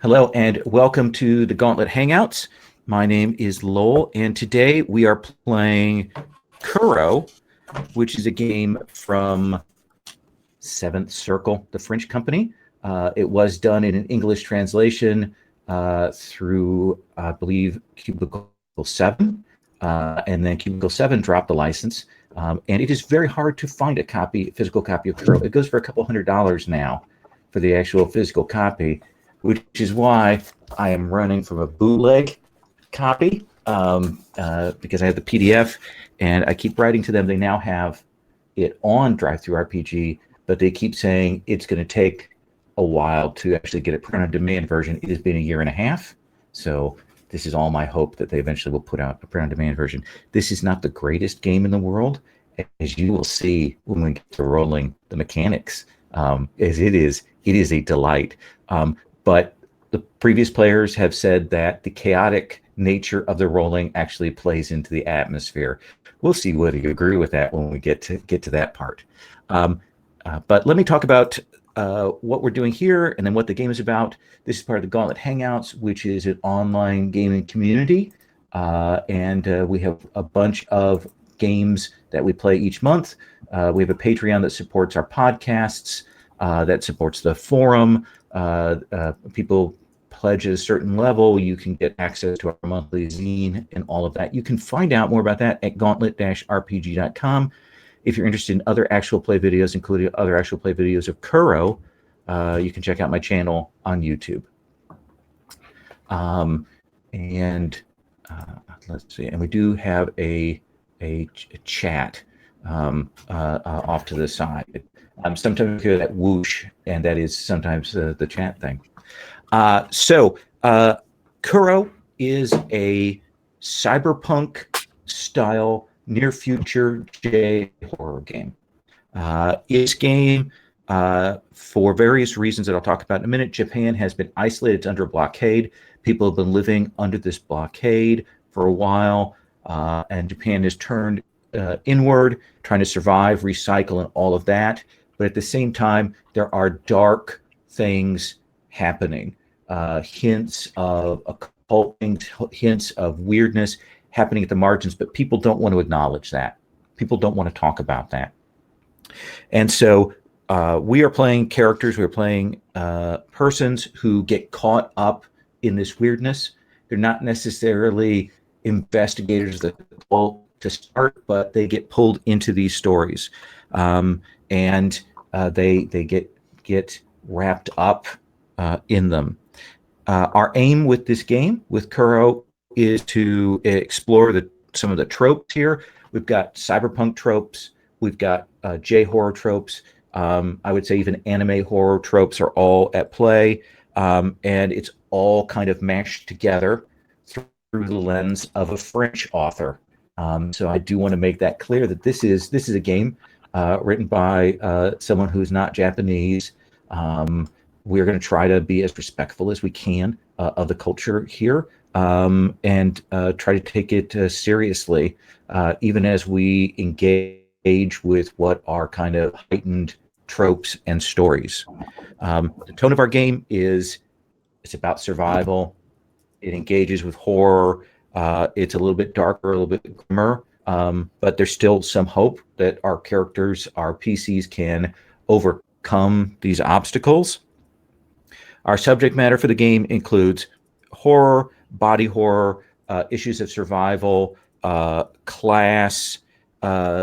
Hello and welcome to the Gauntlet Hangouts. My name is Lowell, and today we are playing Kuro, which is a game from Seventh Circle, the French company. It was done in an English translation through, I believe, Cubicle 7, and then Cubicle 7 dropped the license. And it is very hard to find a physical copy of Kuro. It goes for a couple $100 now for the actual physical copy, which is why I am running from a bootleg copy because I have the PDF, and I keep writing to them. They now have it on DriveThruRPG, but they keep saying it's going to take a while to actually get a print-on-demand version. It has been a year and a half, so this is all my hope that they eventually will put out a print-on-demand version. This is not the greatest game in the world, as you will see when we get to rolling the mechanics, as it is a delight. But the previous players have said that the chaotic nature of the rolling actually plays into the atmosphere. We'll see whether you agree with that when we get to that part. But let me talk about what we're doing here and then what the game is about. This is part of the Gauntlet Hangouts, which is an online gaming community. And we have a bunch of games that we play each month. We have a Patreon that supports our podcasts, that supports the forum. People pledge at a certain level, you can get access to our monthly zine and all of that. You can find out more about that at gauntlet-rpg.com. If you're interested in other actual play videos, including other actual play videos of Kuro, you can check out my channel on YouTube. Let's see, and we do have a chat off to the side. Sometimes you hear that whoosh, and that is sometimes the chat thing. So Kuro is a cyberpunk style near future J horror game. This game, for various reasons that I'll talk about in a minute, Japan has been isolated. It's under a blockade. People have been living under this blockade for a while, and Japan has turned inward, trying to survive, recycle, and all of that. But at the same time, there are dark things happening, hints of occult things, hints of weirdness happening at the margins, but people don't want to acknowledge that. People don't want to talk about that. And so we are playing characters, we're playing persons who get caught up in this weirdness. They're not necessarily investigators that pull to start, but they get pulled into these stories. And they get wrapped up in them. Our aim with this game, with Kuro, is to explore some of the tropes here. We've got cyberpunk tropes. We've got J-horror tropes. I would say even anime horror tropes are all at play. And it's all kind of mashed together through the lens of a French author. So I do want to make that clear that this is a game written by someone who's not Japanese. We're going to try to be as respectful as we can of the culture here, and try to take it seriously, even as we engage with what are kind of heightened tropes and stories. The tone of our game it's about survival. It engages with horror. It's a little bit darker, a little bit grimmer, but there's still some hope that our characters, our PCs, can overcome these obstacles. Our subject matter for the game includes horror, body horror, issues of survival, class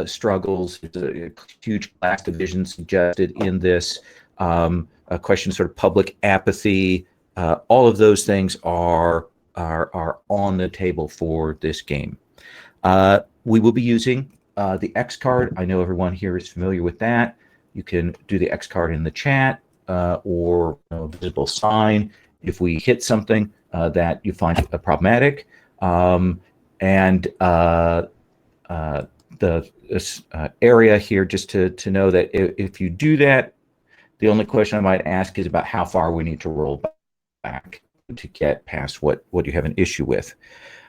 struggles, a huge class division suggested in this, a question of sort of public apathy. All of those things are on the table for this game. We will be using the X card. I know everyone here is familiar with that. You can do the X card in the chat, or a visible sign if we hit something that you find problematic. This area here, just to know that if you do that, the only question I might ask is about how far we need to roll back to get past what you have an issue with.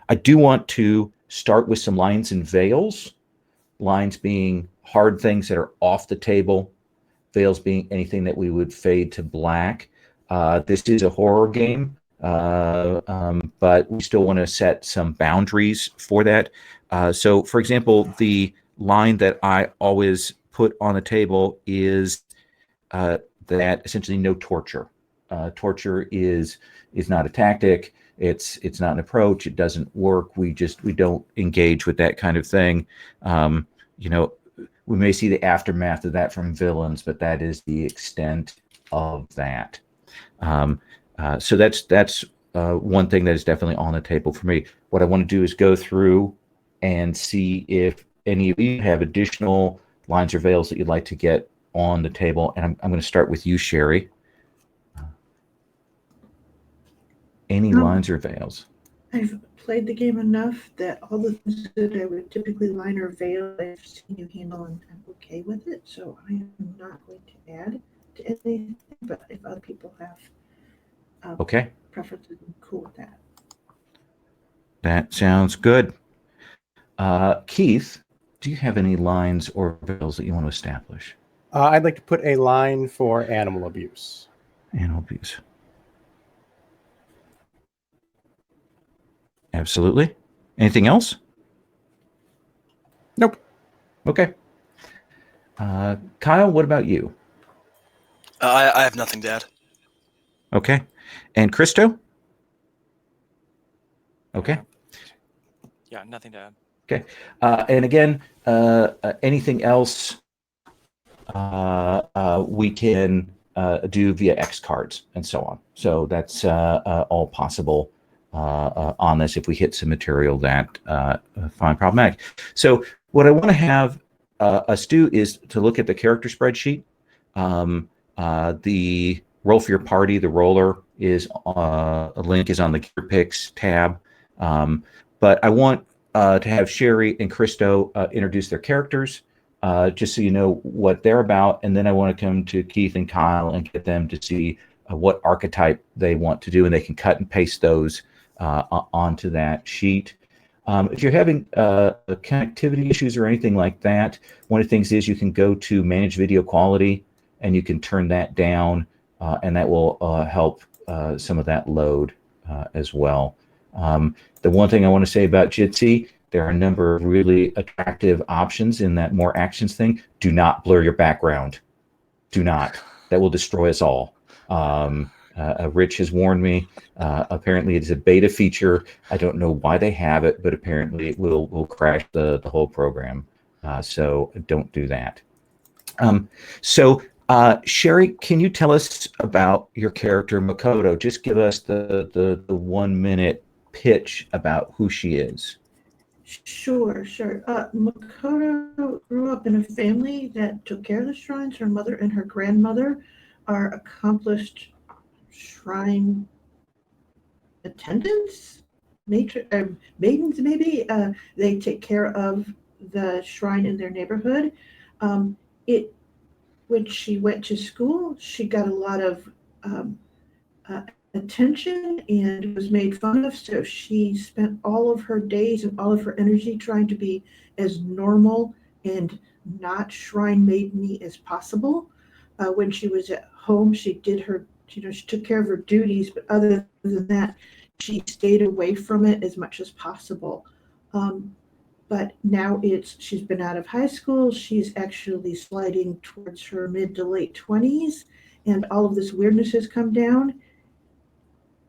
I do want to start with some lines and veils. Lines being hard things that are off the table, veils being anything that we would fade to black. This is a horror game, but we still want to set some boundaries for that. So, for example, the line that I always put on the table is that essentially no torture. Torture is not a tactic. It's not an approach. It doesn't work. We don't engage with that kind of thing. You know, we may see the aftermath of that from villains, but that is the extent of that. So that's one thing that is definitely on the table for me. What I want to do is go through and see if any of you have additional lines or veils that you'd like to get on the table. And I'm going to start with you, Sherry. Any lines or veils? I've played the game enough that all the things that I would typically line or veil, I've seen you handle, and I'm okay with it. So I am not going to add to anything. But if other people have okay preferences, I'm cool with that. That sounds good. Keith, do you have any lines or veils that you want to establish? I'd like to put a line for animal abuse. Animal abuse. Absolutely. Anything else? Nope. Okay. Kyle, what about you? I have nothing to add. Okay. And Christo? Okay. Yeah, nothing to add. Okay. And again, anything else we can do via X cards and so on. So that's all possible on this if we hit some material that find problematic. So what I want to have us do is to look at the character spreadsheet. The roll for your party, the roller is a link is on the gear picks tab. But I want to have Sherry and Christo introduce their characters, just so you know what they're about. And then I want to come to Keith and Kyle and get them to see what archetype they want to do, and they can cut and paste those onto that sheet. If you're having connectivity issues or anything like that, one of the things is you can go to manage video quality and you can turn that down, and that will help some of that load as well. The one thing I want to say about Jitsi, there are a number of really attractive options in that more actions thing. Do not blur your background. Do not. That will destroy us all. Rich has warned me. Apparently, it's a beta feature. I don't know why they have it, but apparently it will crash the whole program. So don't do that. Sherry, can you tell us about your character, Makoto? Just give us the 1 minute pitch about who she is. Sure. Makoto grew up in a family that took care of the shrines. Her mother and her grandmother are accomplished shrine attendants, maidens maybe. They take care of the shrine in their neighborhood. When she went to school, she got a lot of attention and was made fun of. So she spent all of her days and all of her energy trying to be as normal and not shrine maideny as possible. When she was at home, she did her, she took care of her duties, but other than that, she stayed away from it as much as possible. But now she's been out of high school. She's actually sliding towards her mid to late 20s, and all of this weirdness has come down.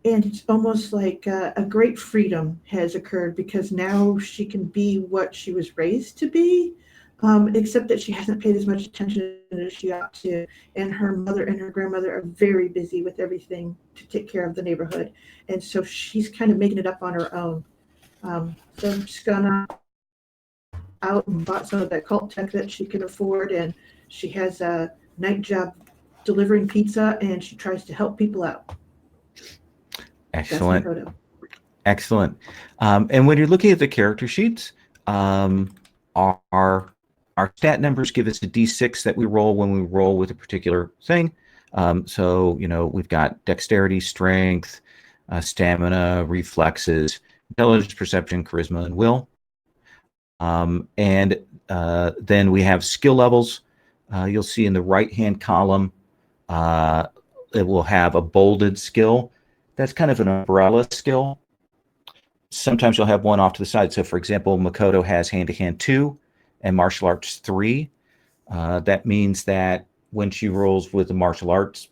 And it's almost like a great freedom has occurred because now she can be what she was raised to be, except that she hasn't paid as much attention as she ought to. And her mother and her grandmother are very busy with everything to take care of the neighborhood. And so she's kind of making it up on her own. So she's gone out and bought some of that cult tech that she can afford, and she has a night job delivering pizza, and she tries to help people out. Excellent. Excellent. And when you're looking at the character sheets, our stat numbers give us a D6 that we roll when we roll with a particular thing. So, we've got dexterity, strength, stamina, reflexes, intelligence, perception, charisma, and will. And then we have skill levels. You'll see in the right-hand column, it will have a bolded skill. that's kind of an umbrella skill. Sometimes you'll have one off to the side. So, for example, Makoto has hand-to-hand 2 and martial arts 3. That means that when she rolls with the martial arts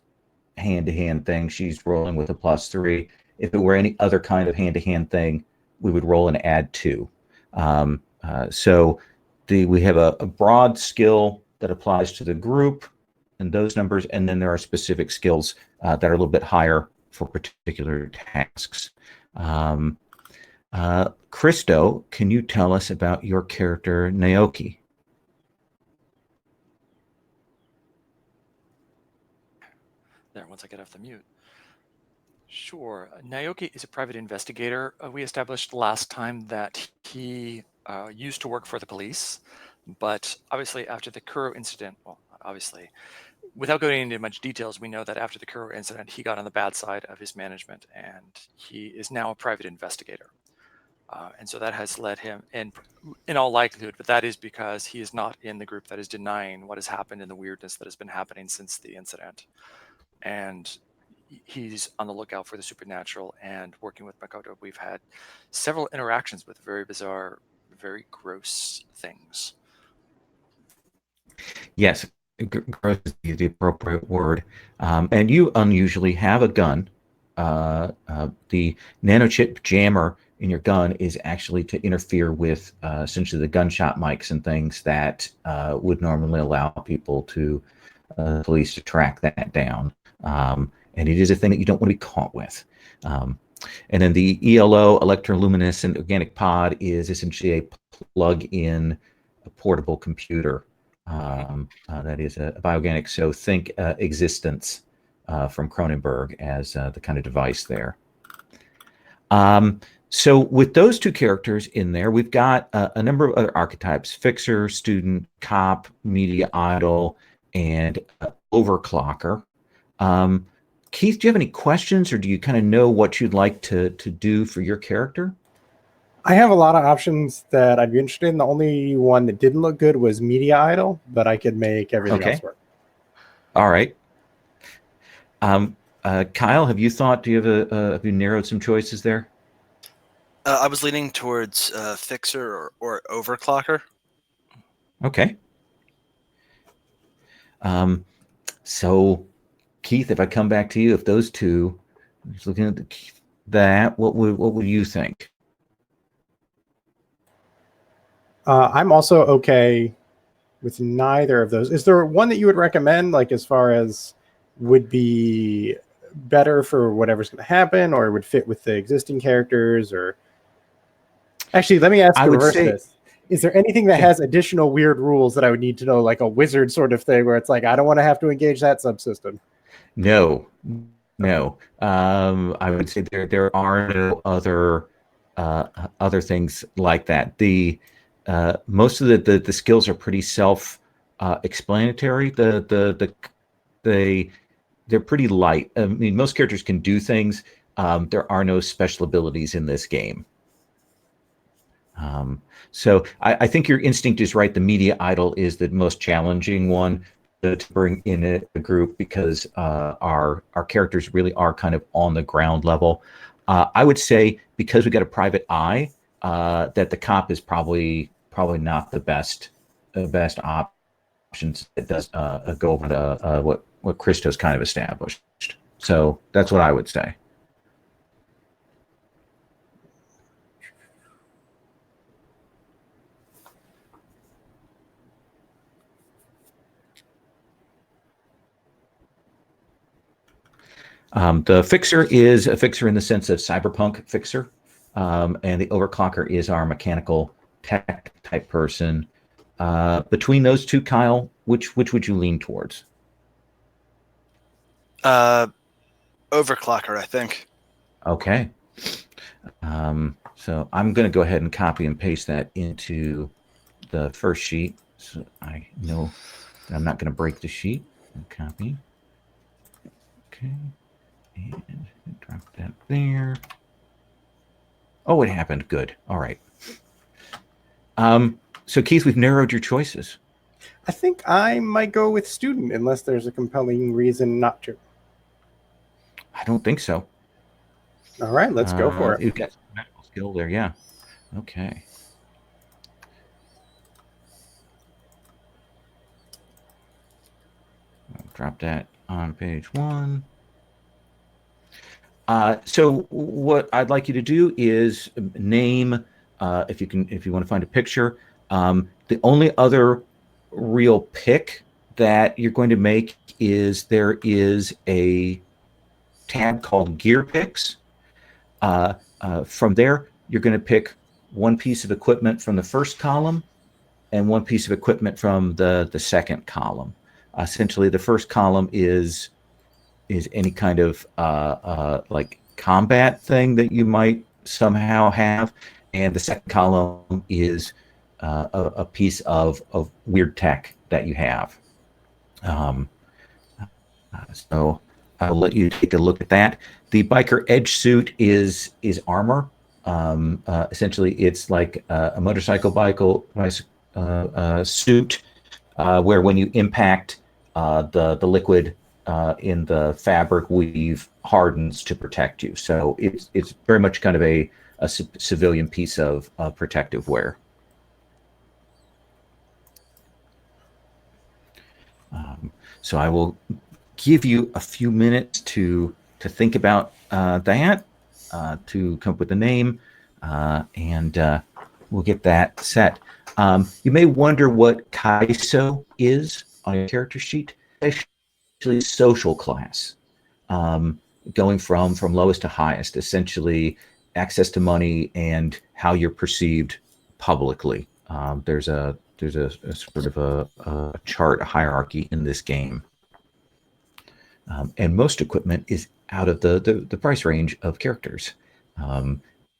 hand-to-hand thing, she's rolling with a +3. If it were any other kind of hand-to-hand thing, we would roll and add 2. So we have a broad skill that applies to the group and those numbers, and then there are specific skills that are a little bit higher for particular tasks. Christo, can you tell us about your character, Naoki? There, once I get off the mute. Sure. Naoki is a private investigator. We established last time that he used to work for the police, but obviously after the Kuro incident, well, obviously, without going into much details, we know that after the Kuro incident, he got on the bad side of his management, and he is now a private investigator. And so that has led him, in all likelihood, but that is because he is not in the group that is denying what has happened and the weirdness that has been happening since the incident. And he's on the lookout for the supernatural, and working with Makoto, we've had several interactions with very bizarre, very gross things. Yes, gross is the appropriate word. And you unusually have a gun. The nanochip jammer in your gun is actually to interfere with essentially the gunshot mics and things that would normally allow people to police to track that down. And it is a thing that you don't want to be caught with. And then the ELO, electroluminescent organic pod, is essentially a plug-in portable computer that is a bioorganic. So think Existence from Cronenberg as the kind of device there. So with those two characters in there, we've got a number of other archetypes: fixer, student, cop, media idol, and overclocker. Keith, do you have any questions, or do you kind of know what you'd like to do for your character? I have a lot of options that I'd be interested in. The only one that didn't look good was media idol, but I could make everything else work. All right. Kyle, have you thought? Do you have you narrowed some choices there? I was leaning towards fixer or overclocker. Okay. So, Keith, if I come back to you, if those two, just looking at that, what would you think? I'm also okay with neither of those. Is there one that you would recommend, like as far as would be better for whatever's going to happen, or would fit with the existing characters? Or actually, let me ask you reverse this. Is there anything that has additional weird rules that I would need to know, like a wizard sort of thing, where it's like, I don't want to have to engage that subsystem? No. I would say there are no other things like that. The most of the skills are pretty self-explanatory. They're pretty light. I mean, most characters can do things. There are no special abilities in this game. So I think your instinct is right. The media idol is the most challenging one to bring in a group, because our characters really are kind of on the ground level. I would say, because we got a private eye, that the cop is probably not the best options. It does go over to what Christo's kind of established. So that's what I would say. The fixer is a fixer in the sense of cyberpunk fixer, and the overclocker is our mechanical tech type person. Between those two, Kyle, which would you lean towards? Overclocker, I think. Okay. So I'm going to go ahead and copy and paste that into the first sheet, so I know that I'm not going to break the sheet. Copy. Okay. And drop that there. Oh, it happened. Good. All right. So Keith, we've narrowed your choices. I think I might go with student, unless there's a compelling reason not to. I don't think so. All right, let's go for it. You've got some medical skill there, yeah. Okay. I'll drop that on page 1. So what I'd like you to do is name, if you want to find a picture. The only other real pick that you're going to make is there is a tab called Gear Picks. From there, you're going to pick one piece of equipment from the first column and one piece of equipment from the second column. Essentially, the first column is any kind of like combat thing that you might somehow have, and the second column is a piece of weird tech that you have. So I'll let you take a look at that. The biker edge suit is armor. Essentially, it's like a motorcycle suit where when you impact the liquid in the fabric weave hardens to protect you. So it's very much kind of a civilian piece of protective wear. So I will give you a few minutes to think about that, to come up with a name, and we'll get that set. You may wonder what Kaiso is on your character sheet. Actually, social class, going from lowest to highest, essentially access to money and how you're perceived publicly. There's a sort of a chart, a hierarchy in this game. And most equipment is out of the price range of characters.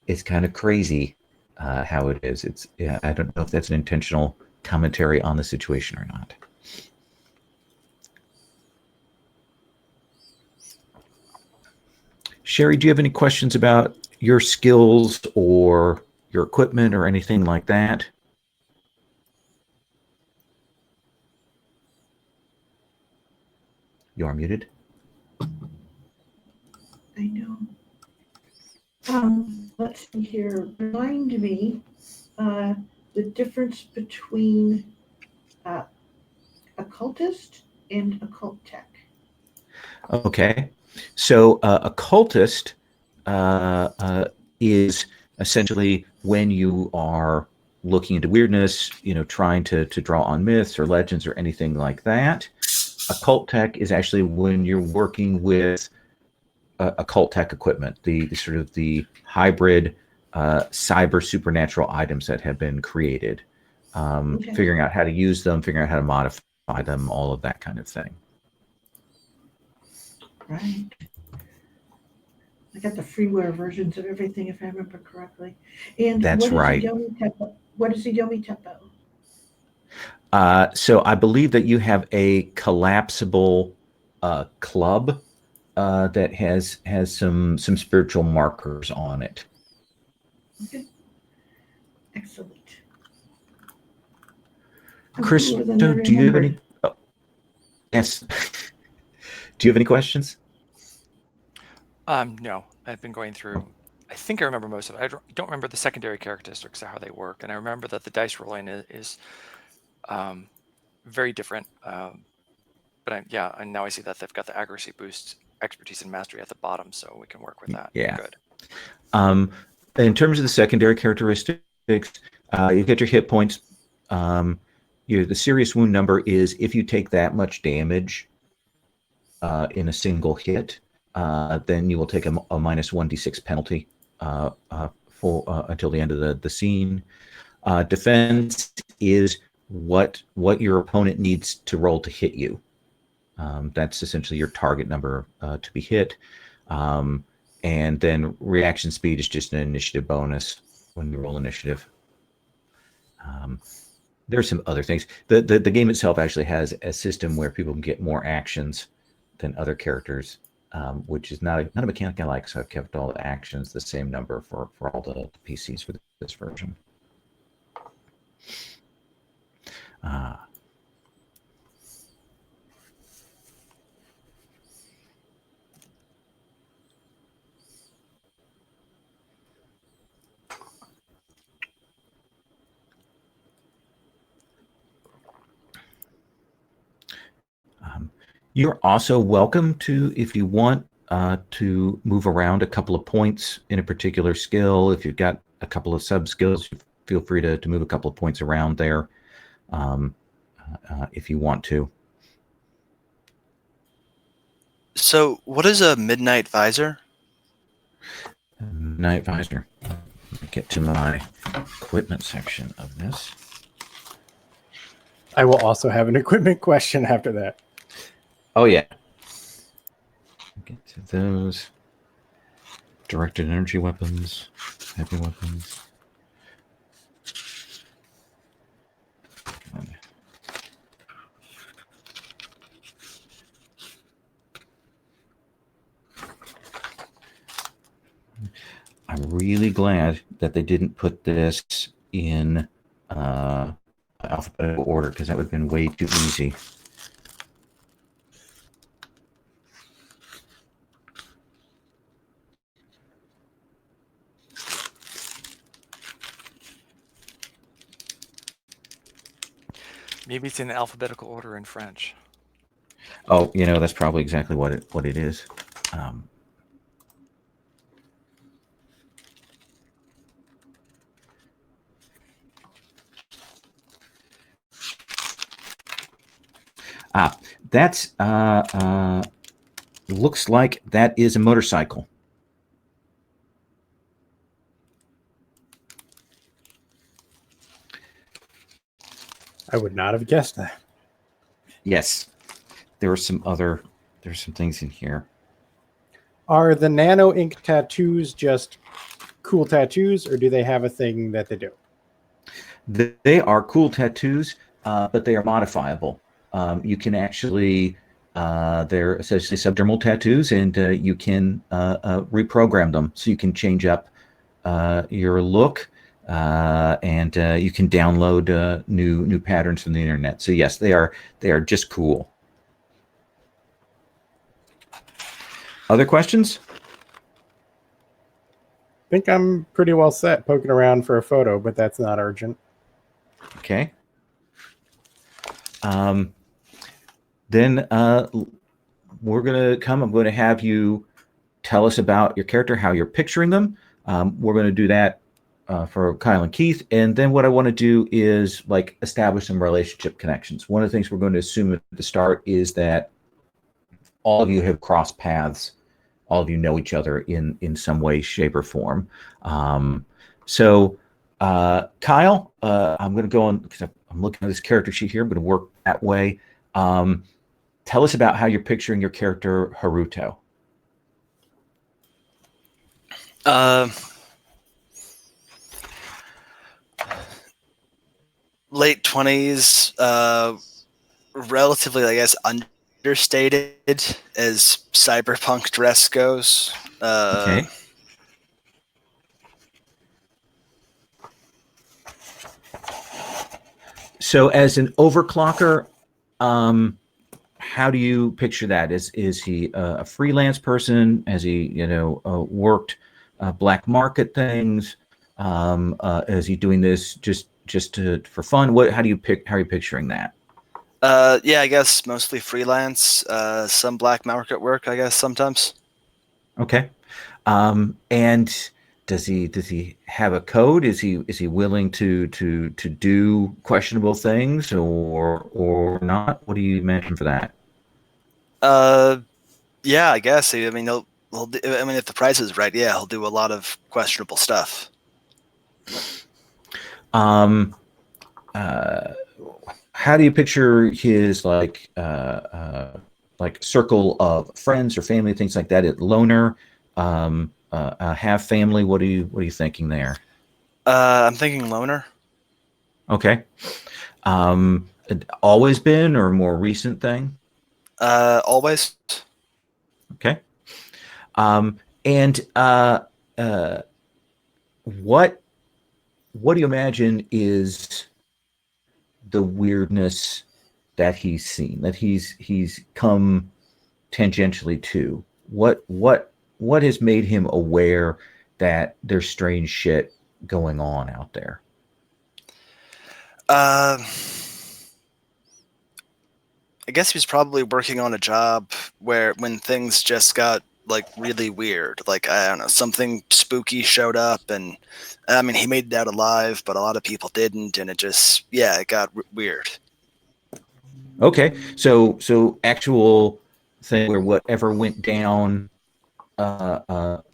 It's kind of crazy how it is. I don't know if that's an intentional commentary on the situation or not. Sherry, do you have any questions about your skills or your equipment or anything like that? You are muted. I know. Let's see here. Remind me the difference between occultist and occult tech. Okay. So occultist is essentially when you are looking into weirdness, trying to draw on myths or legends or anything like that. Occult tech is actually when you're working with occult tech equipment, the sort of the hybrid cyber supernatural items that have been created, Okay. figuring out how to use them, figuring out how to modify them, all of that kind of thing. Right. I got the freeware versions of everything, if I remember correctly. And That's right. What is the Yomi Tepo? So I believe that you have a collapsible club that has some spiritual markers on it. Okay. Excellent. Chris, do you have any? Oh, yes. Do you have any questions? No, I've been going through. I think I remember most of it. I don't remember the secondary characteristics of how they work, and I remember that the dice rolling is very different. But and now I see that they've got the accuracy boost, expertise, and mastery at the bottom, so we can work with that. Yeah. Good. In terms of the secondary characteristics, you get your hit points. The serious wound number is if you take that much damage in a single hit, then you will take a minus 1d6 penalty until the end of the scene. Defense is what your opponent needs to roll to hit you. That's essentially your target number to be hit. And then reaction speed is just an initiative bonus when you roll initiative. There's some other things. The game itself actually has a system where people can get more actions than other characters, which is not a mechanic I like. So I've kept all the actions the same number for all the PCs for this version. You're also welcome to, if you want, to move around a couple of points in a particular skill. If you've got a couple of sub skills, feel free to move a couple of points around there if you want to. So, what is a midnight visor? Night visor. Let me get to my equipment section of this. I will also have an equipment question after that. Oh yeah. Get to those. Directed energy weapons, heavy weapons. I'm really glad that they didn't put this in alphabetical order, because that would have been way too easy. Maybe it's in alphabetical order in French. Oh, that's probably exactly what it is. That's looks like that is a motorcycle. I would not have guessed that. Yes, there's some things in here. Are the nano ink tattoos just cool tattoos, or do they have a thing that they do? They are cool tattoos, but they are modifiable. You can actually, they're essentially subdermal tattoos, and you can reprogram them, so you can change up your look, and you can download new patterns from the internet. So yes, they are just cool. Other questions? I think I'm pretty well set poking around for a photo, but that's not urgent. Okay. Then we're going to come. I'm going to have you tell us about your character, how you're picturing them. We're going to do that for Kyle and Keith. And then what I want to do is establish some relationship connections. One of the things we're going to assume at the start is that all of you have crossed paths. All of you know each other in some way, shape, or form. So Kyle, I'm going to go on, because I'm looking at this character sheet here. I'm going to work that way. Tell us about how you're picturing your character, Haruto. Late 20s, relatively, I guess, understated as cyberpunk dress goes. Okay. So as an overclocker, how do you picture that? Is he a freelance person? Has he, worked black market things? Is he doing this just for fun? How are you picturing that? Yeah, I guess mostly freelance. Some black market work, I guess, sometimes. Okay. And does he have a code? Is he willing to do questionable things or not? What do you imagine for that? Yeah, I guess. I mean, if the price is right, yeah, he'll do a lot of questionable stuff. How do you picture his circle of friends or family, things like that? Loner, have family. What are you thinking there? I'm thinking loner. Okay. Always been, or more recent thing? Always. Okay. And what do you imagine is the weirdness that he's seen, that he's come tangentially to? What has made him aware that there's strange shit going on out there? I guess he was probably working on a job when things just got like really weird. Like, I don't know, something spooky showed up, and I mean, he made it out alive, but a lot of people didn't, and it just, yeah, it got weird. Okay, so actual thing where whatever went down,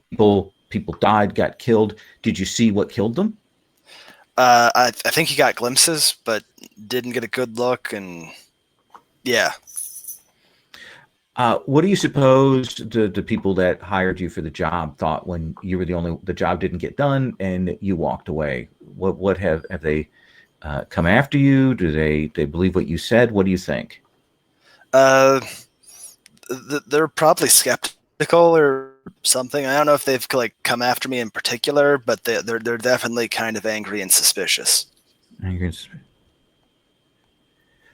people died, got killed. Did you see what killed them? I think he got glimpses, but didn't get a good look, and yeah. What do you suppose the people that hired you for the job thought when you were the job didn't get done and you walked away? What have they come after you? Do they believe what you said? What do you think? They're probably skeptical or something. I don't know if they've like come after me in particular, but they're definitely kind of angry and suspicious.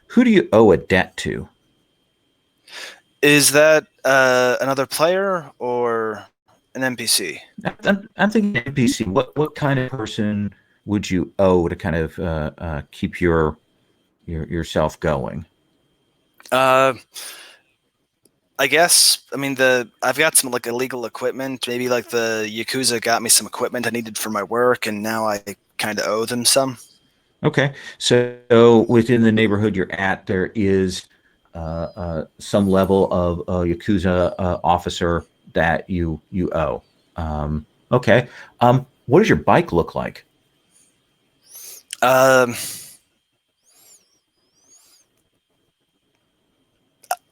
Who do you owe a debt to? Is that another player or an NPC? I'm thinking NPC. What kind of person would you owe to kind of keep yourself going? I guess, I mean, I've got some like illegal equipment. Maybe like the Yakuza got me some equipment I needed for my work, and now I kind of owe them some. Okay, so within the neighborhood you're at, there is some level of Yakuza officer that you owe. Okay, what does your bike look like? I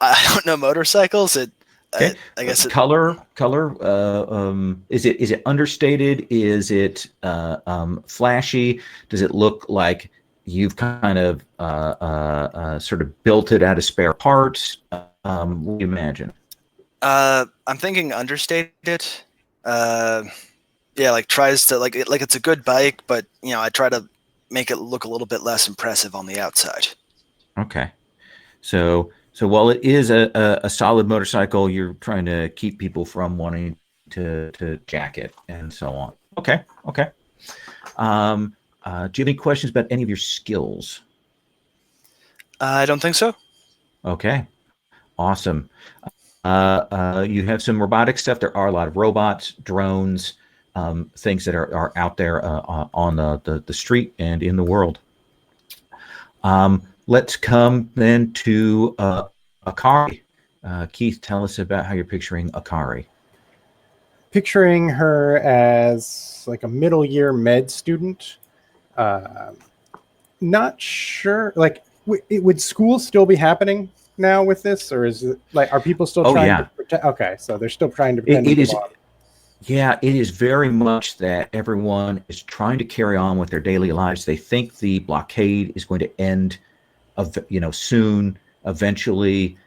don't know motorcycles. Okay. I guess color. Is it understated? Is it flashy? Does it look like you've kind of sort of built it out of spare parts? What do you imagine? I'm thinking understated. Yeah, like tries to like it's a good bike, but you know, I try to make it look a little bit less impressive on the outside. Okay, so while it is a solid motorcycle, you're trying to keep people from wanting to jack it and so on. Okay. Do you have any questions about any of your skills? I don't think so. Okay, awesome. You have some robotic stuff. There are a lot of robots, drones, things that are out there on the street and in the world. Let's come then to Akari. Keith, tell us about how you're picturing Akari. Picturing her as like a middle year med student. Not sure. Like, would school still be happening now with this, or is it like, are people still trying to pretend? Okay, so they're still trying to pretend. Yeah, it is very much that everyone is trying to carry on with their daily lives. They think the blockade is going to end, soon. Eventually,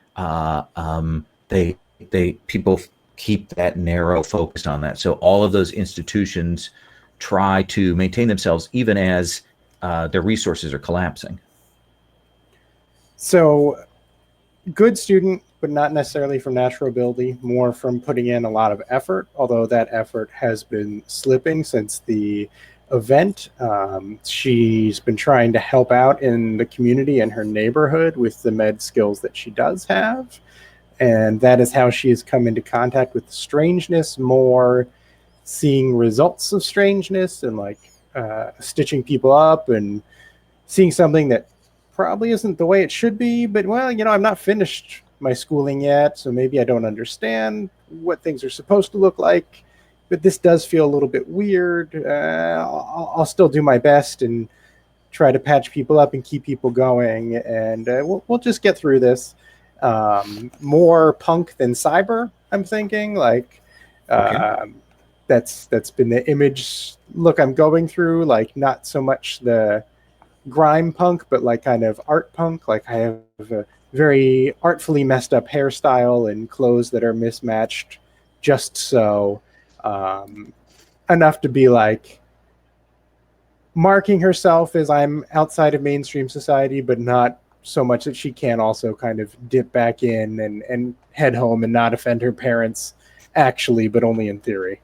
people keep that narrow focus on that. So all of those institutions try to maintain themselves even as their resources are collapsing. So, good student, but not necessarily from natural ability, more from putting in a lot of effort, although that effort has been slipping since the event. She's been trying to help out in the community and her neighborhood with the med skills that she does have. And that is how she has come into contact with strangeness, more seeing results of strangeness and like stitching people up and seeing something that probably isn't the way it should be. But, well, I'm not finished my schooling yet, so maybe I don't understand what things are supposed to look like. But this does feel a little bit weird. I'll still do my best and try to patch people up and keep people going. And we'll just get through this. More punk than cyber, I'm thinking. Like, Okay. That's been the image look I'm going through. Like, not so much the grime punk, but like kind of art punk. Like, I have a very artfully messed up hairstyle and clothes that are mismatched just so enough to be like marking herself as I'm outside of mainstream society, but not so much that she can't also kind of dip back in and head home and not offend her parents actually, but only in theory.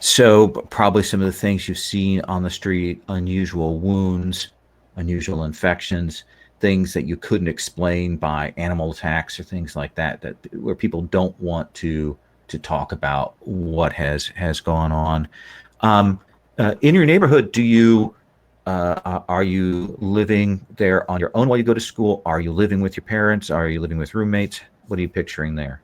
So probably some of the things you've seen on the street: unusual wounds, unusual infections, things that you couldn't explain by animal attacks or things like that, where people don't want to talk about what has gone on. In your neighborhood, are you living there on your own while you go to school? Are you living with your parents? Are you living with roommates? What are you picturing there?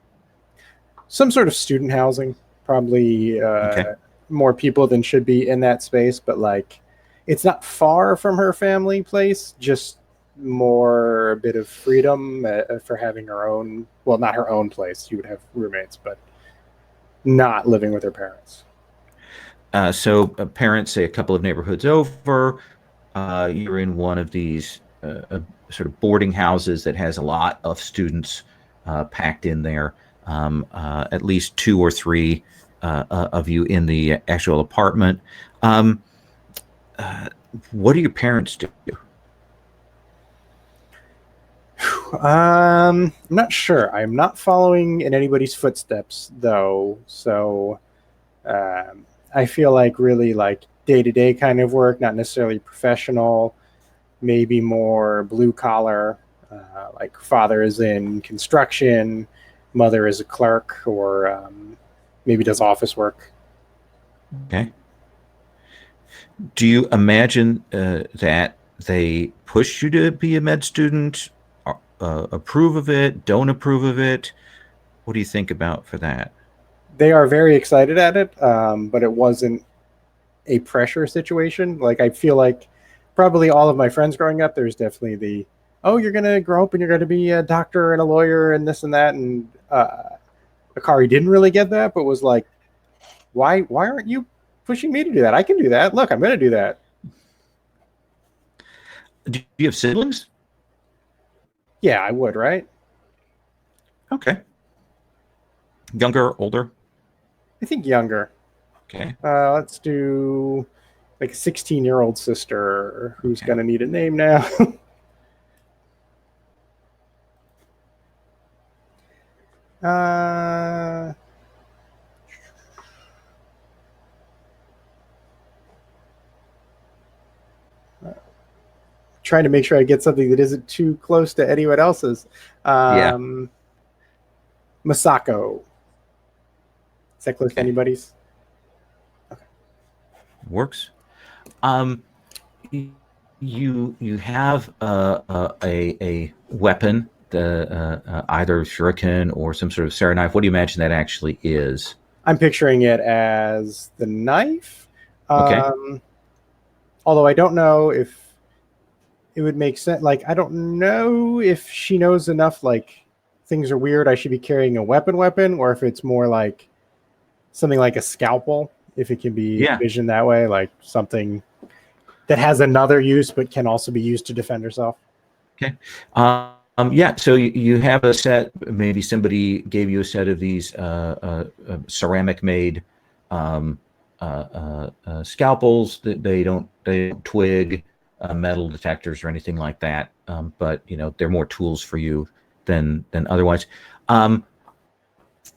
Some sort of student housing, probably Okay. more people than should be in that space, but like it's not far from her family place, just more a bit of freedom for having her own, well, not her own place. You would have roommates, but not living with her parents. So parents, say a couple of neighborhoods over, you're in one of these sort of boarding houses that has a lot of students packed in there. At least two or three of you in the actual apartment. What do your parents do? I'm not sure. I'm not following in anybody's footsteps though, so I feel like really like day-to-day kind of work, not necessarily professional, maybe more blue collar. Like father is in construction, mother is a clerk, or maybe does office work. Okay. Do you imagine that they push you to be a med student, approve of it, don't approve of it? What do you think about for that? They are very excited at it, but it wasn't a pressure situation. Like I feel like probably all of my friends growing up, there's definitely the, oh, you're gonna grow up and you're gonna be a doctor and a lawyer and this and that. And Akari didn't really get that, but was like, why aren't you pushing me to do that? I can do that. Look, I'm gonna do that. Do you have siblings? Yeah, I would, right? Okay. Younger, older? I think younger. Okay. Let's do like a 16-year-old sister who's Okay. gonna need a name now. uh Trying to make sure I get something that isn't too close to anyone else's. Yeah. Masako. Is that close to Okay. anybody's? Works. You have a weapon, either shuriken or some sort of sarah knife. What do you imagine that actually is? I'm picturing it as the knife. Okay. Although I don't know if it would make sense. Like, I don't know if she knows enough, like, things are weird, I should be carrying a weapon, or if it's more like something like a scalpel, if it can be envisioned that way, like something that has another use but can also be used to defend herself. Okay. Yeah. So you have a set. Maybe somebody gave you a set of these ceramic made scalpels. That they don't twig metal detectors or anything like that. But they're more tools for you than otherwise.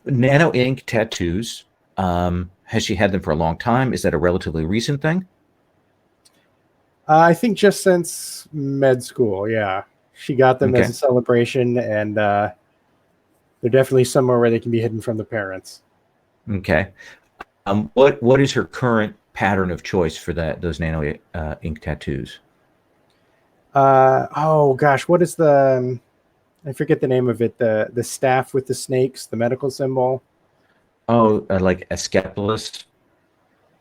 Nano ink tattoos. Has she had them for a long time? Is that a relatively recent thing? I think just since med school, yeah. She got them as a celebration, and they're definitely somewhere where they can be hidden from the parents. Okay. What is her current pattern of choice for those nano ink tattoos? Oh gosh, what is the? I forget the name of it. The staff with the snakes, the medical symbol. Oh, like Asclepius.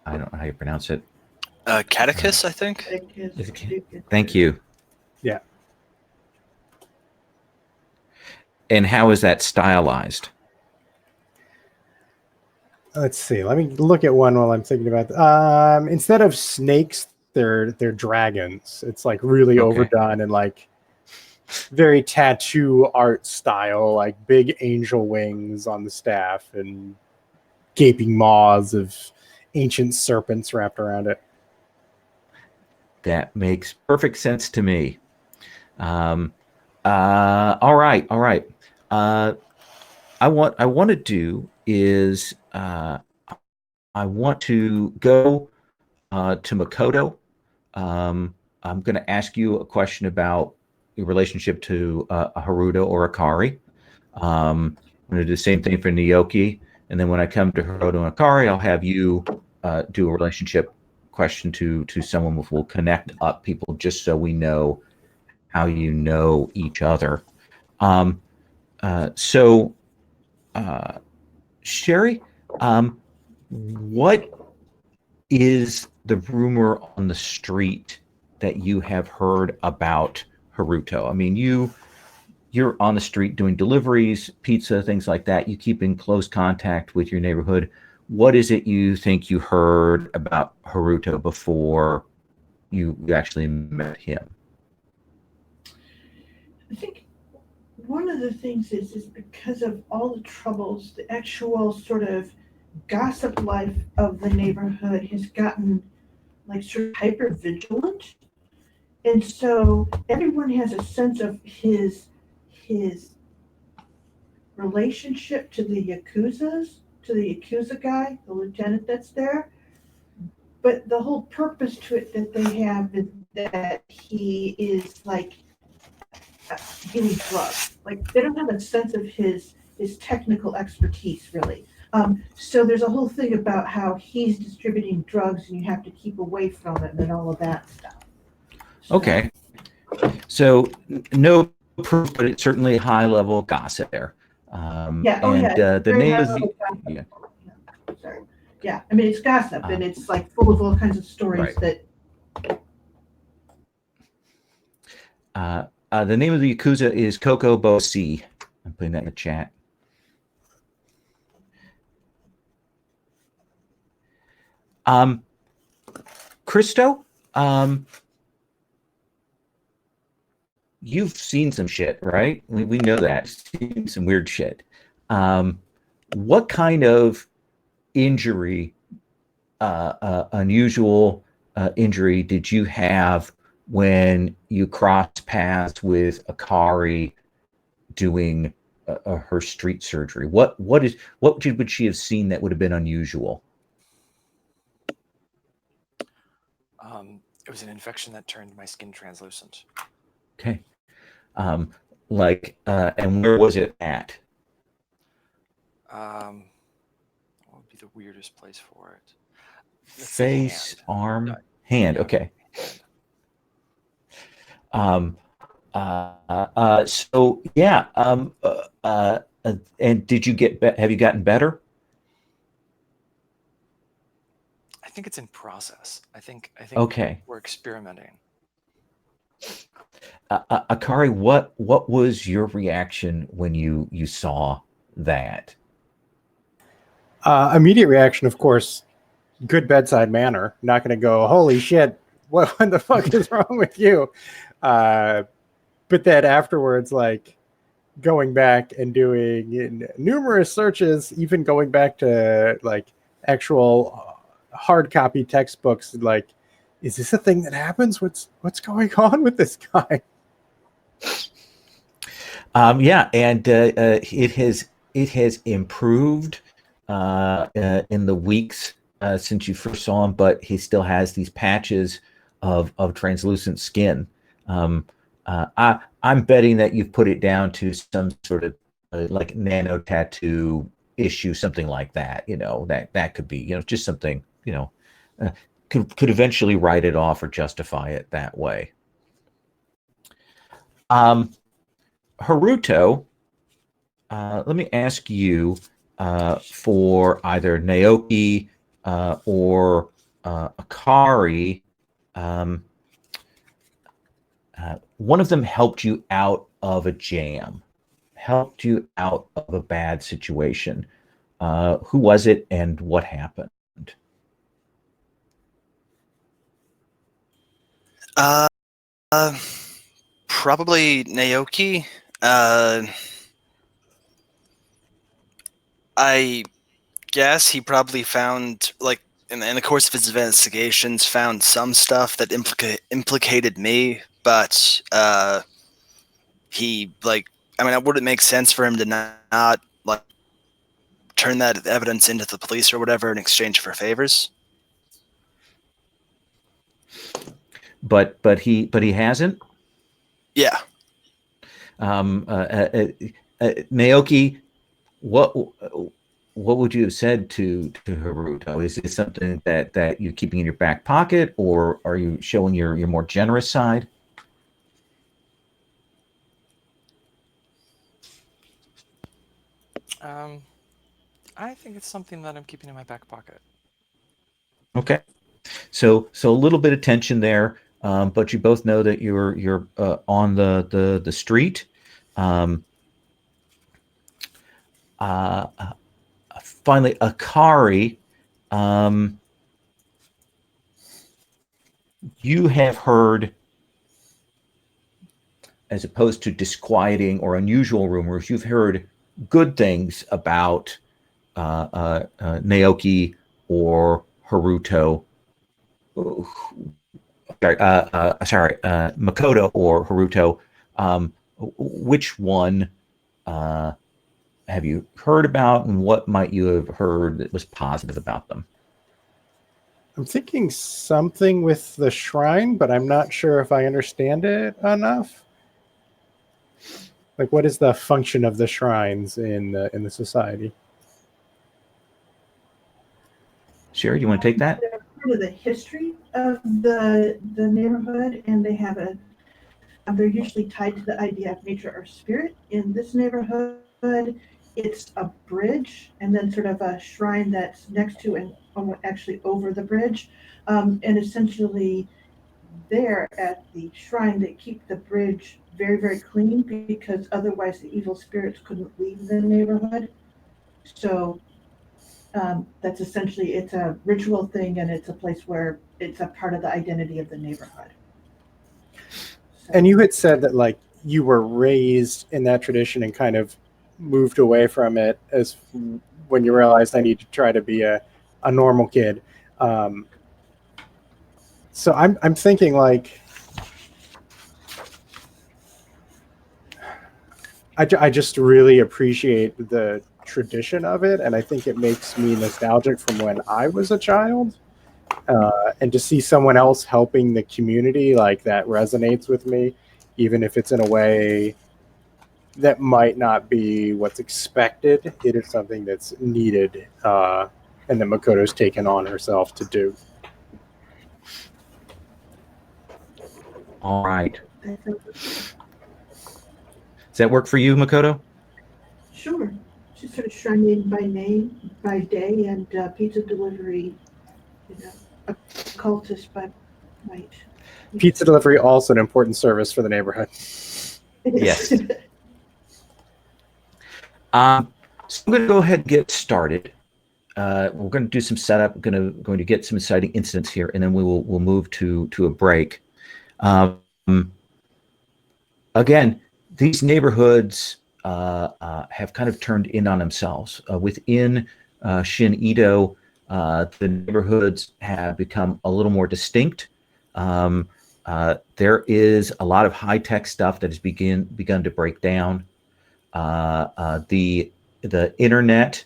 I don't know how you pronounce it. Catechus, I think. Thank you. Yeah. And how is that stylized? Let's see. Let me look at one while I'm thinking about that. Instead of snakes, they're dragons. It's like really overdone and like very tattoo art style, like big angel wings on the staff and gaping maws of ancient serpents wrapped around it. That makes perfect sense to me. All right. I want to do is I want to go to Makoto. I'm going to ask you a question about relationship to a Haruto or Akari. I'm going to do the same thing for Naoki. And then when I come to Haruto and Akari, I'll have you do a relationship question to someone who will connect up people just so we know how you know each other. So, Sherry, what is the rumor on the street that you have heard about Haruto? I mean, you're on the street doing deliveries, pizza, things like that. You keep in close contact with your neighborhood. What is it you think you heard about Haruto before you actually met him? I think one of the things is because of all the troubles, the actual sort of gossip life of the neighborhood has gotten like sort of hyper vigilant. And so everyone has a sense of his relationship to the Yakuza guy, the lieutenant that's there. But the whole purpose to it that they have is that he is like giving drugs. Like they don't have a sense of his technical expertise really. So there's a whole thing about how he's distributing drugs and you have to keep away from him and all of that stuff. So, Okay. So no proof, but it's certainly a high level gossip there. Yeah. Oh, and yeah. the Very name high is level gossip. yeah, Sorry. Yeah. I mean, it's gossip and it's like full of all kinds of stories right. that. The name of the Yakuza is Coco Bosi. I'm putting that in the chat. Christo, you've seen some shit, right? We know that. Seen some weird shit. What kind of injury, unusual injury, did you have when you crossed paths with Akari doing her street surgery? What would she have seen that would have been unusual? It was an infection that turned my skin translucent. Okay. And where was it at? What would be the weirdest place for it? Let's say Face, hand. arm, hand. Yeah. Okay. So yeah. And did you have you gotten better? I think it's in process. I think Okay. we're experimenting. Akari, what was your reaction when you saw that? Immediate reaction, of course, good bedside manner. Not going to go, holy shit, what the fuck is wrong with you? But then afterwards, like going back and doing numerous searches, even going back to like actual hard copy textbooks, like, is this a thing that happens? What's going on with this guy? Yeah, and it has improved in the weeks since you first saw him, but he still has these patches of translucent skin. I'm betting that you've put it down to some sort of like nano tattoo issue, something like that. That could be just something could eventually write it off or justify it that way. Haruto, let me ask you for either Naoki or Akari. One of them helped you out of a jam, helped you out of a bad situation. Who was it and what happened? Probably Naoki. I guess he probably found, like, in the course of his investigations, found some stuff that implicated me, but he, like, I mean, it wouldn't make sense for him to not like turn that evidence into the police or whatever in exchange for favors. But he hasn't. Yeah. Naoki, what would you have said to Haruto? Is it something that you're keeping in your back pocket, or are you showing your more generous side? I think it's something that I'm keeping in my back pocket. Okay, so a little bit of tension there, but you both know that you're on the street. Um, uh, Finally, Akari, you have heard, as opposed to disquieting or unusual rumors, you've heard good things about Naoki or Haruto. Makoto or Haruto. Which one have you heard about, and what might you have heard that was positive about them? I'm thinking something with the shrine, but I'm not sure if I understand it enough. Like, what is the function of the shrines in the society? Sherry, do you want to take that? They're part of the history of the neighborhood, and they have they're usually tied to the idea of nature or spirit. In this neighborhood, it's a bridge and then sort of a shrine that's next to and actually over the bridge. And essentially, there at the shrine, they keep the bridge very, very clean because otherwise the evil spirits couldn't leave the neighborhood. So that's essentially, it's a ritual thing, and it's a place where it's a part of the identity of the neighborhood. So, And you had said that like you were raised in that tradition and kind of moved away from it as when you realized I need to try to be a normal kid. So I'm thinking like I just really appreciate the tradition of it, and I think it makes me nostalgic from when I was a child. And to see someone else helping the community, like that resonates with me, even if it's in a way that might not be what's expected. It is something that's needed, and that Makoto's taken on herself to do. All right. that sounds- Does that work for you, Makoto? Sure. She's sort of shrine by name, by day, and pizza delivery, a cultist by night. Pizza delivery, also an important service for the neighborhood. Yes. So I'm going to go ahead and get started. We're going to do some setup. We're going to get some exciting incidents here, and then we'll move to a break. Again, these neighborhoods have kind of turned in on themselves. Within Shin Edo, the neighborhoods have become a little more distinct. There is a lot of high-tech stuff that has begun to break down. The internet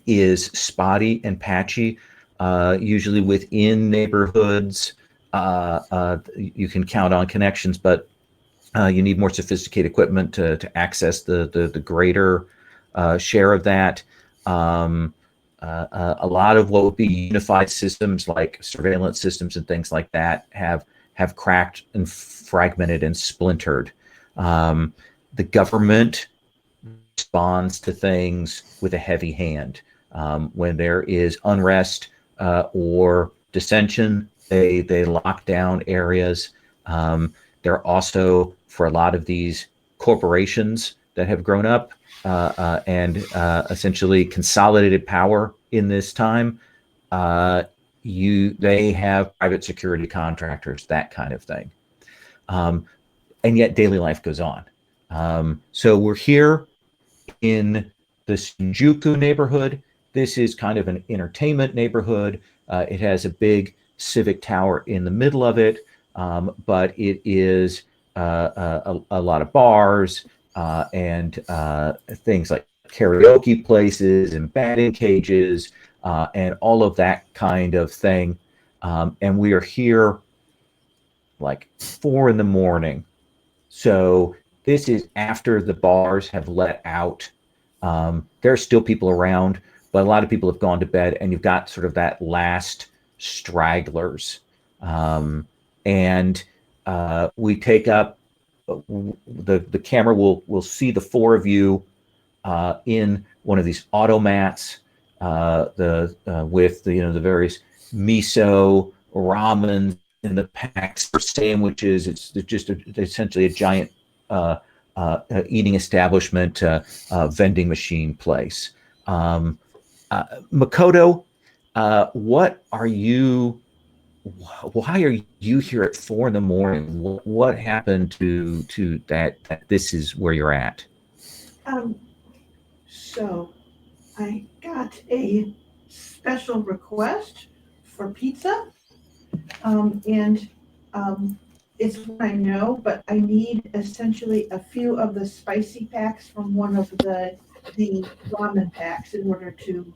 is spotty and patchy. Usually within neighborhoods, you can count on connections, but you need more sophisticated equipment to access the greater share of that. A lot of what would be unified systems like surveillance systems and things like that have cracked and fragmented and splintered. The government responds to things with a heavy hand. When there is unrest or dissension, they lock down areas. They're also, for a lot of these corporations that have grown up and essentially consolidated power in this time, they have private security contractors, that kind of thing. And yet daily life goes on. So we're here in the Shinjuku neighborhood. This is kind of an entertainment neighborhood. It has a big civic tower in the middle of it, but it is a lot of bars and things like karaoke places and batting cages and all of that kind of thing. And we are here like 4 a.m. So this is after the bars have let out. There are still people around, but a lot of people have gone to bed, and you've got sort of that last stragglers. And we take up the camera will see the four of you in one of these automats, with the various miso ramen in the packs for sandwiches. It's just essentially a giant eating establishment, vending machine place. Makoto, what are you? Why are you here at 4 a.m? What happened to that this is where you're at? So I got a special request for pizza, and it's what I know, but I need essentially a few of the spicy packs from one of the ramen packs in order to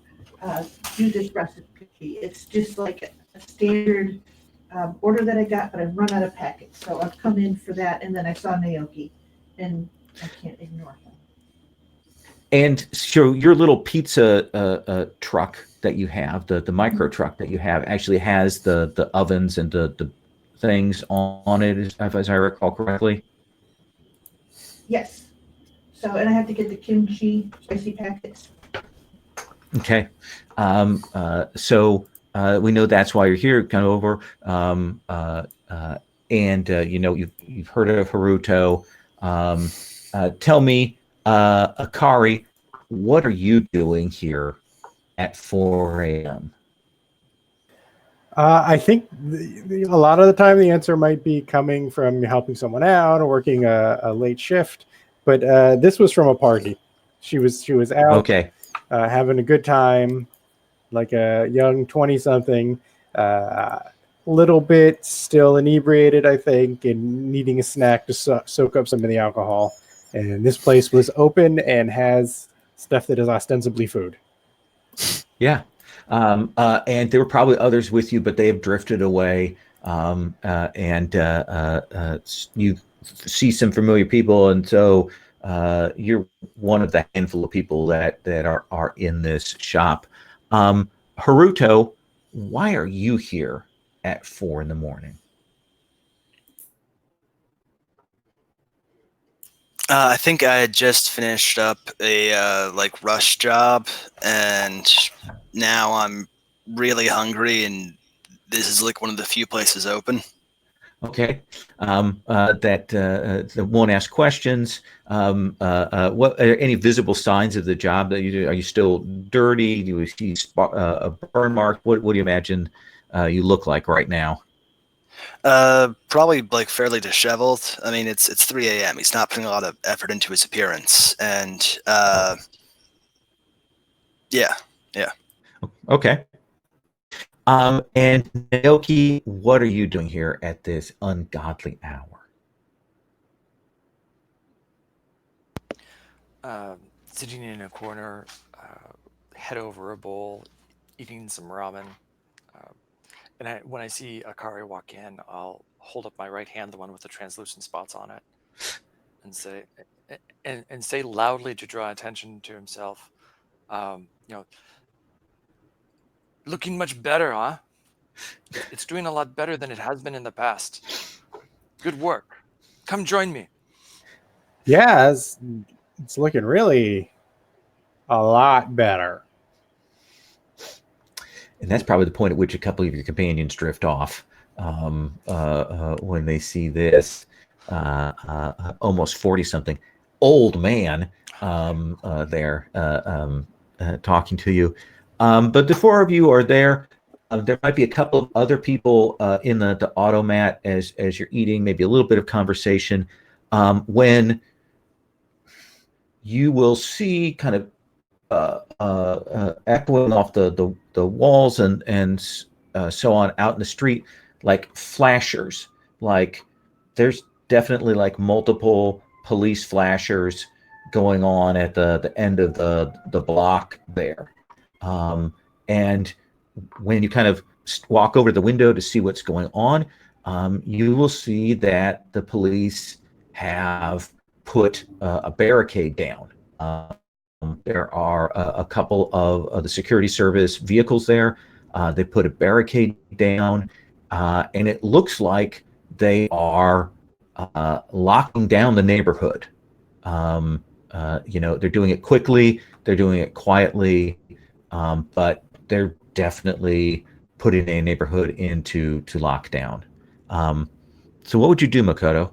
do this recipe. It's just like a standard order that I got, but I've run out of packets, so I've come in for that. And then I saw Naoki, and I can't ignore him. And so your little pizza truck that you have, the micro truck that you have, actually has the ovens and the things on it, as I recall correctly. Yes. So, and I have to get the kimchi spicy packets. Okay. So we know that's why you're here, kind of over. And you've heard of Haruto. Tell me, Akari, what are you doing here at 4 a.m.? I think a lot of the time the answer might be coming from helping someone out or working a late shift, but this was from a party. She was out, Okay. having a good time, like a young 20-something, little bit still inebriated, I think, and needing a snack to soak up some of the alcohol. And this place was open and has stuff that is ostensibly food. Yeah. And there were probably others with you, but they have drifted away. You see some familiar people, and so you're one of the handful of people that are in this shop. Haruto, why are you here at 4 a.m? I think I had just finished up a rush job, and now I'm really hungry, and this is like one of the few places open. Okay. That won't ask questions. What are any visible signs of the job that you do? Are you still dirty? Do you see a burn mark? What do you imagine you look like right now? Probably like fairly disheveled. I mean, it's 3 a.m. He's not putting a lot of effort into his appearance, and yeah. Okay. And Naoki, what are you doing here at this ungodly hour? Sitting in a corner, head over a bowl, eating some ramen. And when I see Akari walk in, I'll hold up my right hand, the one with the translucent spots on it, and say loudly to draw attention to himself, looking much better, huh? It's doing a lot better than it has been in the past. Good work. Come join me. Yeah, it's looking really a lot better. And that's probably the point at which a couple of your companions drift off when they see this almost 40-something old man there talking to you. But the four of you are there. There might be a couple of other people in the automat as you're eating, maybe a little bit of conversation. When you will see kind of echoing off the walls and so on out in the street, like flashers. Like there's definitely like multiple police flashers going on at the end of the block there. And when you kind of walk over to the window to see what's going on, you will see that the police have put a barricade down. There are a couple of the security service vehicles there. They put a barricade down, and it looks like they are locking down the neighborhood. They're doing it quickly, they're doing it quietly, but they're definitely putting a neighborhood into lockdown. So what would you do, Makoto?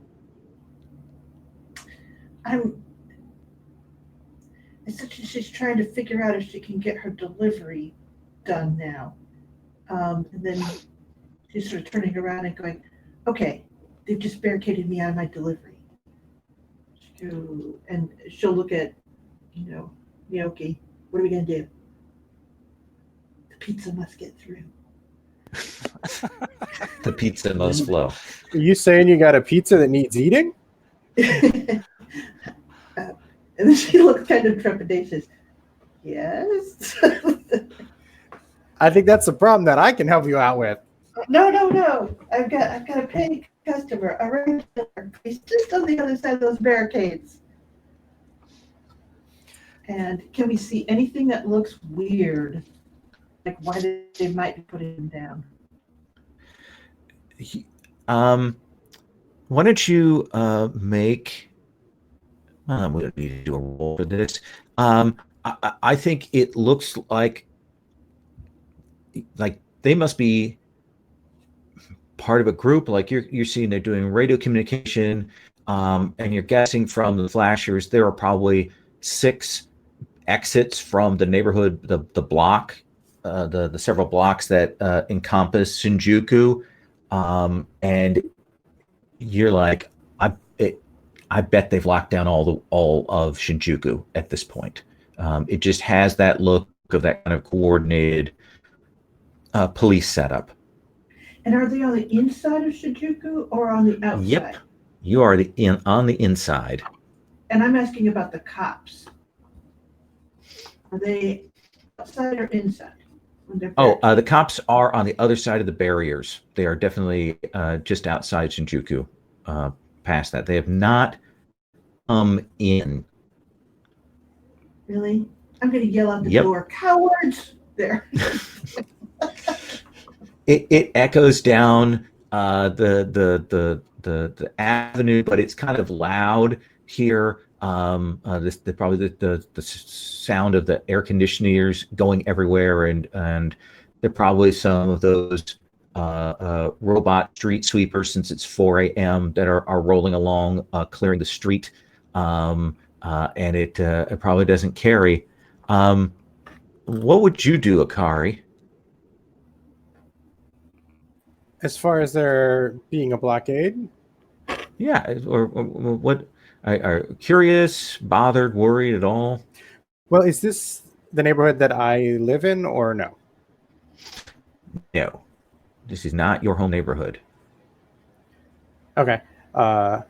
She's trying to figure out if she can get her delivery done now. And then she's sort of turning around and going, okay, they've just barricaded me out of my delivery. And she'll look at, Naoki, what are we going to do? The pizza must get through. The pizza must flow. Are you saying you got a pizza that needs eating? And then she looks kind of trepidatious. Yes. I think that's the problem that I can help you out with. No. I've got a paying customer, a regular. He's just on the other side of those barricades. And can we see anything that looks weird? Like why they might be putting him down? Why don't you make? We don't need to do a roll for this. I think it looks like they must be part of a group. Like you're seeing they're doing radio communication, and you're guessing from the flashers there are probably 6 exits from the neighborhood, the block, the several blocks that encompass Shinjuku, and you're like, I bet they've locked down all of Shinjuku at this point. It just has that look of that kind of coordinated police setup. And are they on the inside of Shinjuku or on the outside? Yep, you are on the inside. And I'm asking about the cops. Are they outside or inside? The cops are on the other side of the barriers. They are definitely just outside Shinjuku. Past that, they have not come in. Really? I'm going to yell out the door, cowards! There. It echoes down the avenue, but it's kind of loud here. Probably the sound of the air conditioners going everywhere, and there are probably some of those robot street sweepers, since it's 4 a.m. that are rolling along, clearing the street, and it probably doesn't carry. What would you do, Akari? As far as there being a blockade? Yeah, or what? Are curious, bothered, worried at all? Well, is this the neighborhood that I live in, or no? No, this is not your home neighborhood. Okay. Well,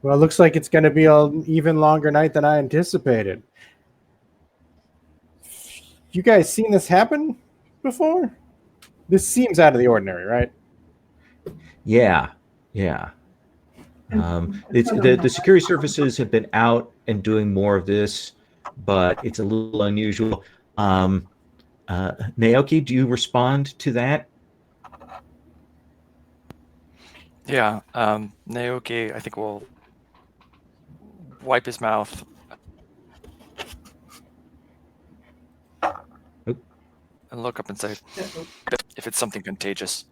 it looks like it's going to be an even longer night than I anticipated. You guys seen this happen before? This seems out of the ordinary, right? Yeah. The security services have been out and doing more of this, but it's a little unusual. Naoki, do you respond to that? Yeah, Naoki, I think, will wipe his mouth and look up and say, if it's something contagious.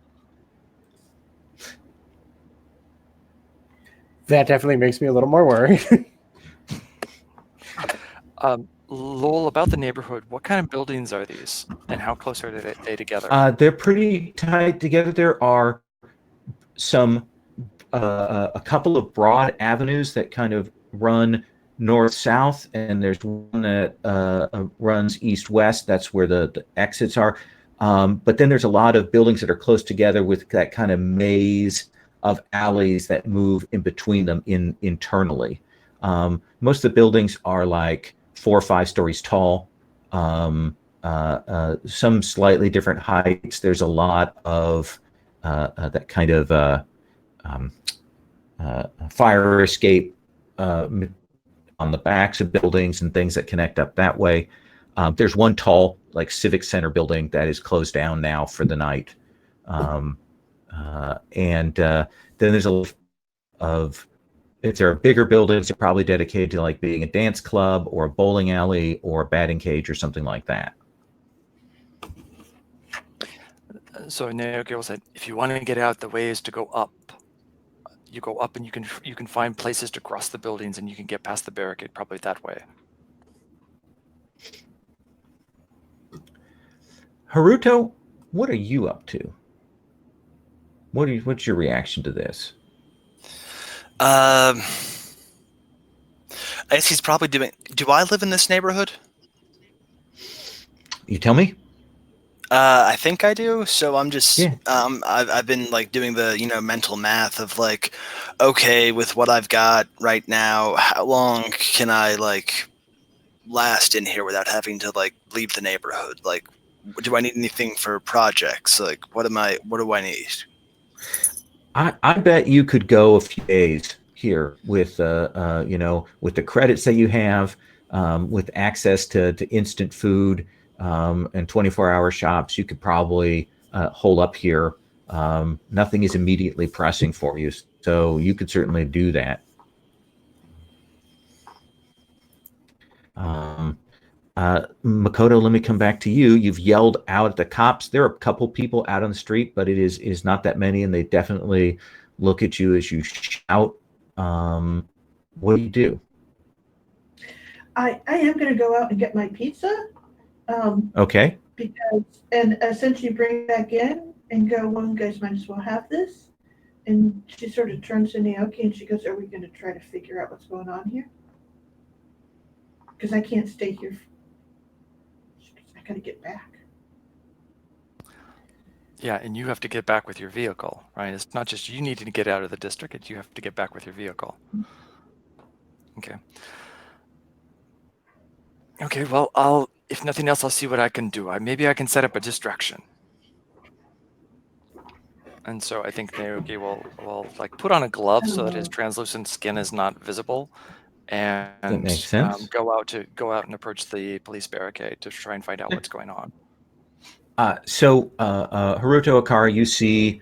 That definitely makes me a little more worried. Lowell, about the neighborhood, what kind of buildings are these, and how close are they together? They're pretty tight together. There are a couple of broad avenues that kind of run north-south, and there's one that runs east-west. That's where the exits are. But then there's a lot of buildings that are close together with that kind of maze of alleys that move in between them internally. Most of the buildings are like 4 or 5 stories tall, some slightly different heights. There's a lot of that kind of fire escape on the backs of buildings and things that connect up that way. There's one tall, like civic center building that is closed down now for the night, and then there's a lot of. If there are bigger buildings, they're probably dedicated to like being a dance club or a bowling alley or a batting cage or something like that. So Naoki will say, if you want to get out, the way is to go up. You go up, and you can find places to cross the buildings, and you can get past the barricade probably that way. Haruto, what are you up to? What's your reaction to this? I guess he's probably doing. Do I live in this neighborhood? You tell me. I think I do. So I'm just. Yeah. I've been like doing the mental math of like, okay, with what I've got right now, how long can I like last in here without having to like leave the neighborhood? Like, do I need anything for projects? Like, what do I need? I bet you could go a few days here with with the credits that you have, with access to instant food, and 24-hour shops. You could probably hold up here. Nothing is immediately pressing for you, so you could certainly do that. Makoto, let me come back to you. You've yelled out at the cops. There are a couple people out on the street, but it is not that many, and they definitely look at you as you shout. What do you do? I am going to go out and get my pizza. Okay. And essentially bring it back in and go, well, you guys might as well have this. And she sort of turns to Naoki and she goes, are we going to try to figure out what's going on here? Because I can't stay here. I got to get back. Yeah, and you have to get back with your vehicle, right? It's not just you need to get out of the district, it's you have to get back with your vehicle. Okay. Okay, well, if nothing else, I'll see what I can do. Maybe I can set up a distraction. And so I think Naoki will like put on a glove so that his translucent skin is not visible, and That makes sense. go out and approach the police barricade to try and find out what's going on. So Haruto Akara, you see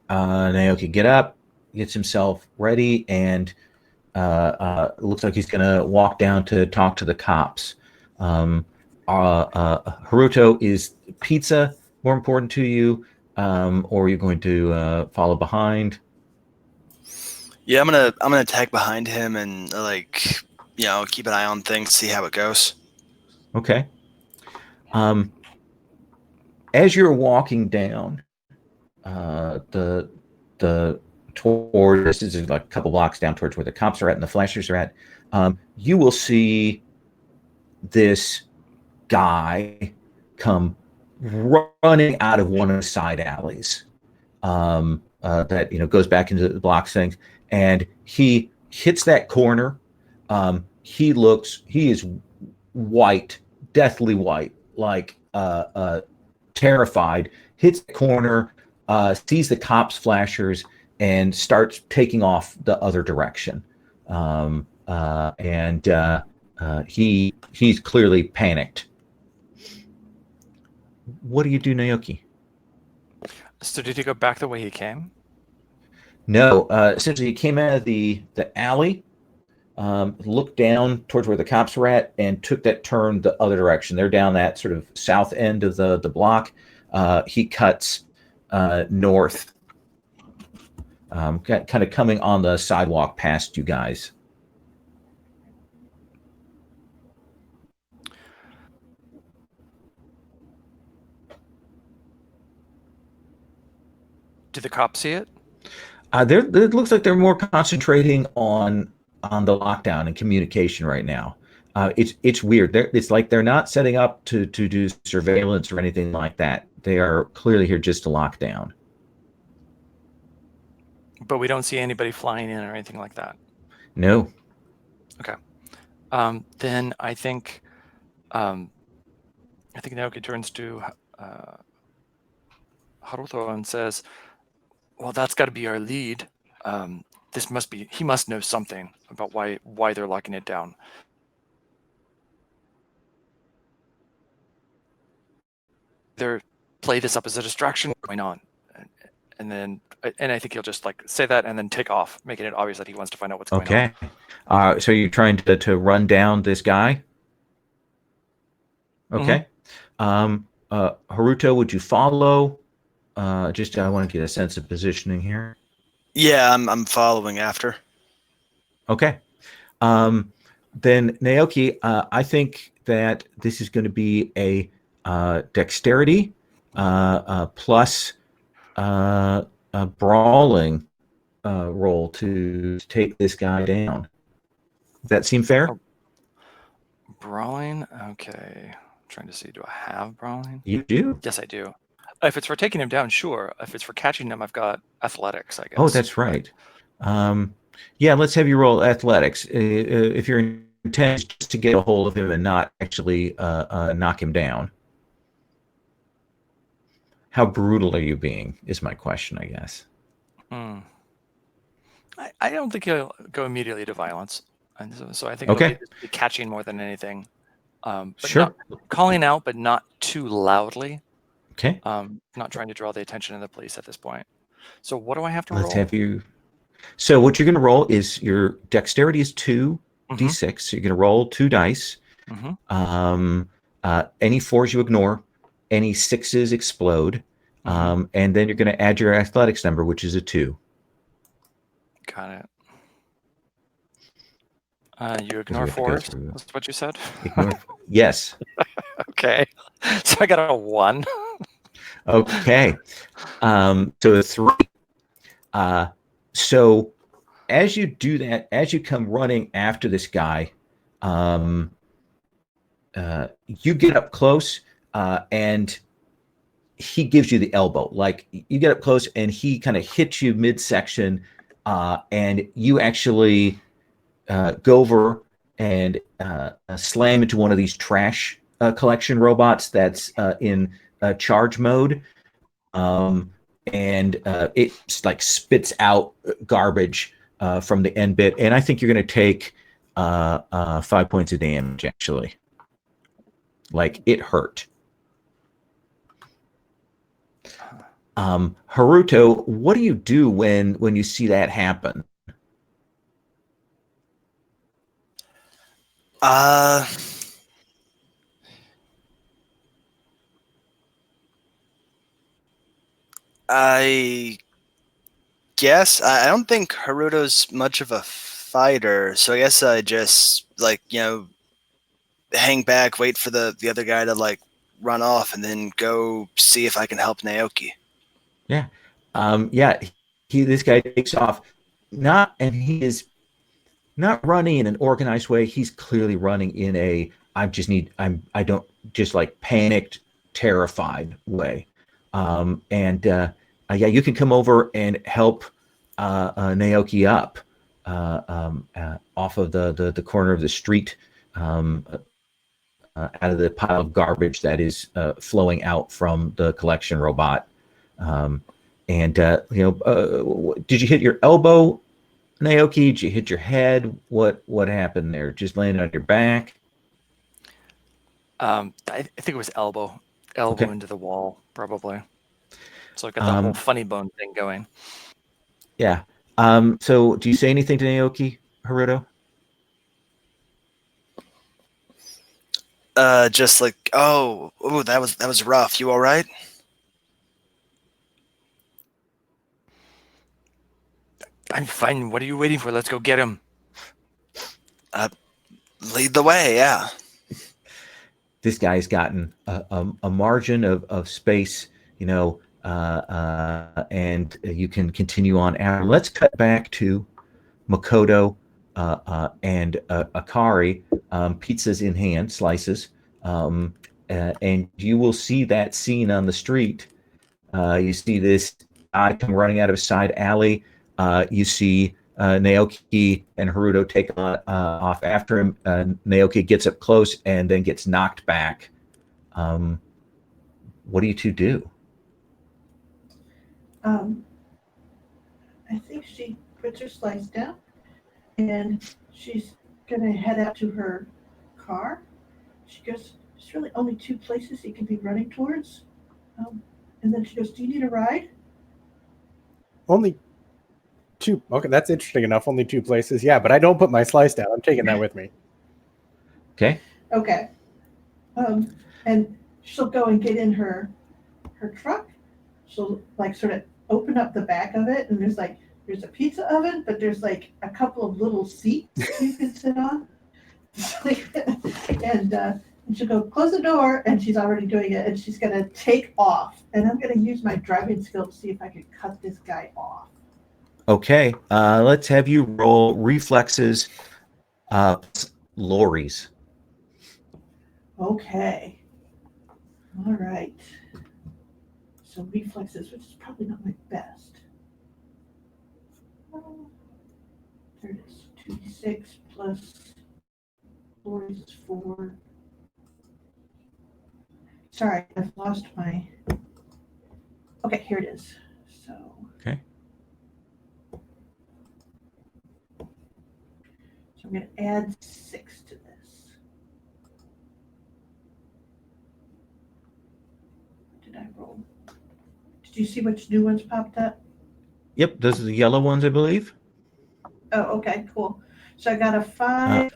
Naoki get up, gets himself ready, and looks like he's going to walk down to talk to the cops. Haruto, is pizza more important to you, or are you going to follow behind? Yeah, I'm gonna tag behind him and like keep an eye on things, see how it goes. Okay. As you're walking down the toward this is like a couple blocks down towards where the cops are at and the flashers are at, you will see this guy come running out of one of the side alleys that goes back into the blocks things, and he hits that corner. He is white, deathly white, like terrified. Hits the corner, sees the cops flashers, and starts taking off the other direction. He's clearly panicked. What do you do, Naoki? So did he go back the way he came? No, essentially he came out of the alley, looked down towards where the cops were at, and took that turn the other direction. They're down that sort of south end of the block. He cuts north, kind of coming on the sidewalk past you guys. Did the cops see it? It looks like they're more concentrating on the lockdown and communication right now. It's weird. It's like they're not setting up to do surveillance or anything like that. They are clearly here just to lock down. But we don't see anybody flying in or anything like that. No. Okay. Then I think Naoki turns to Haruto and says, well, that's got to be our lead. he must know something about why they're locking it down. Either play this up as a distraction going on, and I think he'll just like say that and then take off, making it obvious that he wants to find out what's going on. Okay. So you're trying to run down this guy? Okay. Haruto, would you follow? I want to get a sense of positioning here. Yeah, I'm following after. Okay. Then Naoki, I think that this is going to be a dexterity plus a brawling roll to take this guy down. Does that seem fair? Brawling? Okay. I'm trying to see, do I have brawling? You do? Yes, I do. If it's for taking him down, sure. If it's for catching him, I've got athletics, I guess. Oh, that's right. Yeah, let's have you roll athletics. If your intent is just to get a hold of him and not actually knock him down. How brutal are you being, is my question, I guess. I don't think he'll go immediately to violence. And so I think Okay. it'll be catching more than anything. But Sure. Calling out, but not too loudly. Okay. Not trying to draw the attention of the police at this point. So what do I have to Let's roll? have you. So what you're going to roll is your dexterity is 2d6. So you're going to roll 2 dice. Any 4s you ignore. Any 6s explode. And then you're going to add your athletics number, which is a 2. Got it. You ignore 4s? That's what you said? Yes. Okay. So I got a 1. Okay. So a 3. So as you do that, as you come running after this guy, you get up close and he gives you the elbow. Like you get up close and he kind of hits you midsection and you actually go over and slam into one of these trash collection robots that's in charge mode. And it like spits out garbage from the end bit. And I think you're going to take 5 points of damage, actually. Like it hurt. Haruto, what do you do when you see that happen? I guess I don't think Haruto's much of a fighter, so I guess I just hang back, wait for the other guy to run off, and then go see if I can help Naoki. Yeah. This guy takes off. He is not running in an organized way. He's clearly running in a panicked, terrified way. You can come over and help Naoki up off of the corner of the street, out of the pile of garbage that is flowing out from the collection robot. Did you hit your elbow, Naoki? Did you hit your head? What happened there? Just laying on your back? I think it was elbow okay. Into the wall, probably. So I got that whole funny bone thing going. Yeah. So do you say anything to Naoki, Haruto? Just that was rough. You all right? I'm fine. What are you waiting for? Let's go get him. Lead the way, yeah. This guy's gotten a margin of space, and you can continue on after. Let's cut back to Makoto and Akari, pizzas in hand, slices, and you will see that scene on the street. You see this guy come running out of a side alley. You see Naoki and Haruto take off after him. Naoki gets up close and then gets knocked back. What do you two do? I think she puts her slice down, and she's gonna head out to her car. She goes, "There's really only two places you can be running towards." And then she goes, "Do you need a ride?" Only two. Okay, that's interesting enough. Only two places. Yeah, but I don't put my slice down. I'm taking that with me. Okay. Okay. And she'll go and get in her truck. She'll like sort of open up the back of it, and there's a pizza oven, but there's like a couple of little seats you can sit on. And she'll go close the door, and she's already doing it, and she's gonna take off. And I'm gonna use my driving skill to see if I can cut this guy off. Okay. Let's have you roll reflexes, lorries. Okay. All right. So reflexes, which is probably not my best. There it is. 2d6 plus Lori's is 4. Sorry, I've lost my. Okay, here it is. So. Okay. So I'm going to add 6 to this. What did I roll? Did you see which new ones popped up? Yep, those are the yellow ones, I believe. Oh, okay, cool. So I got a 5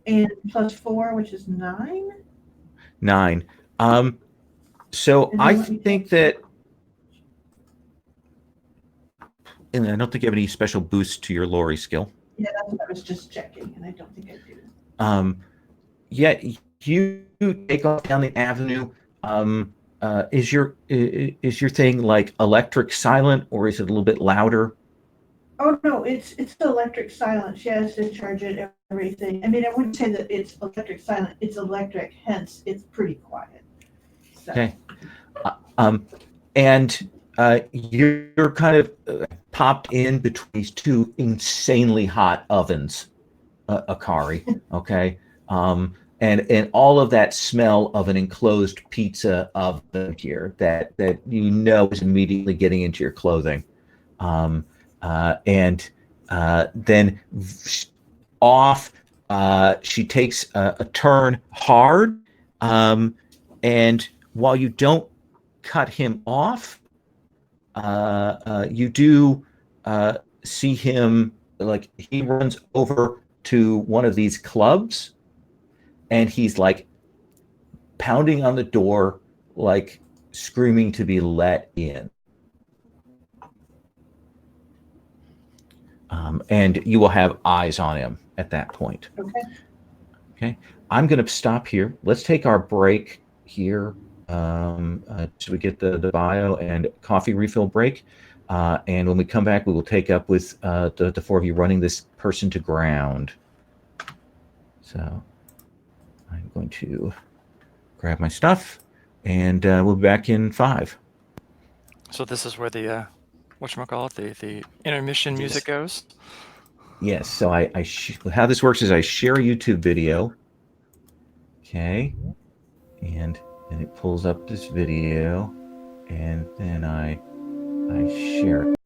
and plus 4, which is 9. 9. So And I then let me think that, and I don't think you have any special boosts to your lorry skill. Yeah, that's what I was just checking, and I don't think I do. Yeah, you take off down the avenue. Is your thing like electric silent, or is it a little bit louder? Oh no, it's the electric silent. She has to charge it everything. I mean, I wouldn't say that it's electric silent. It's electric, hence it's pretty quiet. So. Okay. And you're kind of popped in between these two insanely hot ovens, Akari. Okay. And all of that smell of an enclosed pizza oven here that you know is immediately getting into your clothing. And then off, she takes a turn hard. And while you don't cut him off, you do see him, like, he runs over to one of these clubs, and he's like pounding on the door, like screaming to be let in. And you will have eyes on him at that point. Okay. Okay. I'm going to stop here. Let's take our break here. So we get the bio and coffee refill break. And when we come back, we will take up with the four of you running this person to ground. So I'm going to grab my stuff, and we'll be back in 5. So this is where the whatchamacallit, the intermission music goes. Yes. So how this works is I share a YouTube video. Okay. And it pulls up this video, and then I share it.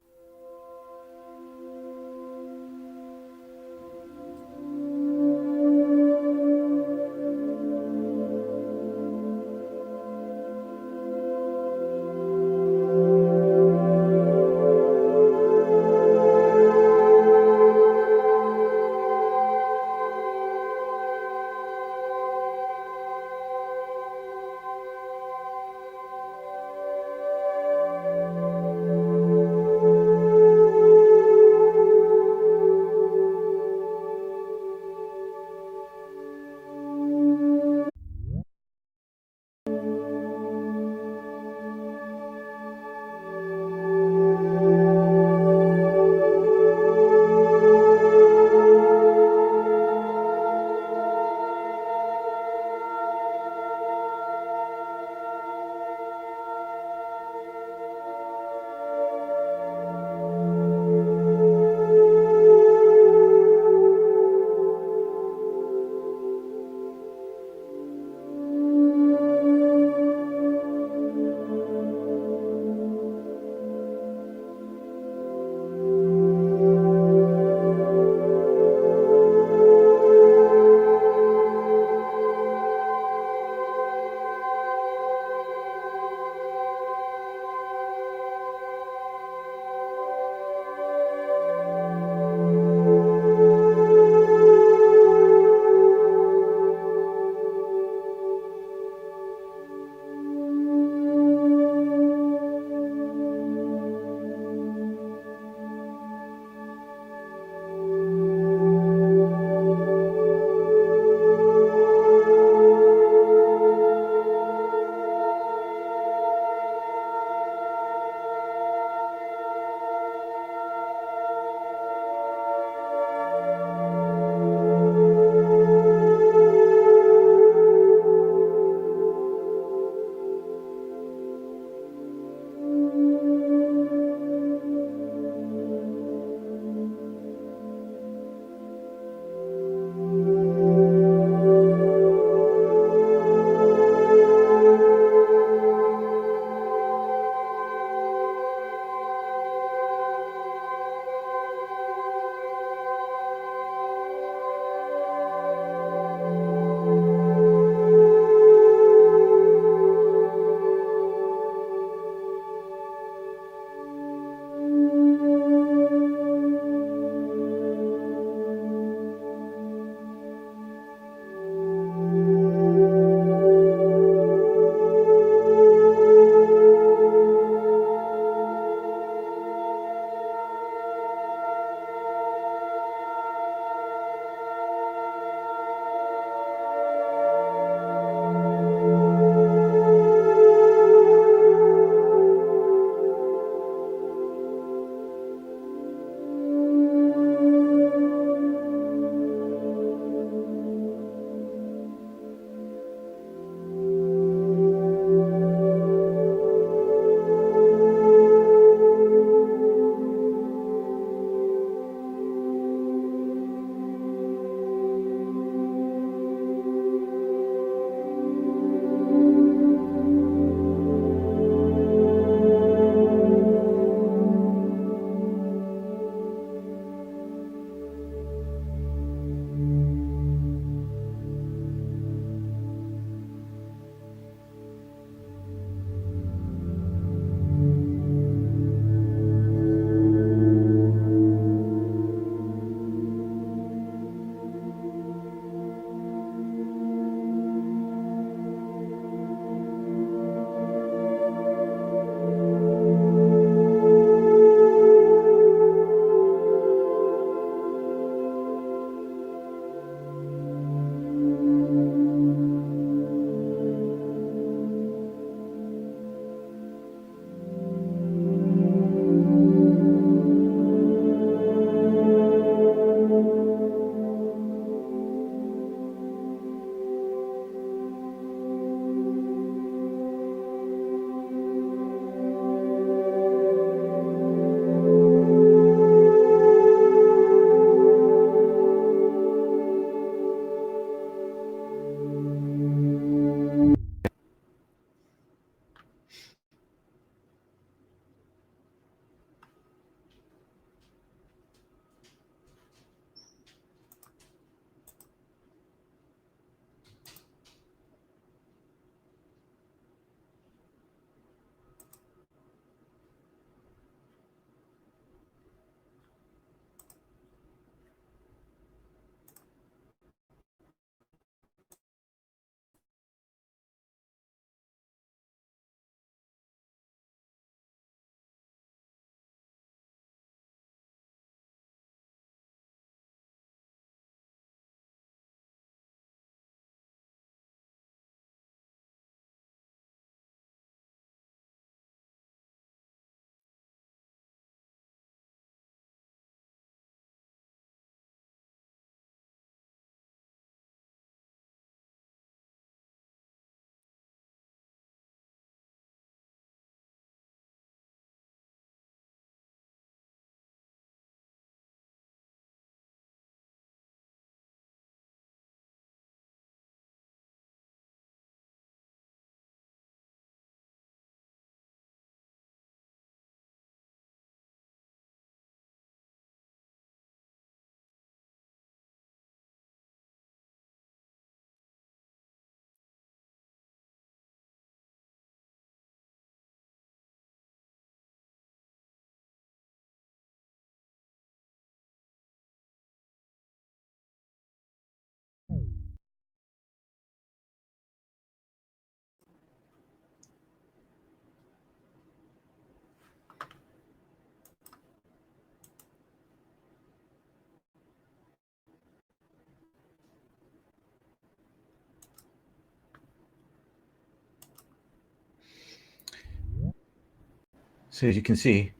So as you can see,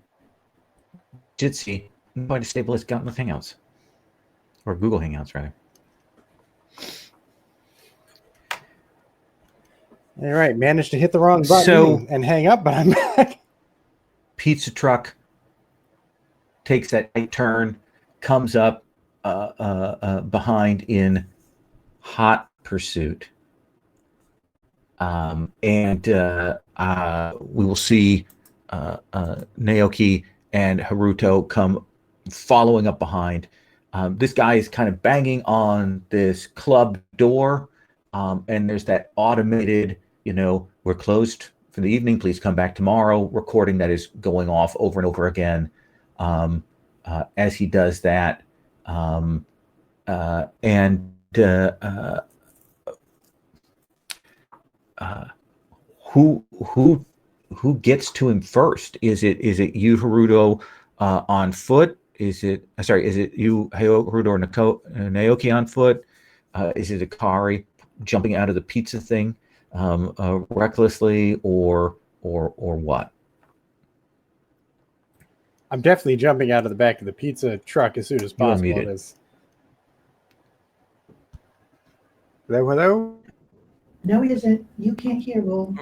Jitsi, quite as stable as Gauntlet Hangouts. Or Google Hangouts, rather. All right, managed to hit the wrong button So- and hang up, but I'm back. Pizza truck takes that right turn, comes up behind in hot pursuit. And we will see Naoki and Haruto come following up behind. This guy is kind of banging on this club door, and there's that automated, we're closed for the evening, please come back tomorrow, recording that is going off over and over again as he does that. Who gets to him first? Is it you, Haruto, on foot? Is it you, Haruto, or Naoki on foot? Is it Akari jumping out of the pizza thing recklessly, or what? I'm definitely jumping out of the back of the pizza truck as soon as You are possible. muted. It is. Hello? No, he isn't. You can't hear, Will.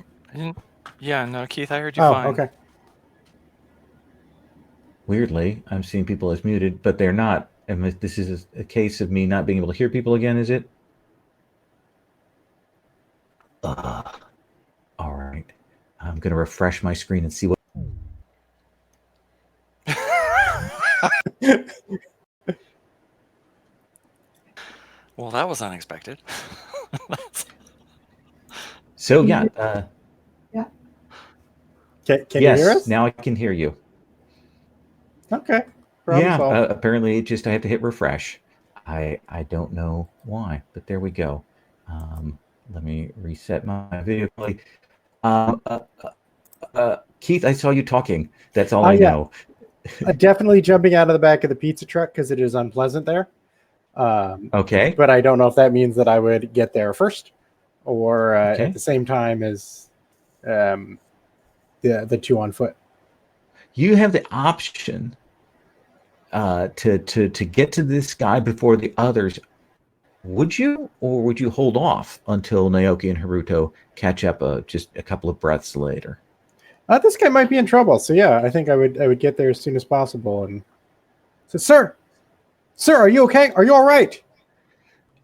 Yeah, no, Keith, I heard you Oh, fine. okay. Weirdly, I'm seeing people as muted, but they're not. And this is a case of me not being able to hear people again, is it? All right. I'm going to refresh my screen and see what. Well, that was unexpected. So, Yeah. Can you yes, hear us? now I can hear you. Okay. Problem solved. Apparently I have to hit refresh. I don't know why, but there we go. Let me reset my video. Keith, I saw you talking. That's all I yeah. know. Definitely jumping out of the back of the pizza truck because it is unpleasant there. Okay. But I don't know if that means that I would get there first or Okay. at the same time as the two on foot. You have the option to get to this guy before the others. Would you, or would you hold off until Naoki and Haruto catch up just a couple of breaths later? This guy might be in trouble, so yeah, I think I would get there as soon as possible and say, Sir, are you okay? Are you all right?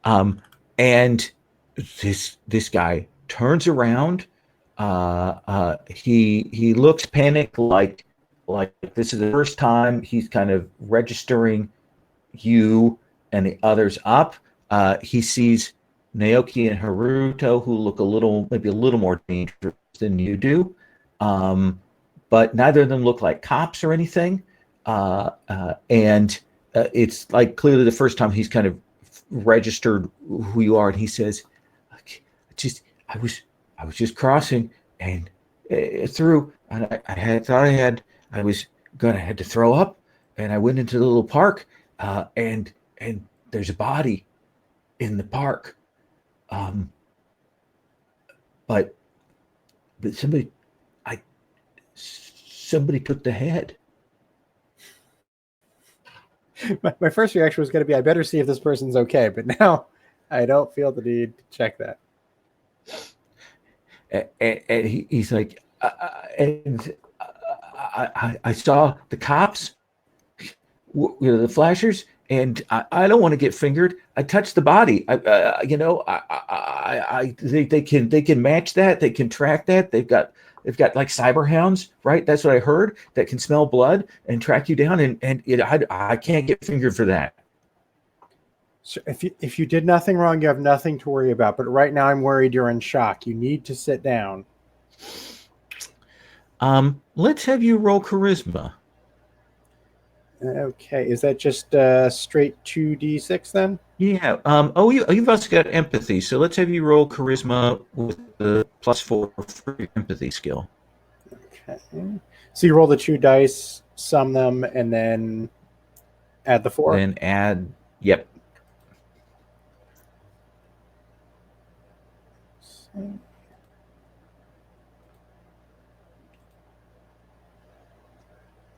And this guy turns around. He looks panicked, like this is the first time he's kind of registering you and the others up. He sees Naoki and Haruto, who look maybe a little more dangerous than you do, but neither of them look like cops or anything. And it's like clearly the first time he's kind of registered who you are, and he says, I was just crossing and through, and I was gonna had to throw up, and I went into the little park, and there's a body in the park, but somebody took the head. My first reaction was going to be, I better see if this person's okay, but now I don't feel the need to check that. And he's like, I saw the cops, the flashers, and I don't want to get fingered. I touched the body. They can match that. They can track that. They've got like cyber hounds, right? That's what I heard, that can smell blood and track you down. And I can't get fingered for that. So if you did nothing wrong, you have nothing to worry about. But right now, I'm worried you're in shock. You need to sit down. Let's have you roll charisma. Okay, is that just straight 2d6 then? Yeah. You've also got empathy, so let's have you roll charisma with the +4 for your empathy skill. Okay. So you roll the 2 dice, sum them, and then add the 4. Then add. Yep.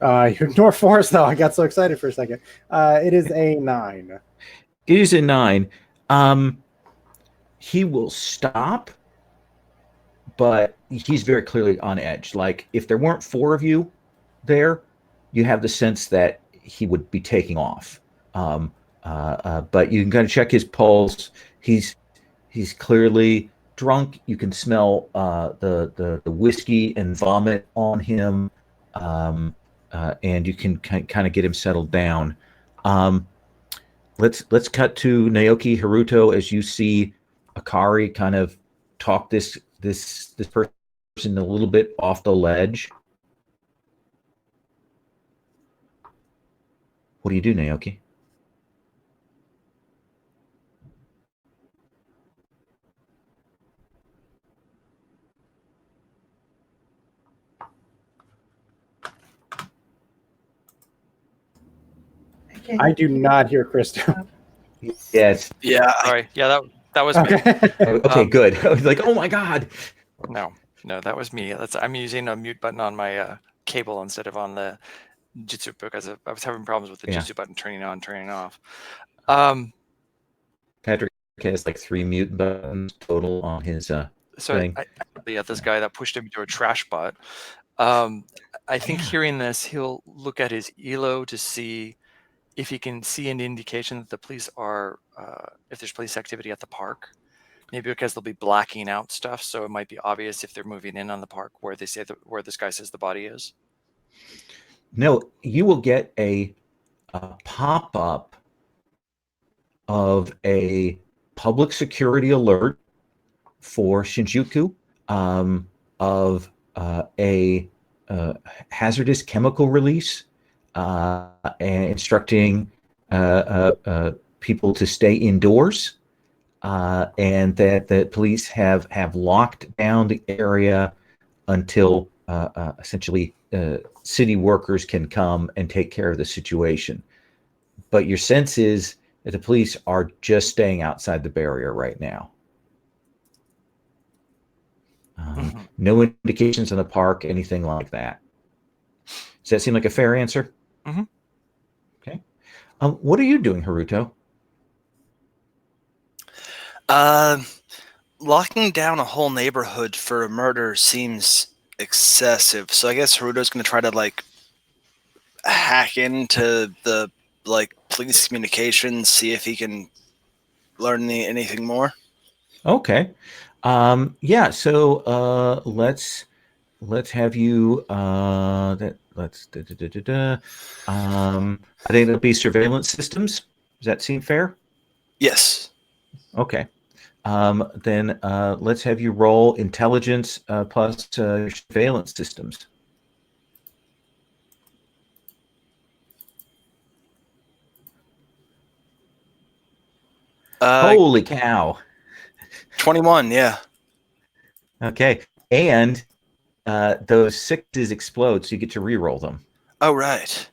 You ignore Forrest, though. I got so excited for a second. It is a 9. It is a 9. He will stop, but he's very clearly on edge. Like, if there weren't 4 of you there, you have the sense that he would be taking off. But you can kind of check his pulse. He's clearly drunk. You can smell the whiskey and vomit on him, and you can kind of get him settled down. Let's cut to Naoki Haruto as you see Akari kind of talk this person a little bit off the ledge. What do you do, Naoki? I do not hear Krista. Yes. Yeah. Sorry. Yeah, that was me. Okay. Okay, good. I was like, oh my God. No, that was me. I'm using a mute button on my cable instead of on the Jitsu because I was having problems with the Jitsu button turning on, turning off. Patrick has like 3 mute buttons total on his thing. This guy that pushed him into a trash butt. I think hearing this, he'll look at his ELO to see if he can see an indication that the police are, if there's police activity at the park. Maybe because they'll be blacking out stuff, so it might be obvious if they're moving in on the park where they say where this guy says the body is. No, you will get a pop-up of a public security alert for Shinjuku of a hazardous chemical release and instructing people to stay indoors. And that the police have locked down the area until essentially city workers can come and take care of the situation. But your sense is that the police are just staying outside the barrier right now. No indications in the park, anything like that. Does that seem like a fair answer? Mm-hmm. Okay. What are you doing, Haruto? Locking down a whole neighborhood for a murder seems excessive. So I guess Haruto's going to try to like hack into the like police communications, see if he can learn anything more. Okay. Yeah. So let's have you. I think it'll be surveillance systems. Does that seem fair? Yes. Okay. Then let's have you roll intelligence plus your surveillance systems. Holy cow. 21, yeah. Okay. And those 6s explode, so you get to re-roll them. Oh, right.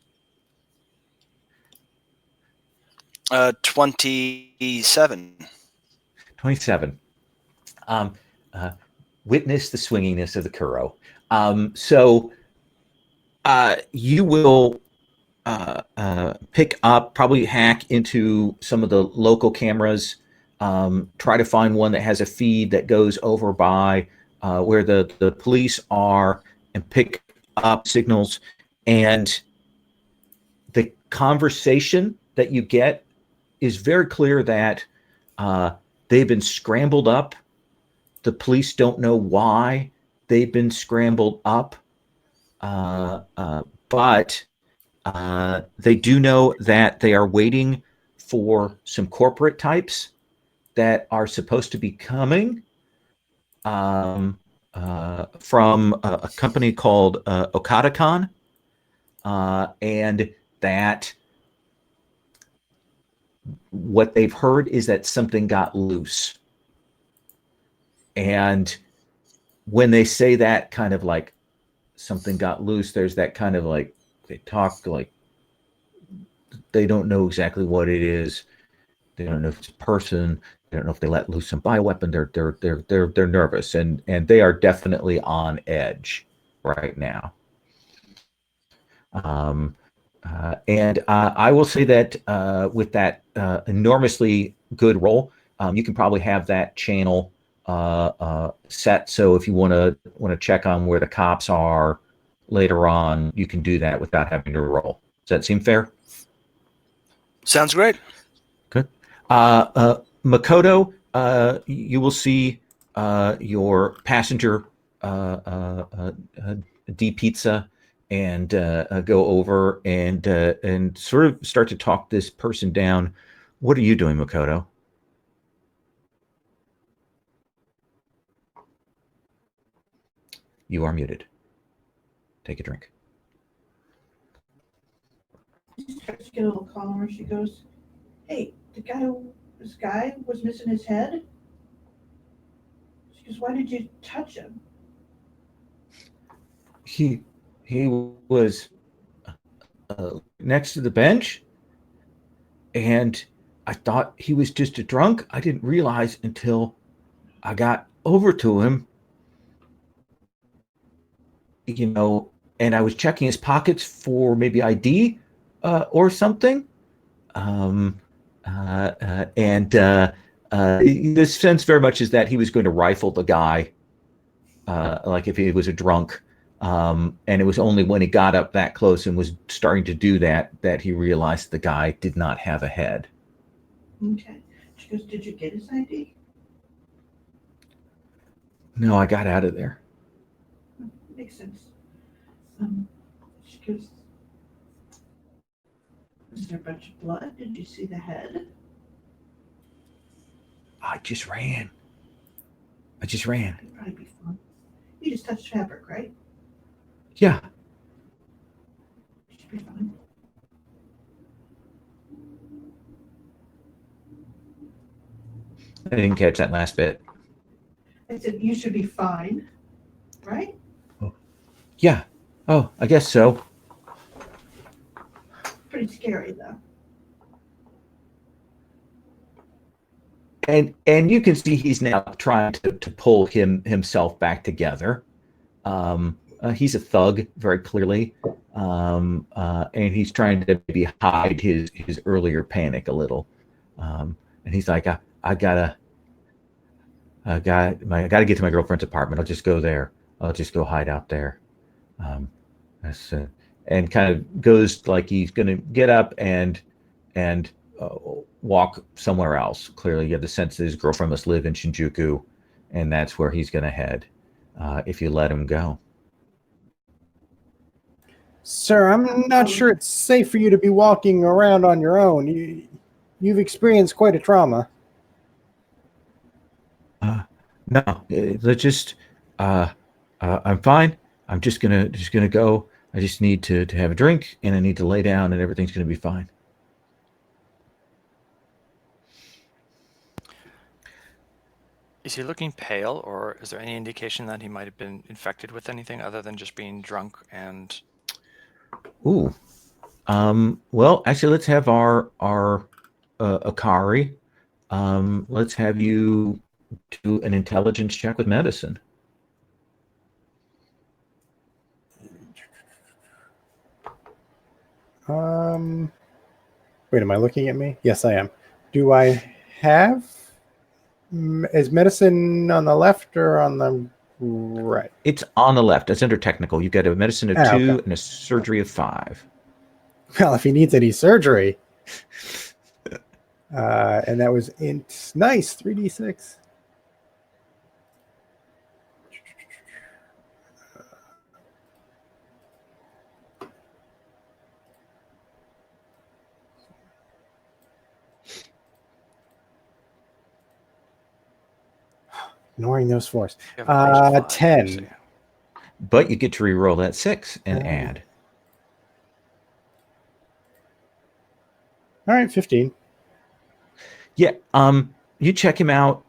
27. 27. Witness the swinginess of the Kuro. So you will pick up, probably hack into some of the local cameras, try to find one that has a feed that goes over by where the police are and pick up signals. And the conversation that you get is very clear that they've been scrambled up. The police don't know why they've been scrambled up, but they do know that they are waiting for some corporate types that are supposed to be coming from a company called Okada-con, and that what they've heard is that something got loose. And when they say that kind of like something got loose, there's that kind of like, they talk like they don't know exactly what it is. They don't know if it's a person. They don't know if they let loose some bioweapon. They're nervous, and they are definitely on edge right now. And I will say that with that enormously good roll, you can probably have that channel set. So if you want to check on where the cops are later on, you can do that without having to roll. Does that seem fair? Sounds great. Good. Makoto, you will see your passenger D Pizza and go over and sort of start to talk this person down. What are you doing, Makoto? You are muted. Take a drink. She starts to get a little calmer. She goes, "Hey, this guy was missing his head." She goes, "Why did you touch him?" He was next to the bench, and I thought he was just a drunk. I didn't realize until I got over to him, and I was checking his pockets for maybe ID or something. The sense very much is that he was going to rifle the guy, like if he was a drunk. And it was only when he got up that close and was starting to do that he realized the guy did not have a head. Okay. She goes, "Did you get his ID?" No, I got out of there. Makes sense. She goes, "Is there a bunch of blood? Did you see the head?" I just ran. It'd probably be fun. You just touched fabric, right? Yeah. Should be fine. I didn't catch that last bit. I said, "You should be fine, right?" Yeah. Oh, I guess so. Pretty scary, though. And you can see he's now trying to pull himself back together. He's a thug, very clearly, and he's trying to maybe hide his earlier panic a little. And he's like, I gotta get to my girlfriend's apartment. I'll just go there. I'll just go hide out there. And kind of goes like he's going to get up and walk somewhere else. Clearly, you have the sense that his girlfriend must live in Shinjuku, and that's where he's going to head if you let him go. Sir, I'm not sure it's safe for you to be walking around on your own. You've experienced quite a trauma. No, let's just. I'm fine. I'm just gonna go. I just need to have a drink, and I need to lay down, and everything's gonna be fine. Is he looking pale, or is there any indication that he might have been infected with anything other than just being drunk and? Ooh. Well, actually, let's have our Akari. Let's have you do an intelligence check with medicine. Wait, am I looking at me? Yes, I am. Do I have? Is medicine on the left or on the right? It's on the left. It's under technical. You get a medicine of 2 okay. and a surgery of 5. Well, if he needs any surgery. And that was nice, 3d6. Ignoring those 4s. 10. But you get to re-roll that 6 and add. All right, 15. Yeah. You check him out.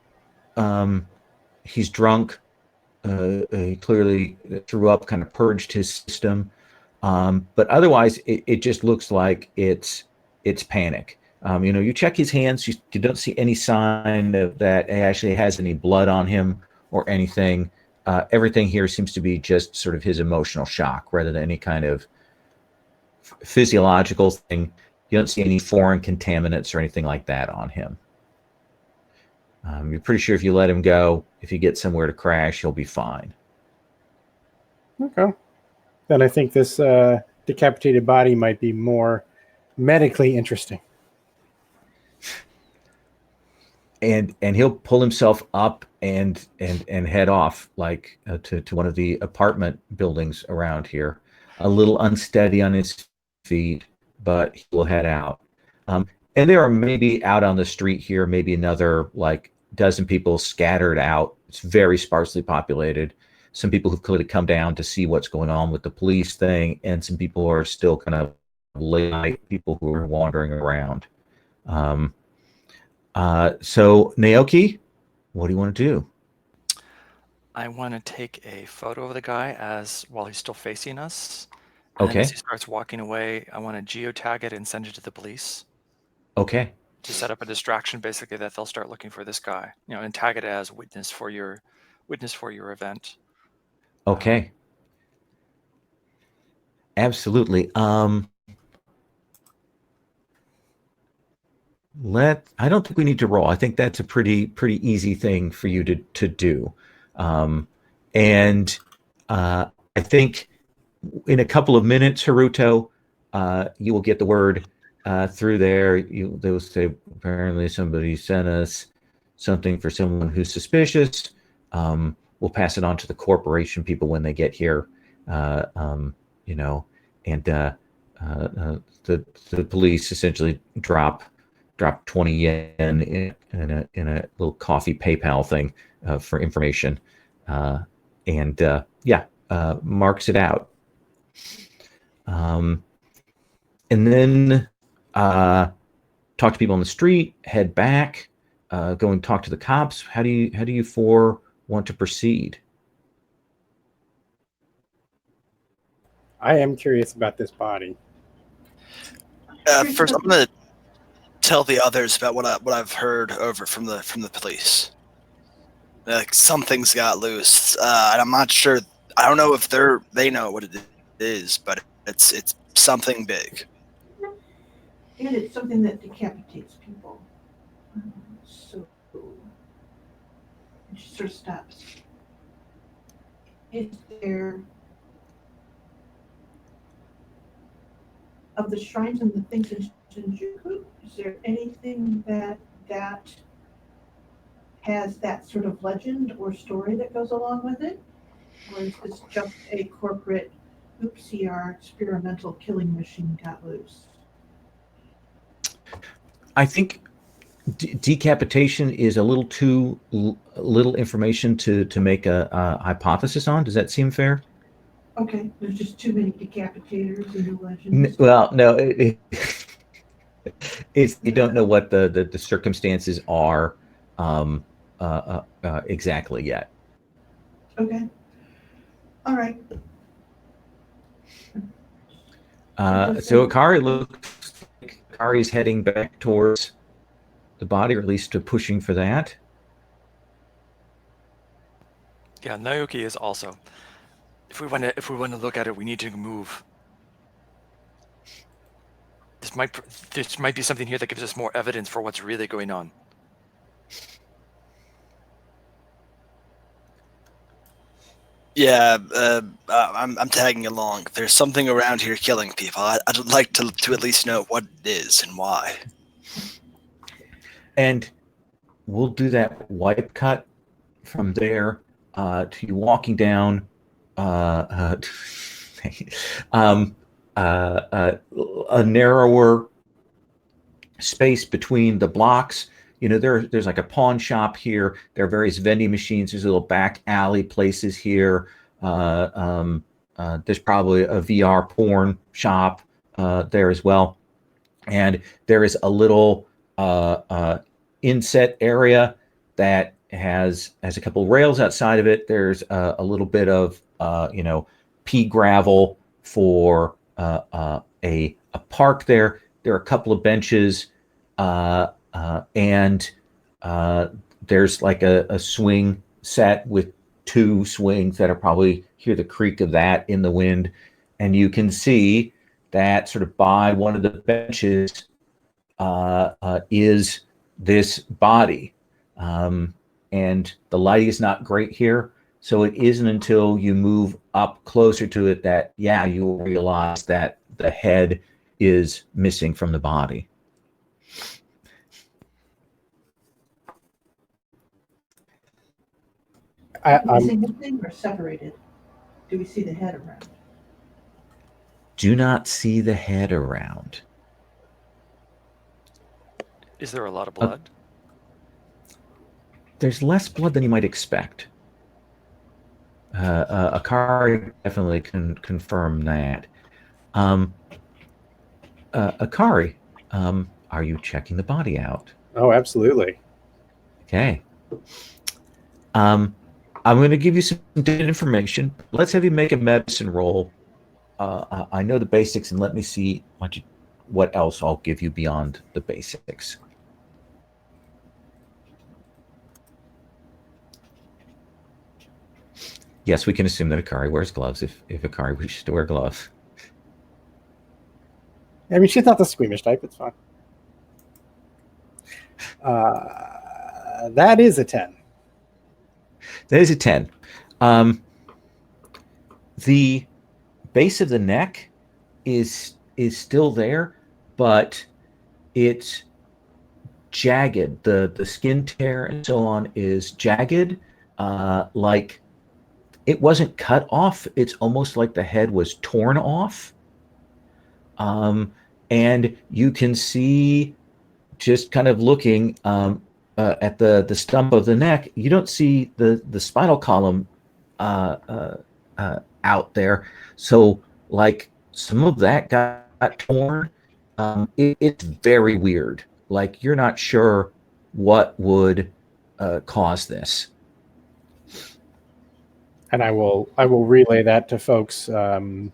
He's drunk. He clearly threw up, kind of purged his system. But otherwise, it just looks like it's panic. You check his hands. You don't see any sign of that he actually has any blood on him or anything. Everything here seems to be just sort of his emotional shock rather than any kind of physiological thing. You don't see any foreign contaminants or anything like that on him. You're pretty sure if you let him go, if you get somewhere to crash, he'll be fine. Okay. Then I think this decapitated body might be more medically interesting. And he'll pull himself up and head off like to one of the apartment buildings around here. A little unsteady on his feet, but he will head out. And there are maybe out on the street here, maybe another like dozen people scattered out. It's very sparsely populated. Some people who've clearly come down to see what's going on with the police thing, and some people who are still kind of late night people who are wandering around. So Naoki, what do you want to do? I want to take a photo of the guy while he's still facing us. And Okay. as he starts walking away, I want to geotag it and send it to the police Okay. to set up a distraction, basically, that they'll start looking for this guy, and tag it as witness for your event. Okay. Absolutely. I don't think we need to roll. I think that's a pretty easy thing for you to do. And I think in a couple of minutes, Haruto, you will get the word through there. They'll say apparently somebody sent us something for someone who's suspicious. We'll pass it on to the corporation people when they get here. And the police essentially drop 20 yen in a little coffee PayPal thing for information, and marks it out. And then talk to people on the street, head back, go and talk to the cops. How do you four want to proceed? I am curious about this body. First, I'm gonna tell the others about what I've heard over from the police. Like something's got loose, and I'm not sure. I don't know if they know what it is, but it's something big. And it's something that decapitates people. So it just sort of stops. Is there, of the shrines and the things in Shinjuku, is there anything that has that sort of legend or story that goes along with it? Or is this just a corporate, oopsie, our experimental killing machine got loose? I think decapitation is a little too little information to make a hypothesis on. Does that seem fair? Okay, there's just too many decapitators in the legends. Well, no, it's you don't know what the circumstances are exactly yet. Okay. All right. So Akari looks like Akari's heading back towards the body, or at least pushing for that. Yeah, Naoki is also. If we want to look at it, we need to move. This might be something here that gives us more evidence for what's really going on. Yeah, I'm tagging along. There's something around here killing people. I'd like to at least know what it is and why. And we'll do that wipe cut from there to you walking down a narrower space between the blocks. There's like a pawn shop here. There are various vending machines. There's little back alley places here. There's probably a VR porn shop there as well. And there is a little inset area that has a couple of rails outside of it. There's a little bit of pea gravel for a park there. There are a couple of benches, and there's like a swing set with two swings that are probably hear the creak of that in the wind, and you can see that sort of by one of the benches is this body. And the lighting is not great here. So it isn't until you move up closer to it that, yeah, you'll realize that the head is missing from the body. Missing the thing or separated? Do we see the head around? Do not see the head around. Is there a lot of blood? There's less blood than you might expect. Akari definitely can confirm that. Akari, are you checking the body out? Oh, absolutely. Okay. I'm going to give you some data information. Let's have you make a medicine roll. I know the basics, and let me see what else I'll give you beyond the basics. Yes, we can assume that Akari wears gloves if Akari wishes to wear gloves. I mean, she's not the squeamish type. It's fine. That is a 10. That is a 10. The base of the neck is still there, but it's jagged. The skin tear and so on is jagged, like it wasn't cut off. It's almost like the head was torn off. And you can see, just kind of looking at the stump of the neck, you don't see the spinal column out there. So like some of that got torn. It's very weird. Like you're not sure what would cause this. And I will relay that to folks in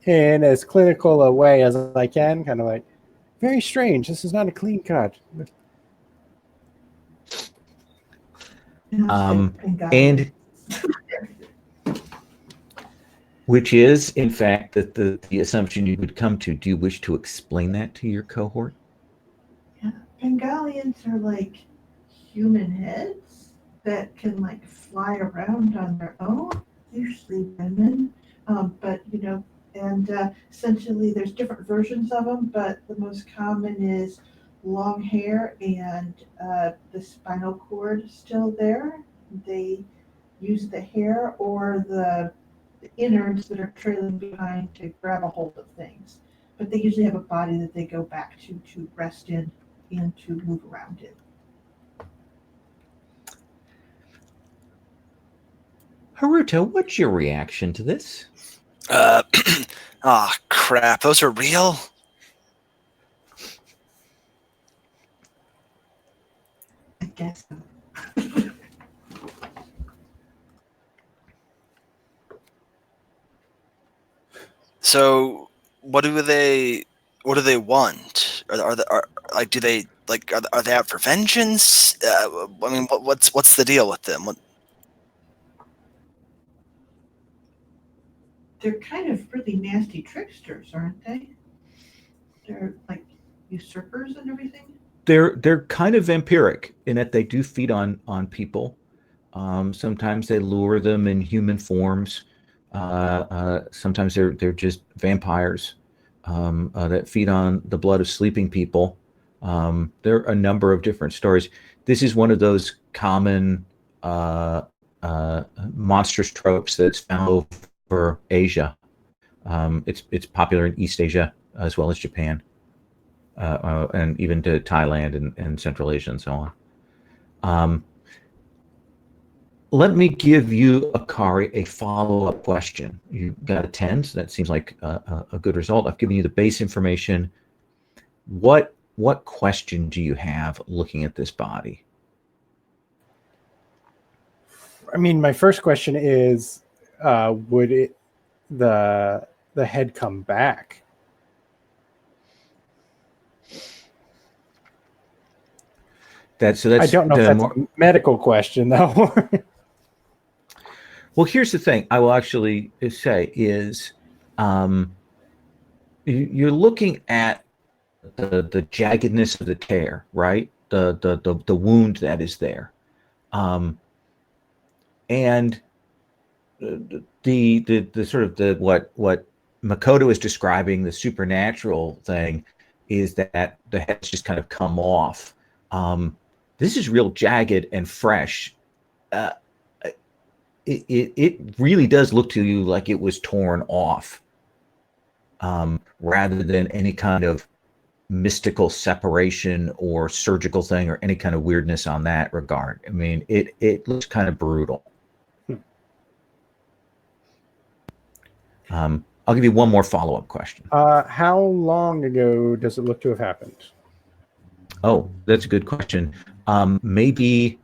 as clinical a way as I can. Kind of like, very strange. This is not a clean cut. And which is, in fact, that the assumption you would come to. Do you wish to explain that to your cohort? Yeah, Bengalians are like human heads that can like fly around on their own. Usually women, but and essentially there's different versions of them, but the most common is long hair and the spinal cord still there. They use the hair or the innards that are trailing behind to grab a hold of things. But they usually have a body that they go back to rest in and to move around in. Haruto, what's your reaction to this? Oh, crap. Those are real? I guess so. So, what do they want? Do they like are they out for vengeance? I mean, what's the deal with them? They're kind of really nasty tricksters, aren't they? They're like usurpers and everything. They're kind of vampiric in that they do feed on people. Sometimes they lure them in human forms. Sometimes they're just vampires that feed on the blood of sleeping people. There are a number of different stories. This is one of those common monstrous tropes that's found over Asia. It's popular in East Asia as well as Japan, and even to Thailand and Central Asia and so on. Let me give you, Akari, a follow-up question. You got a 10, so that seems like a good result. I've given you the base information. What question do you have looking at this body? I mean, my first question is, would the head come back? That's I don't know if that's a medical question, though. Well, here's the thing I will actually say is you're looking at the jaggedness of the tear, right? The wound that is there, and the sort of the what Makoto is describing, the supernatural thing, is that the head's just kind of come off. This is real jagged and fresh. It really does look to you like it was torn off, rather than any kind of mystical separation or surgical thing or any kind of weirdness on that regard. I mean, it looks kind of brutal. I'll give you one more follow-up question. How long ago does it look to have happened? Oh, that's a good question. Maybe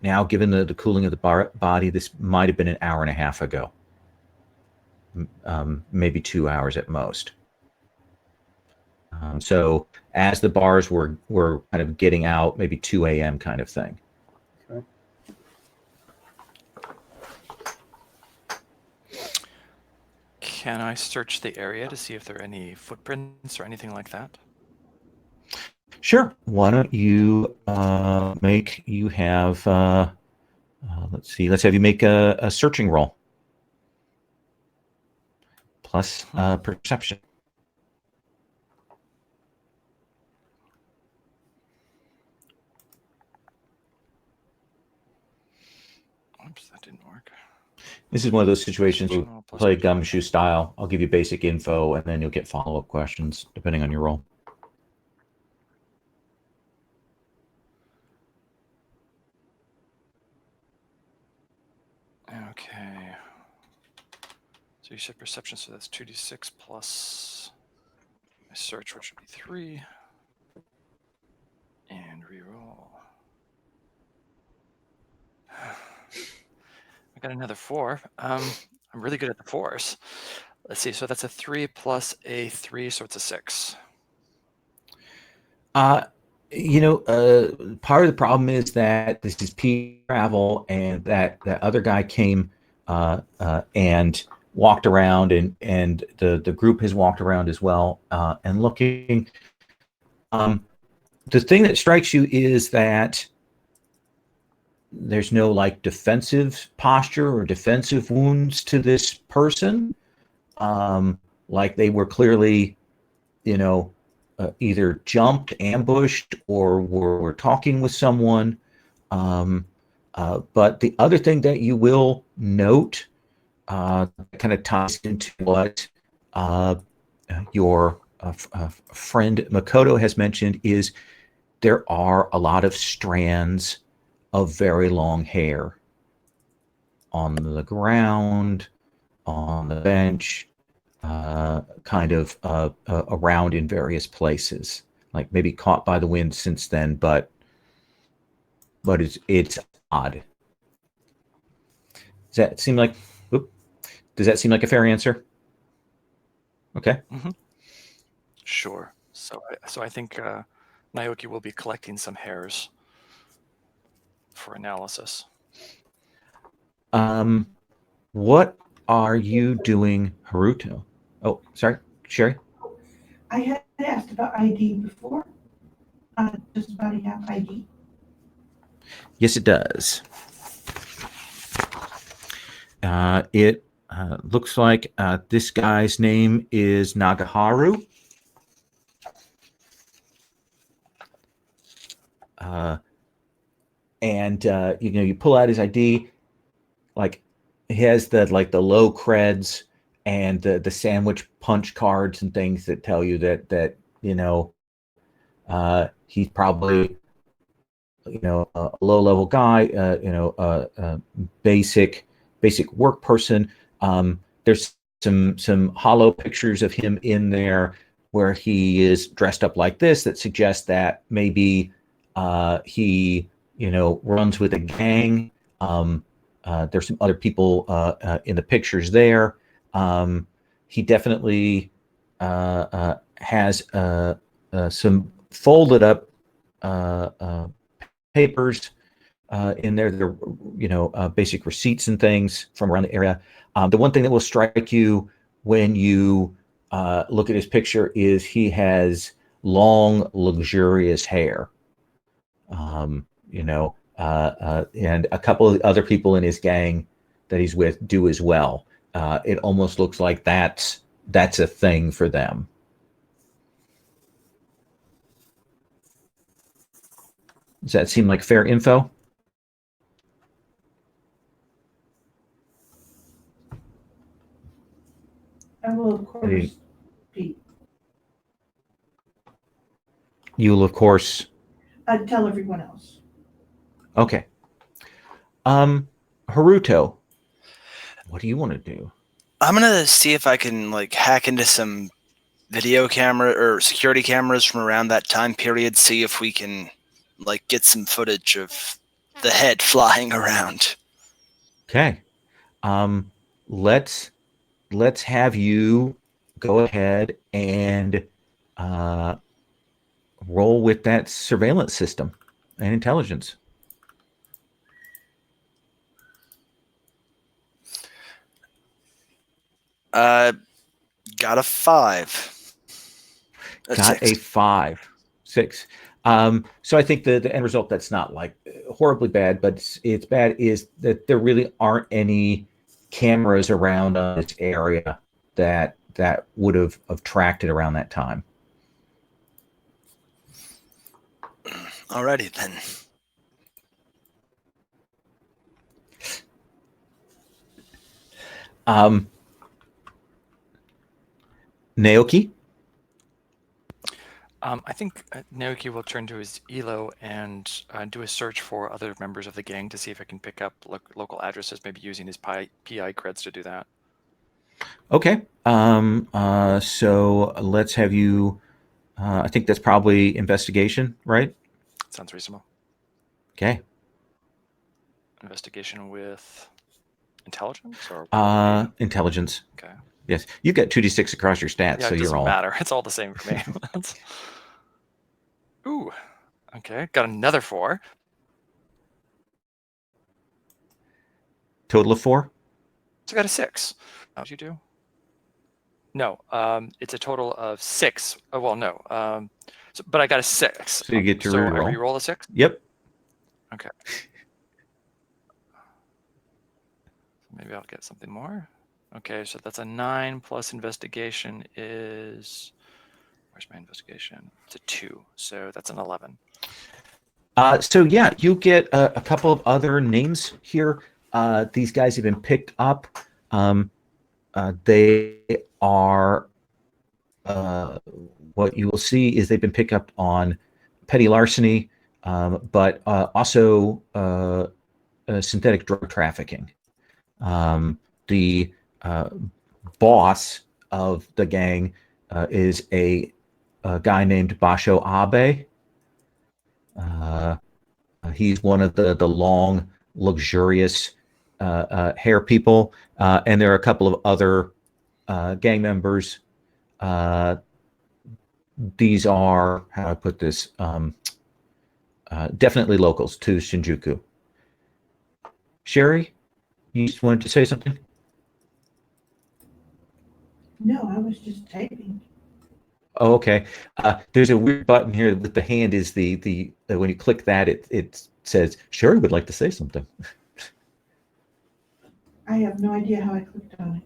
now, given the cooling of the body, this might have been an hour and a half ago. Maybe 2 hours at most. So as the bars were kind of getting out, maybe 2 a.m. kind of thing. Okay. Can I search the area to see if there are any footprints or anything like that? Sure. Why don't you let's see, let's have you make a searching roll. Plus perception. Oops, that didn't work. This is one of those situations you Plus play gumshoe style. I'll give you basic info, and then you'll get follow-up questions depending on your role. Okay. So you said perception, so that's 2d6 plus my search, which would be 3. And reroll. I got another 4. I'm really good at the 4s. Let's see. So that's a 3 plus a 3, so it's a 6. Part of the problem is that this is peak travel, and that other guy came and walked around, and the group has walked around as well, and looking. The thing that strikes you is that there's no like defensive posture or defensive wounds to this person. Like they were clearly, either jumped, ambushed, or were talking with someone. But the other thing that you will note kind of ties into what your friend Makoto has mentioned is there are a lot of strands of very long hair on the ground, on the bench, kind of around in various places, like maybe caught by the wind since then, but it's odd. Does that seem like a fair answer? Okay. Mm-hmm. Sure. So I think Naoki will be collecting some hairs for analysis. What are you doing, Haruto? Oh, sorry, Sherry? I had asked about ID before. Does anybody have ID? Yes, it does. It looks like this guy's name is Nagaharu. And you pull out his ID, like he has the low creds and the sandwich punch cards and things that tell you that he's probably a low level guy, a basic work person. There's some hollow pictures of him in there where he is dressed up like this that suggests that maybe he runs with a gang. There's some other people in the pictures there. He definitely has some folded up papers in there. They're basic receipts and things from around the area. The one thing that will strike you when you look at his picture is he has long, luxurious hair. And a couple of other people in his gang that he's with do as well. It almost looks like that's a thing for them. Does that seem like fair info? I will, of course, be. You will, of course. I'd tell everyone else. Okay. Haruto, what do you want to do? I'm gonna see if I can like hack into some video camera or security cameras from around that time period. See if we can like get some footage of the head flying around. Okay. Let's have you go ahead and roll with that surveillance system and intelligence. Got a 5. Got a 5, 6. So I think the end result that's not like horribly bad, but it's bad is that there really aren't any cameras around this area that would have tracked it around that time. Alrighty then. Naoki? I think Naoki will turn to his ELO and do a search for other members of the gang to see if I can pick up local addresses, maybe using his PI creds to do that. Okay. So let's have you, I think that's probably investigation, right? Sounds reasonable. Okay. Investigation with intelligence or intelligence. Okay. Yes, you've got 2d6 across your stats, Yeah, so it you're doesn't all matter. It's all the same for me. Ooh. Okay. Got another 4. total of 4. So I got a 6. How did you do? No, it's a total of 6. Oh, well, no. But I got a 6. So you get to so reroll. I reroll a 6? Yep. Okay. Maybe I'll get something more. Okay, so that's a 9 plus investigation is... Where's my investigation? It's a 2, so that's an 11. So yeah, you get a couple of other names here. These guys have been picked up. They are what you will see is they've been picked up on petty larceny, but also synthetic drug trafficking. The boss of the gang is a guy named Basho Abe. He's one of the long, luxurious hair people, and there are a couple of other gang members. These are, how do I put this, definitely locals to Shinjuku. Sherry, you just wanted to say something? No, I was just typing. Oh, okay. There's a weird button here with the hand is the when you click that, it says Sherry would like to say something. I have no idea how I clicked on it.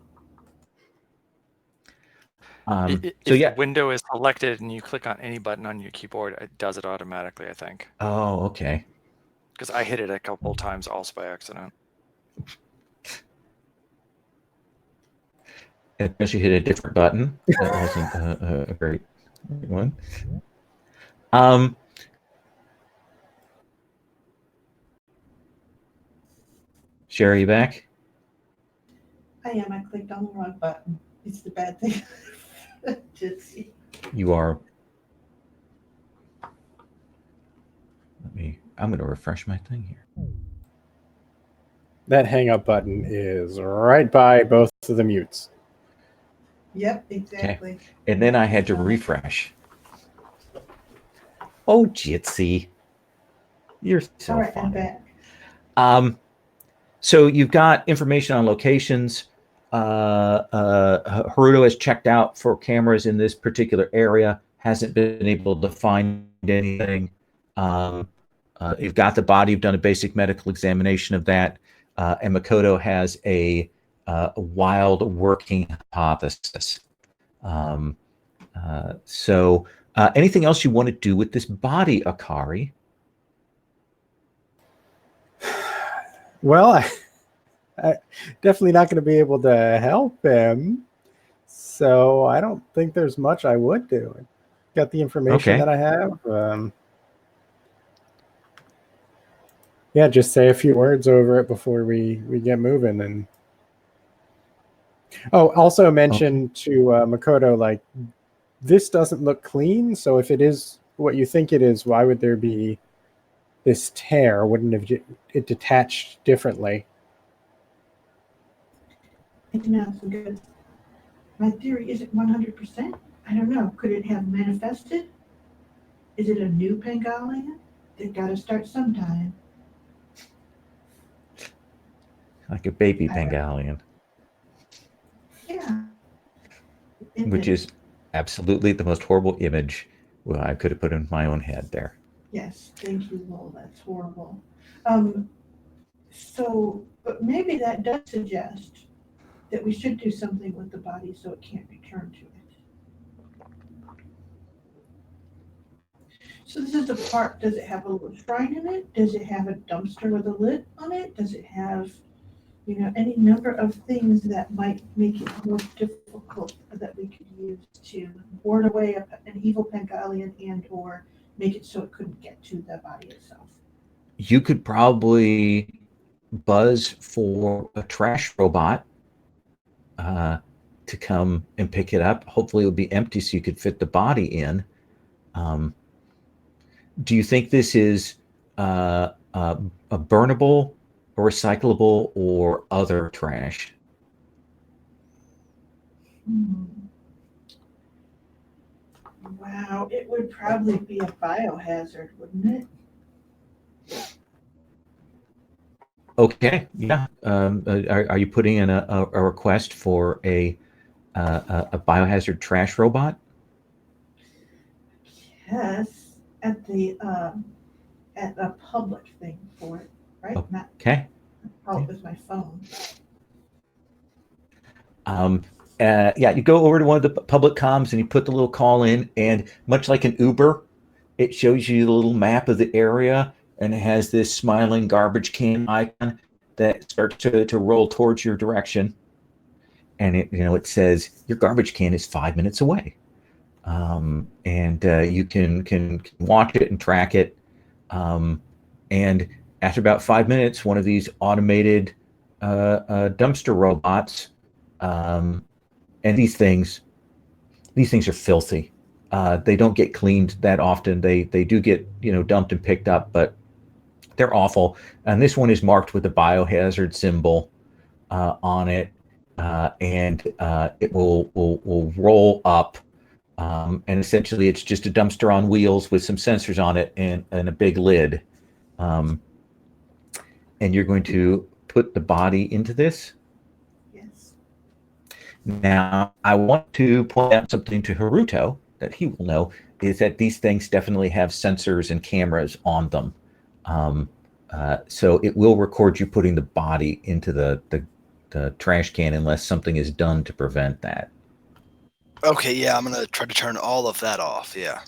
So yeah. If the window is selected and you click on any button on your keyboard, it does it automatically, I think. Oh, okay. Because I hit it a couple times also by accident. Unless you hit a different button. That wasn't a great one. Sherry, you back? I am. I clicked on the wrong button. It's the bad thing. Jitsi. You are. I'm going to refresh my thing here. That hang up button is right by both of the mutes. Yep, exactly. Okay. And then I had to refresh. Oh, Jitsi. You're so All right, funny. I'm back. So you've got information on locations. Haruto has checked out for cameras in this particular area, hasn't been able to find anything. You've got the body, you've done a basic medical examination of that, and Makoto has a wild working hypothesis. So anything else you want to do with this body, Akari? Well, I definitely not going to be able to help him. So I don't think there's much I would do. Got the information that I have. Yeah, just say a few words over it before we get moving. And also mention to Makoto, like, this doesn't look clean. So if it is what you think it is, why would there be this tear? Wouldn't it detached differently? I can ask good. My theory isn't 100%. I don't know. Could it have manifested? Is it a new Pangolian? They've got to start sometime. Like a baby Pangolian. Yeah. Which is absolutely the most horrible image I could have put in my own head there. Yes, thank you, Lowell. That's horrible. But maybe that does suggest that we should do something with the body so it can't return to it. So this is the part, does it have a little shrine in it? Does it have a dumpster with a lid on it? Does it have, any number of things that might make it more difficult that we could use to ward away an evil Pangolian and or make it so it couldn't get to the body itself? You could probably buzz for a trash robot to come and pick it up. Hopefully it would be empty so you could fit the body in. Do you think this is a burnable or recyclable or other trash? Wow, it would probably be a biohazard, wouldn't it? Okay, yeah. Are you putting in a request for a biohazard trash robot? Yes, at a public thing for it, right? Okay. Call it with my phone. You go over to one of the public comms and you put the little call in, and much like an Uber, it shows you the little map of the area, and it has this smiling garbage can icon that starts to roll towards your direction, and it says your garbage can is 5 minutes away, and you can watch it and track it, and after about 5 minutes, one of these automated dumpster robots, and these things are filthy. They don't get cleaned that often. They do get dumped and picked up, but they're awful. And this one is marked with a biohazard symbol on it, and it will roll up. And essentially, it's just a dumpster on wheels with some sensors on it and a big lid. And you're going to put the body into this. Yes. Now, I want to point out something to Haruto that he will know, is that these things definitely have sensors and cameras on them. So it will record you putting the body into the trash can unless something is done to prevent that. Okay, yeah, I'm going to try to turn all of that off, yeah.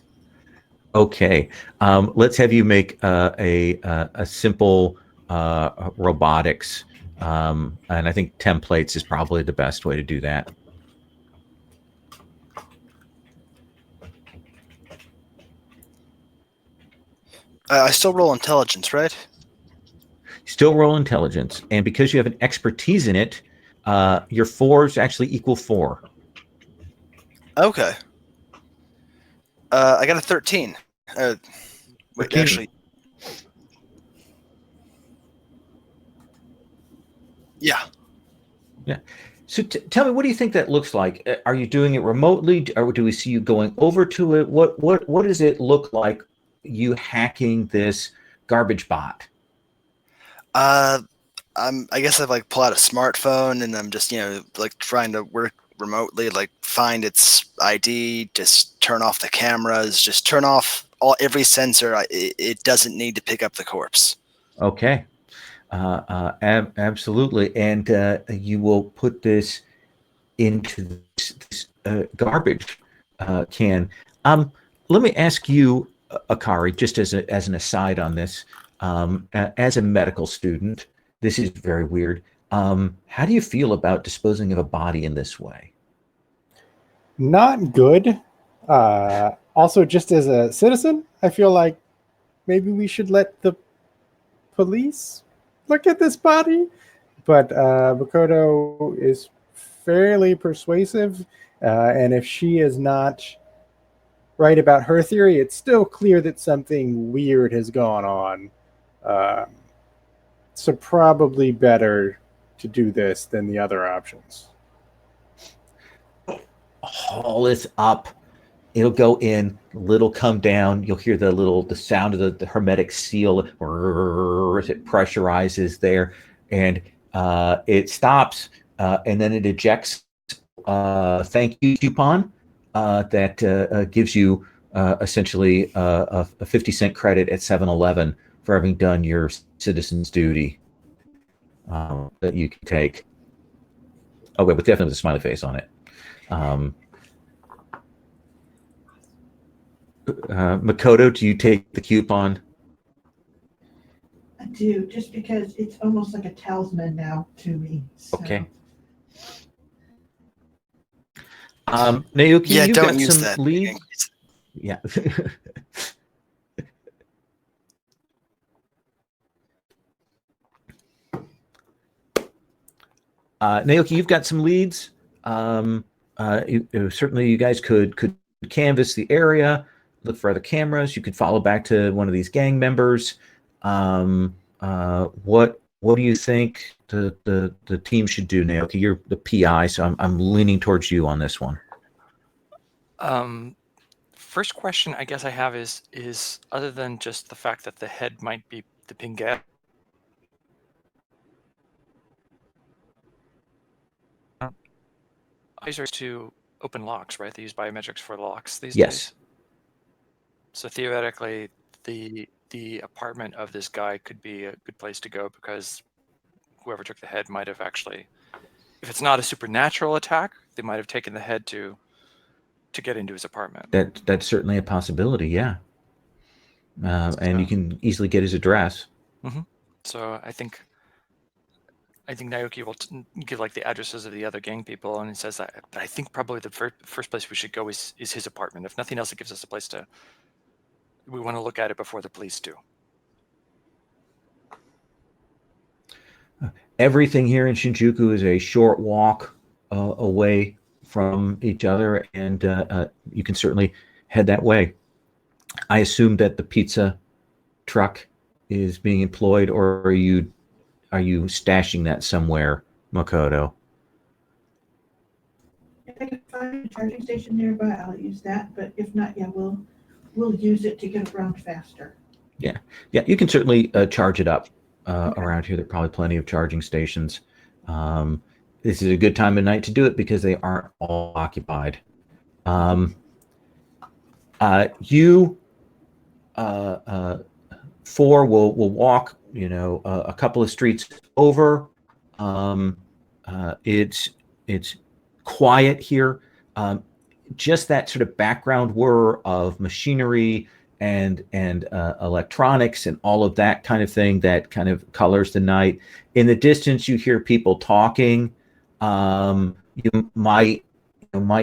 Okay, let's have you make a simple robotics, and I think templates is probably the best way to do that. I still roll intelligence, right? Still roll intelligence, and because you have an expertise in it, your 4s actually equal 4. Okay. I got a 13. Wait, 13. Actually. Yeah. Yeah. So tell me, what do you think that looks like? Are you doing it remotely, or do we see you going over to it? What does it look like, you hacking this garbage bot? I guess I've like pull out a smartphone and I'm just, like trying to work remotely, like find its ID, just turn off the cameras, just turn off every sensor. It doesn't need to pick up the corpse. Okay. Absolutely. And you will put this into this garbage can. Let me ask you, Akari, just as an aside on this, as a medical student, this is very weird. How do you feel about disposing of a body in this way? Not good. Also, just as a citizen, I feel like maybe we should let the police look at this body. But Makoto is fairly persuasive, and if she is not right about her theory, it's still clear that something weird has gone on. So probably better to do this than the other options. Haul this up. It'll go in, little come down. You'll hear the sound of the hermetic seal as it pressurizes there, and it stops, and then it ejects thank you coupon that gives you essentially a 50-cent credit at 7-Eleven for having done your citizen's duty that you can take. Oh, wait, but definitely with a smiley face on it. Makoto, do you take the coupon? I do, just because it's almost like a talisman now to me. So. Okay. Naoki, Yeah, you don't got use some that. leads? Yeah. Naoki, you've got some leads. Certainly, you guys could canvass the area, look for other cameras. You could follow back to one of these gang members. What do you think the team should do, Naoki? You're the PI, so I'm leaning towards you on this one. First question I guess I have is other than just the fact that the head might be the Pinget. These are to open locks, right? They use biometrics for locks these days. So theoretically, the apartment of this guy could be a good place to go because whoever took the head might have actually, if it's not a supernatural attack, they might have taken the head to get into his apartment. That's certainly a possibility, yeah. And you can easily get his address. Mm-hmm. So I think Naoki will give like the addresses of the other gang people, and he says that. But I think probably the first place we should go is his apartment. If nothing else, it gives us a place to. We want to look at it before the police do. Everything here in Shinjuku is a short walk away from each other, and you can certainly head that way. I assume that the pizza truck is being employed, or are you stashing that somewhere, Makoto? If I can find a charging station nearby, I'll use that. But if not, yeah, we'll use it to get around faster. Yeah, you can certainly charge it up around here. There are probably plenty of charging stations. This is a good time of night to do it because they aren't all occupied. You four will walk, a couple of streets over. It's quiet here. Just that sort of background whir of machinery and electronics and all of that kind of thing that kind of colors the night. In the distance, you hear people talking. You might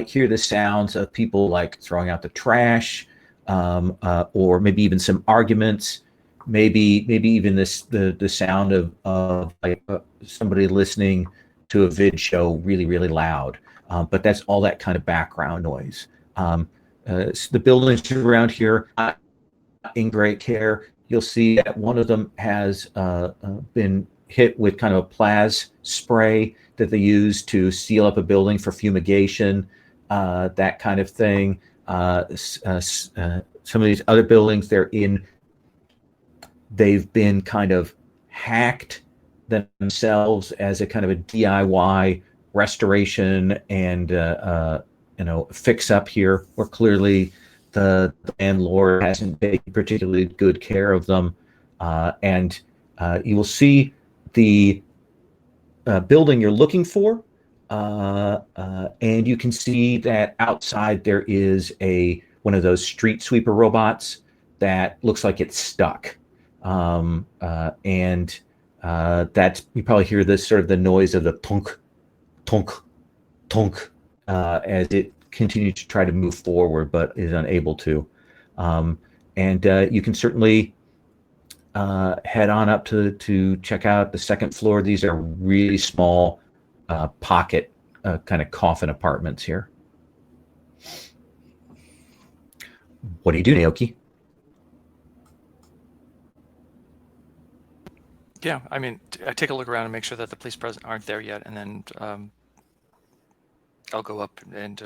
hear the sounds of people like throwing out the trash, or maybe even some arguments. Maybe even the sound of like somebody listening to a vid show really, really loud. But that's all that kind of background noise. The buildings around here are in great care. You'll see that one of them has been hit with kind of a plas spray that they use to seal up a building for fumigation, that kind of thing. Some of these other buildings they've been kind of hacked themselves as a kind of a DIY restoration and fix up here, where clearly the landlord hasn't taken particularly good care of them, and you will see the building you're looking for, and you can see that outside there is one of those street sweeper robots that looks like it's stuck, and that's, you probably hear this sort of the noise of the tunk, tunk, tunk, as it continues to try to move forward, but is unable to. And you can certainly head on up to check out the second floor. These are really small pocket kind of coffin apartments here. What do you do, Naoki? Yeah, I mean, I take a look around and make sure that the police present aren't there yet, and then I'll go up and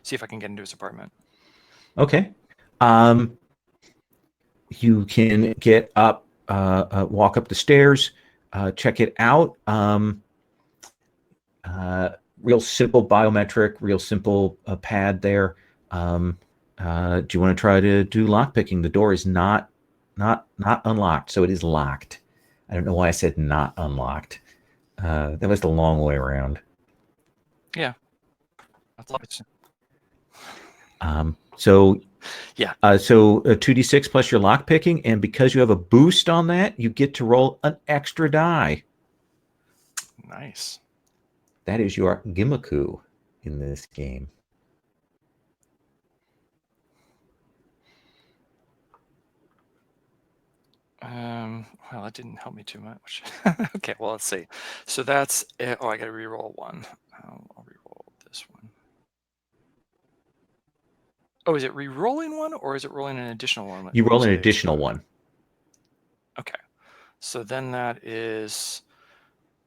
see if I can get into his apartment. Okay. You can get up, walk up the stairs, check it out. Real simple biometric, real simple pad there. Do you want to try to do lockpicking? The door is not unlocked, so it is locked. I don't know why I said not unlocked. That was the long way around. Yeah. That's locked. So yeah. So 2d6 plus your lockpicking, and because you have a boost on that, you get to roll an extra die. Nice. That is your Gimmiku in this game. Well, that didn't help me too much. Okay, well, let's see. So that's it. Oh, I got to re-roll one. I'll re-roll this one. Oh, is it re-rolling one, or is it rolling an additional one? You roll an additional one. Okay. So then that is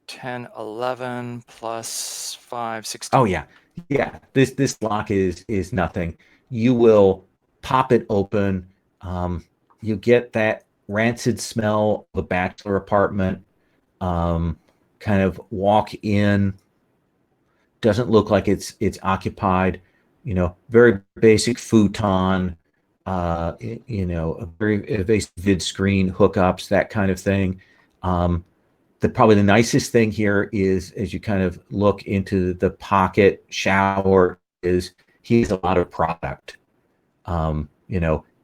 10, 11 plus 5, 16. Oh, yeah. Yeah. This lock is nothing. You will pop it open. You get that rancid smell of a bachelor apartment. Kind of walk in. Doesn't look like it's occupied. Very basic futon. A very basic vid screen hookups, that kind of thing. Probably the nicest thing here is, as you kind of look into the pocket shower, is he has a lot of product.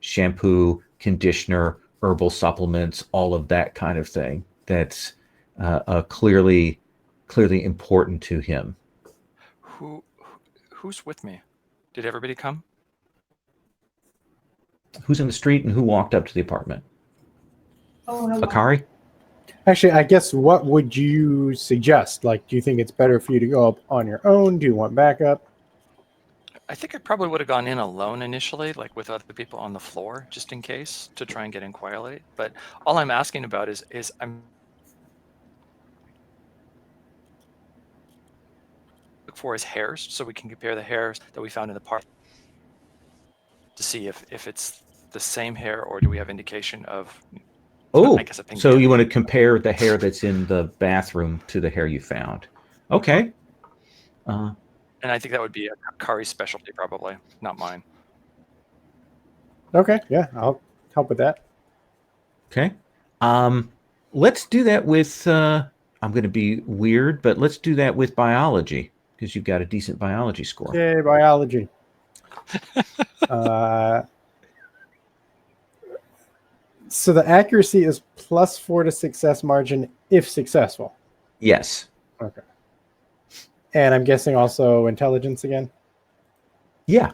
Shampoo, conditioner, herbal supplements, all of that kind of thing. That's clearly important to him. Who's with me? Did everybody come? Who's in the street and who walked up to the apartment? Oh, hello. Akari? Actually, I guess, what would you suggest? Like, do you think it's better for you to go up on your own? Do you want backup? I think I probably would have gone in alone initially, like with other people on the floor, just in case, to try and get in quietly. But all I'm asking about is I'm look for his hairs, so we can compare the hairs that we found in the park to see if it's the same hair, or do we have indication of. Oh, I guess a pink so hair. you want to compare the hair that's in the bathroom to the hair you found? Okay. And I think that would be a Kari's specialty, probably, not mine. Okay, yeah, I'll help with that. Okay. Let's do that with, I'm going to be weird, but let's do that with biology, because you've got a decent biology score. Yay, biology. So the accuracy is +4 to success margin if successful. Yes. Okay. And I'm guessing also intelligence again? Yeah.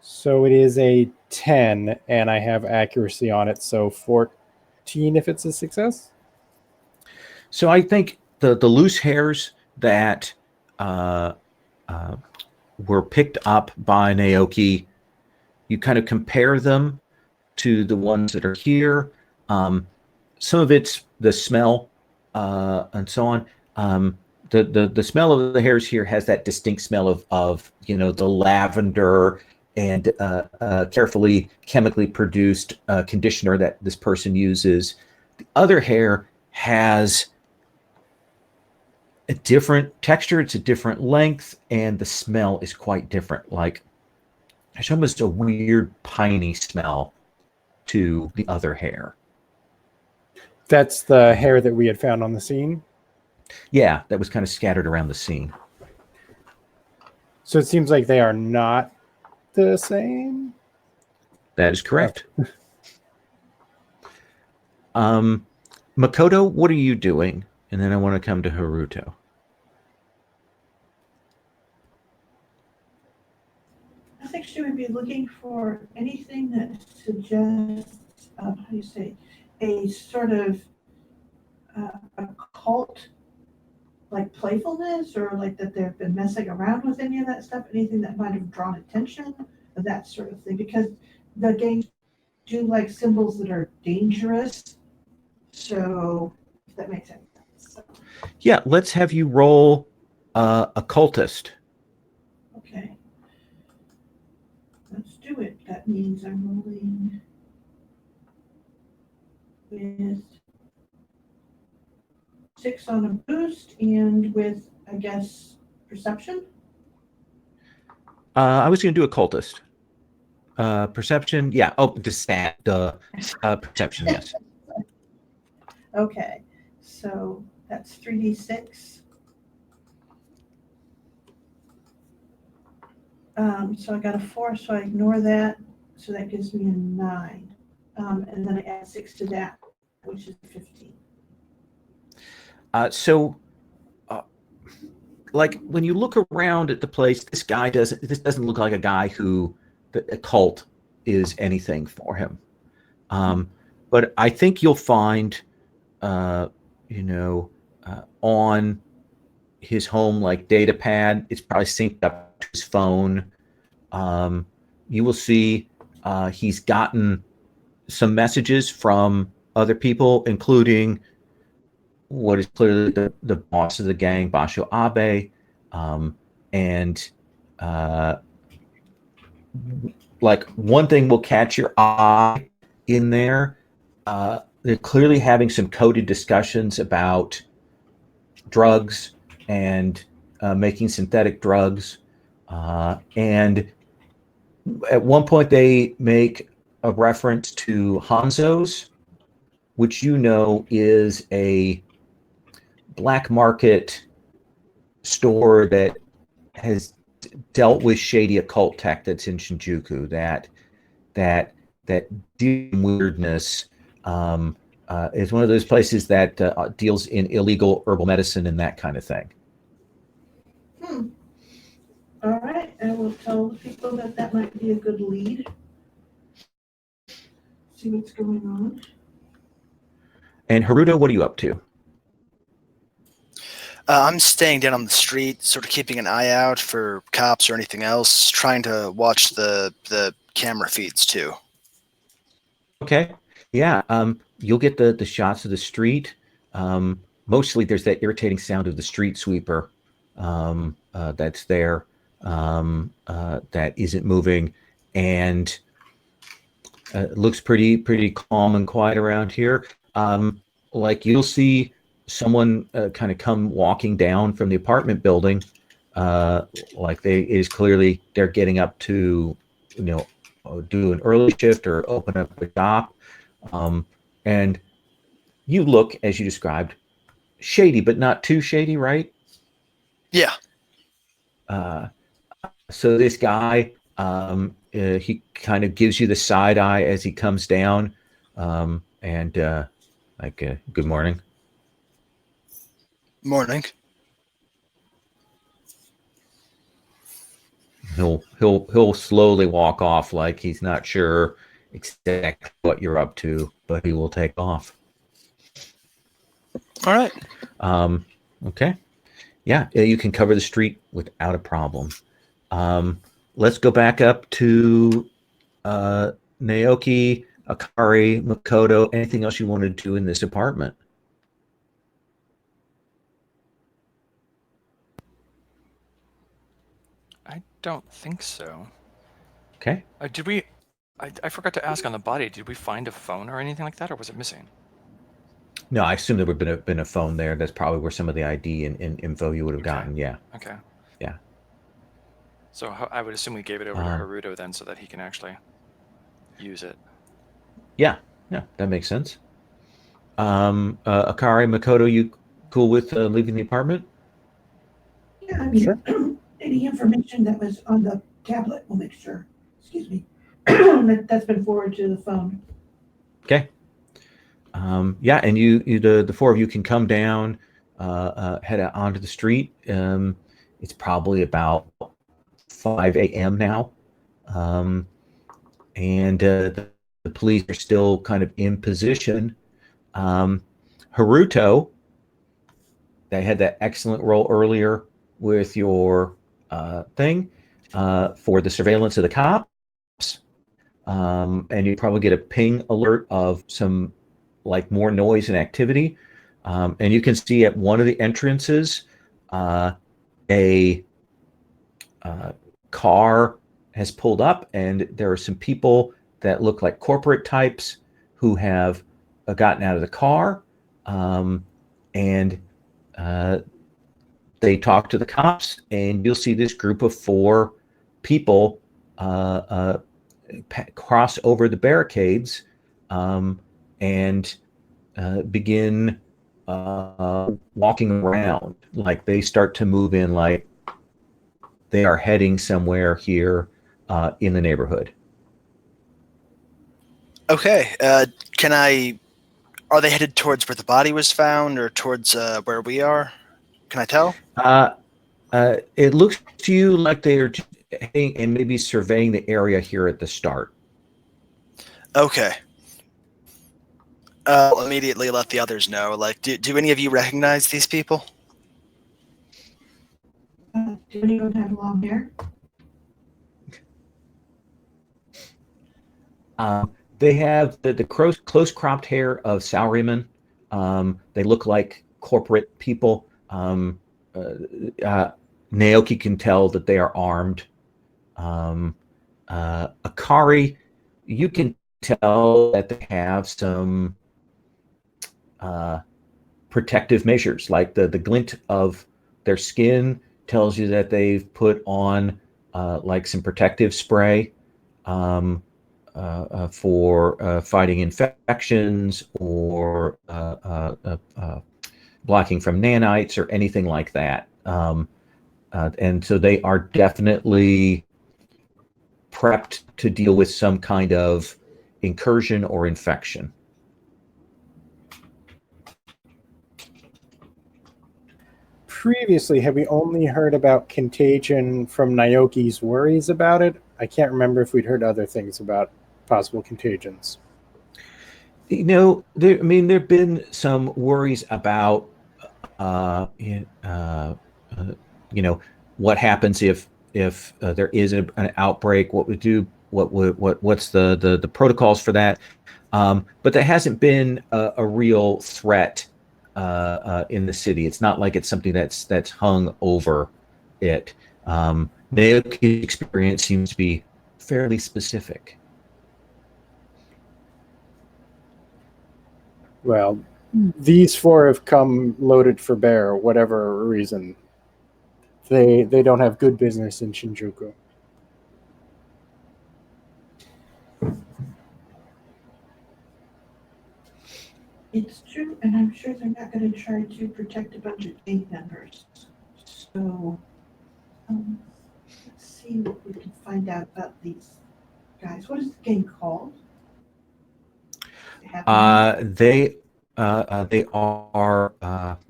So it is a 10, and I have accuracy on it, so 14 if it's a success? So I think the loose hairs that were picked up by Naoki, you kind of compare them to the ones that are here. Some of it's the smell and so on. The smell of the hairs here has that distinct smell of the lavender and carefully chemically produced conditioner that this person uses. The other hair has a different texture, it's a different length, and the smell is quite different. Like there's almost a weird piney smell to the other hair. That's the hair that we had found on the scene. Yeah, that was kind of scattered around the scene. So it seems like they are not the same. That is correct. Makoto, what are you doing? And then I want to come to Haruto. I think she would be looking for anything that suggests, how do you say, a sort of occult, like playfulness, or like that they've been messing around with any of that stuff, anything that might have drawn attention, that sort of thing. Because the games do like symbols that are dangerous. So if that makes sense. So, Yeah, let's have you roll occultist. okay. Let's do it. That means I'm rolling with 6 on a boost and with, I guess, perception. I was going to do occultist. Perception, yeah. Oh, the stat, perception, yes. Okay, so that's 3d6. So I got a 4, so I ignore that. So that gives me a 9. And then I add 6 to that, which is 15. Like when you look around at the place, this doesn't look like a guy who the occult is anything for him. But I think you'll find, on his home like data pad, it's probably synced up to his phone. You will see he's gotten some messages from other people, including what is clearly the boss of the gang, Basho Abe, and like one thing will catch your eye in there. They're clearly having some coded discussions about drugs and making synthetic drugs. And at one point, they make a reference to Hanzo's, which is a black market store that has dealt with shady occult tech that's in Shinjuku. That weirdness is one of those places that deals in illegal herbal medicine and that kind of thing. All right, I will tell the people that might be a good lead. See what's going on. And Haruto, what are you up to? I'm staying down on the street, sort of keeping an eye out for cops or anything else, trying to watch the camera feeds too. Okay. Yeah. You'll get the shots of the street. Mostly there's that irritating sound of the street sweeper that's there that isn't moving. And it looks pretty calm and quiet around here. Like you'll see someone kind of come walking down from the apartment building. Like they're getting up to, do an early shift or open up a shop. And you look, as you described, shady, but not too shady, right? Yeah. So this guy, he kind of gives you the side eye as he comes down, and good morning. Morning. He'll slowly walk off like he's not sure exactly what you're up to, but he will take off. All right. Okay. Yeah, you can cover the street without a problem. Let's go back up to Naoki, Akari, Makoto. Anything else you want to do in this apartment? I don't think so. Okay. Did we? I forgot to ask on the body. Did we find a phone or anything like that, or was it missing? No, I assume there would have been a phone there. That's probably where some of the ID and info you would have Okay. gotten. Yeah. Okay. Yeah. So I would assume we gave it over to Haruto then, so that he can actually use it. Yeah. That makes sense. Akari, Makoto, you cool with leaving the apartment? Yeah, I mean, Sure. any information that was on the tablet, we'll make sure, excuse me, that's been forwarded to the phone. Okay. Yeah, and the four of you can come down, head out onto the street. It's probably about 5 a.m. now, and the police are still kind of in position. Haruto, they had that excellent roll earlier with your thing for the surveillance of the cops, and you probably get a ping alert of some like more noise and activity, and you can see at one of the entrances a car has pulled up, and there are some people that look like corporate types who have gotten out of the car, and they talk to the cops, and you'll see this group of 4 people cross over the barricades and begin walking around. Like they start to move in like they are heading somewhere here in the neighborhood. Okay. Are they headed towards where the body was found or towards where we are? Can I tell? It looks to you like they are heading and maybe surveying the area here at the start. Okay. I'll immediately let the others know. Like, do any of you recognize these people? Do anyone have long hair? They have the close cropped hair of salarymen. They look like corporate people. Naoki can tell that they are armed. Akari, you can tell that they have some protective measures, like the glint of their skin tells you that they've put on like some protective spray for fighting infections or blocking from nanites or anything like that. And so they are definitely prepped to deal with some kind of incursion or infection. Previously, have we only heard about contagion from Naoki's worries about it? I can't remember if we'd heard other things about possible contagions. You know, there have been some worries about, you know, what happens if there is an outbreak. What would do? What's the protocols for that? But there hasn't been a real threat in the city. It's not like it's something that's hung over it. Naoki's experience seems to be fairly specific. Well, these 4 have come loaded for bear, whatever reason. They don't have good business in Shinjuku. It's true, and I'm sure they're not going to try to protect a bunch of gang members. So, let's see what we can find out about these guys. What is the gang called? They are.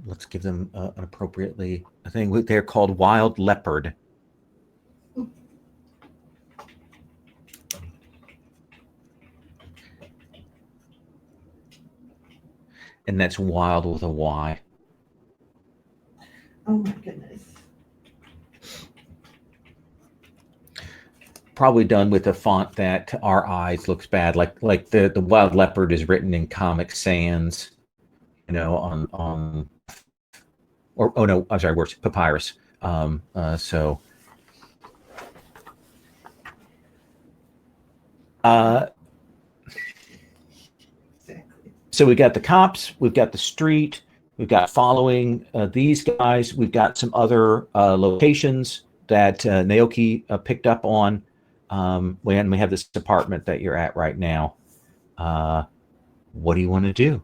Let's give them an appropriately. I think they're called Wild Leopard. And that's wild with a Y. Oh my goodness. Probably done with a font that to our eyes looks bad. Like the Wild Leopard is written in Comic Sans, you know, on or oh no, I'm sorry, worse, papyrus. So Exactly. So we've got the cops, we've got the street, we've got following these guys, we've got some other locations that Naoki picked up on. When we have this apartment that you're at right now. What do you want to do?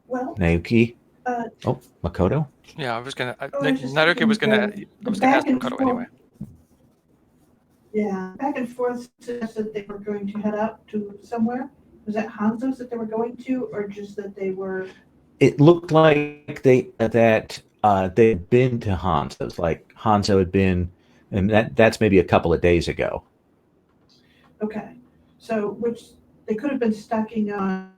Well, Naoki? uh, Oh, Makoto? Yeah, I was gonna. I was just Naruki was thinking gonna. the I was gonna ask back and Makoto forth. anyway. Yeah, back and forth suggested they were going to head out to somewhere. Was that Hanzo's that they were going to, or just that they were? It looked like they'd been to Hanzo's, like Hanzo had been, and that's maybe a couple of days ago. Okay, so which they could have been stacking on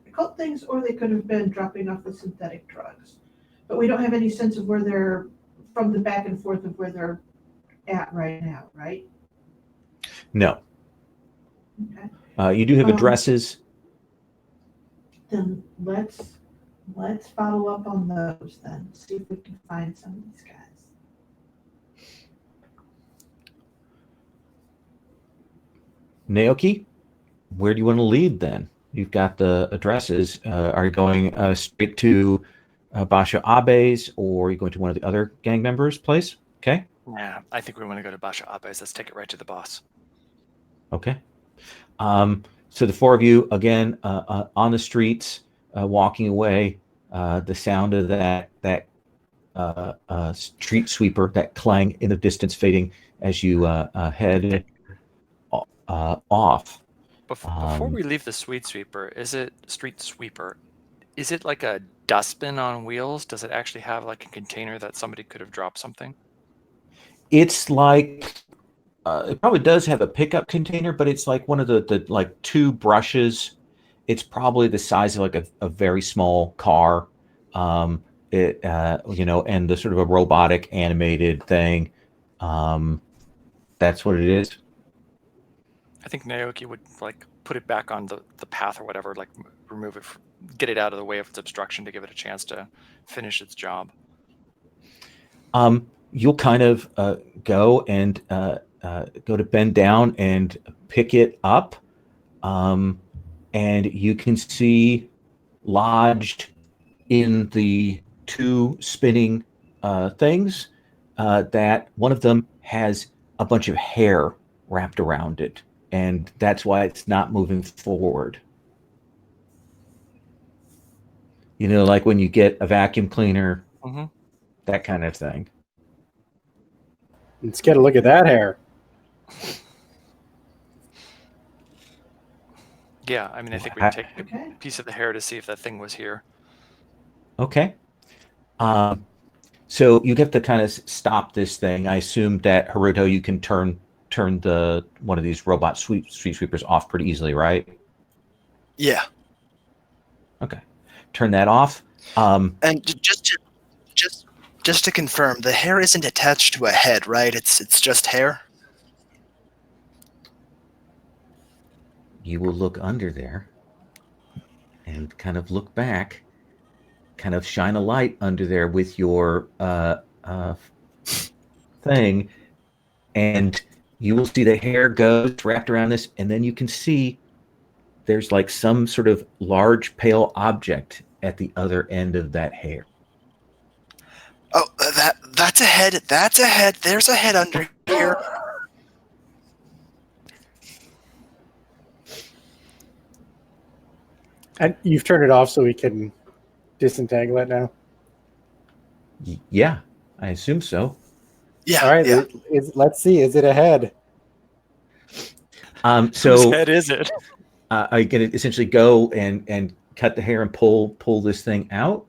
occult things, or they could have been dropping off the synthetic drugs. But we don't have any sense of where they're from the back and forth of where they're at right now, right? No. Okay. You do have addresses. Then let's follow up on those then. See if we can find some of these guys. Naoki, where do you want to lead then? You've got the addresses. Are you going straight to Basho Abe's, or are you going to one of the other gang members' place? Okay. Yeah, I think we want to go to Basha Abe's. Let's take it right to the boss. Okay. So the four of you, again, on the streets, walking away, the sound of that street sweeper, that clang in the distance fading as you head off. Before we leave the street sweeper, is it like a dustbin on wheels? Does it actually have like a container that somebody could have dropped something? It's like it probably does have a pickup container, but it's like one of the like two brushes. It's probably the size of like a very small car. And the sort of a robotic animated thing. That's what it is. I think Naoki would like put it back on the path or whatever, like remove it, get it out of the way of its obstruction to give it a chance to finish its job. You'll kind of go and go to bend down and pick it up. And you can see lodged in the two spinning things that one of them has a bunch of hair wrapped around it. And that's why it's not moving forward. You know, like when you get a vacuum cleaner, that kind of thing. Let's get a look at that hair. Yeah, I mean, I think we'd take a piece of the hair to see if that thing was here. Okay. So you get to kind of stop this thing. I assume that Haruto, you can turn the one of these robot street sweepers off pretty easily, right? Yeah. Okay. Turn that off. And just to confirm, the hair isn't attached to a head, right? It's just hair. You will look under there and kind of look back, kind of shine a light under there with your thing, and you will see the hair goes wrapped around this, and then you can see there's like some sort of large pale object at the other end of that hair. Oh, that's a head. That's a head. There's a head under here. And you've turned it off so we can disentangle it now? Yeah, I assume so. Yeah. All right, Yeah. let's see. Is it a head? So whose head is it? are you going to essentially go and cut the hair and pull this thing out?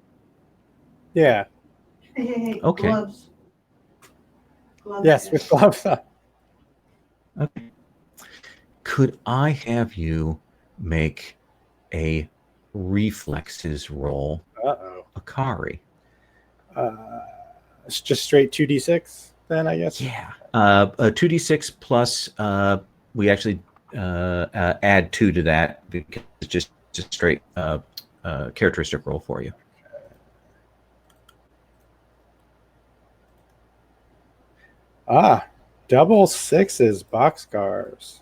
Yeah. Hey, Okay. gloves. Yes, with gloves on. Okay. Could I have you make a reflexes roll, Uh-oh. Akari? It's just straight 2d6 then, I guess? Yeah. A 2d6 plus we actually add 2 to that because it's just straight characteristic roll for you. Ah, double sixes, boxcars.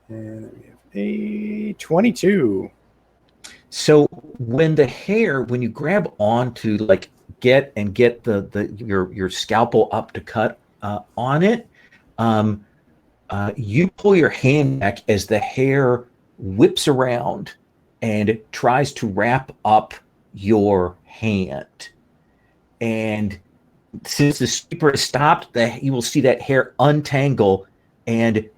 And then we have a 22. So when when you grab onto like get your scalpel up to cut on it, um, you pull your hand back as the hair whips around and tries to wrap up your hand. And since the sweeper has stopped, you will see that hair untangle and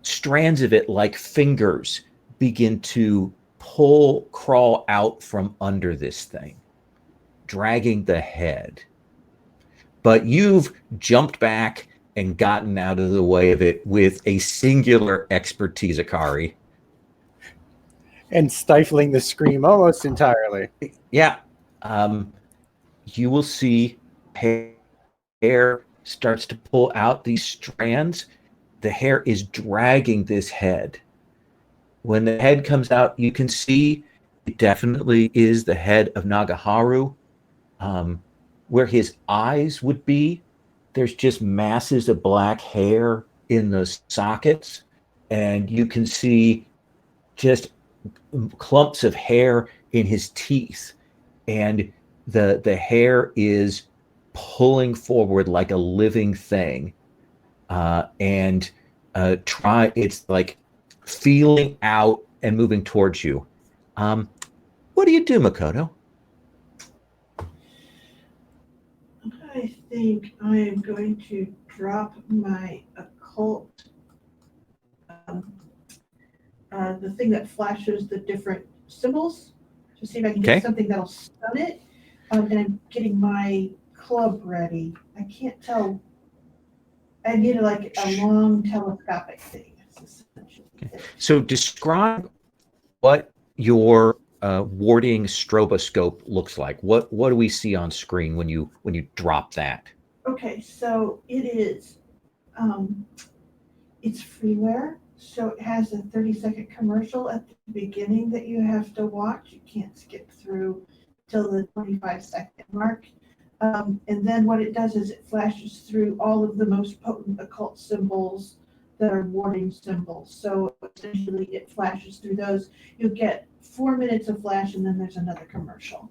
strands of it, like fingers, begin to crawl out from under this thing, dragging the head. But you've jumped back and gotten out of the way of it with a singular expertise, Akari. And stifling the scream almost entirely. Yeah. You will see hair starts to pull out these strands. The hair is dragging this head. When the head comes out, you can see it definitely is the head of Nagaharu. Where his eyes would be, there's just masses of black hair in the sockets, and you can see just clumps of hair in his teeth, and the hair is pulling forward like a living thing, and it's like feeling out and moving towards you. What do you do, Makoto? I think I am going to drop my occult, the thing that flashes the different symbols, to see if I can get something that'll stun it. And I'm getting my club ready. I can't tell. I need a long telescopic thing. So describe what your warding stroboscope looks like. What do we see on screen when you drop that? Okay, so it is. It's freeware, so it has a 30-second commercial at the beginning that you have to watch. You can't skip through till the 25-second mark. And then what it does is it flashes through all of the most potent occult symbols that are warding symbols. So essentially it flashes through those. You'll get 4 minutes of flash and then there's another commercial.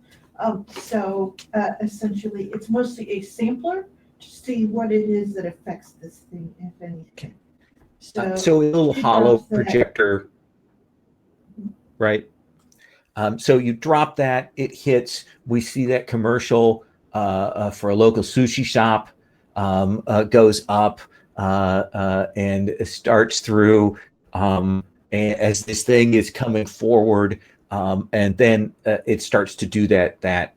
Essentially it's mostly a sampler to see what it is that affects this thing, if anything. Okay. So a little hollow projector, right? So you drop that, it hits. We see that commercial for a local sushi shop goes up and starts through as this thing is coming forward, and then it starts to do that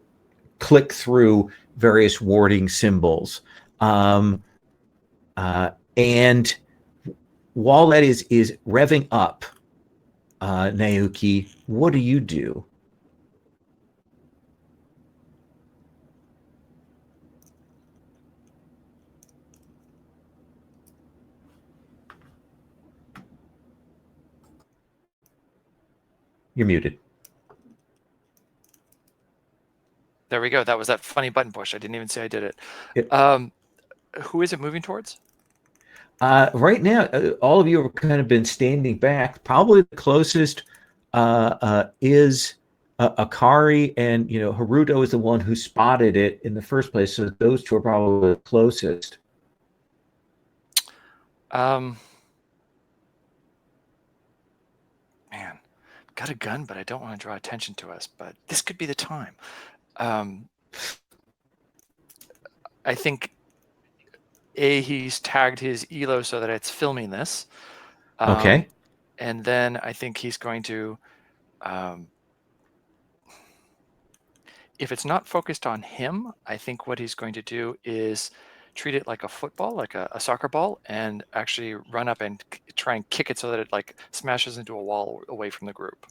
click through various warding symbols, and while that is revving up, Naoki, what do you do? You're muted. There we go. That was that funny button push. I didn't even say I did it. Yep. Who is it moving towards? Right now, all of you have kind of been standing back. Probably the closest is Akari, and Haruto is the one who spotted it in the first place. So those two are probably the closest. Man, got a gun, but I don't want to draw attention to us. But this could be the time. I think he's tagged his ELO so that it's filming this. Okay. And then I think he's going to, if it's not focused on him, I think what he's going to do is treat it like a football, like a soccer ball, and actually run up and try and kick it so that it like smashes into a wall away from the group.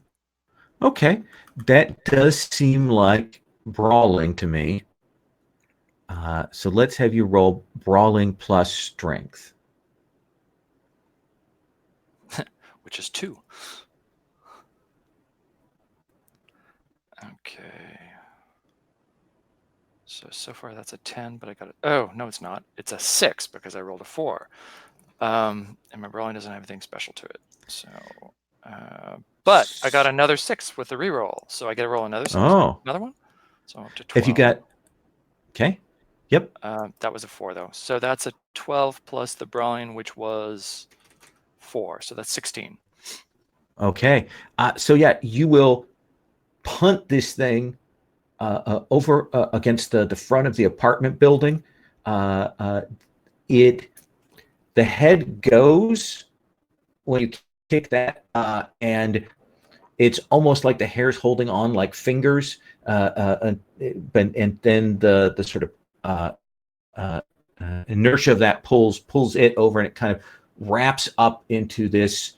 Okay. That does seem like brawling to me. So let's have you roll brawling plus strength. Which is 2. Okay. So far that's a 10, but I got it. Oh, no, it's not. It's a 6 because I rolled a 4. And my brawling doesn't have anything special to it. So, but I got another 6 with the reroll. So I get to roll another 6. Oh. Another one. So I'm up to 12. If you got, okay. Yep. That was a 4 though. So that's a 12 plus the brawling, which was 4. So that's 16. Okay. So yeah, you will punt this thing over against the front of the apartment building. The head goes when you kick that, and it's almost like the hair's holding on like fingers, and then the sort of inertia of that pulls it over, and it kind of wraps up into this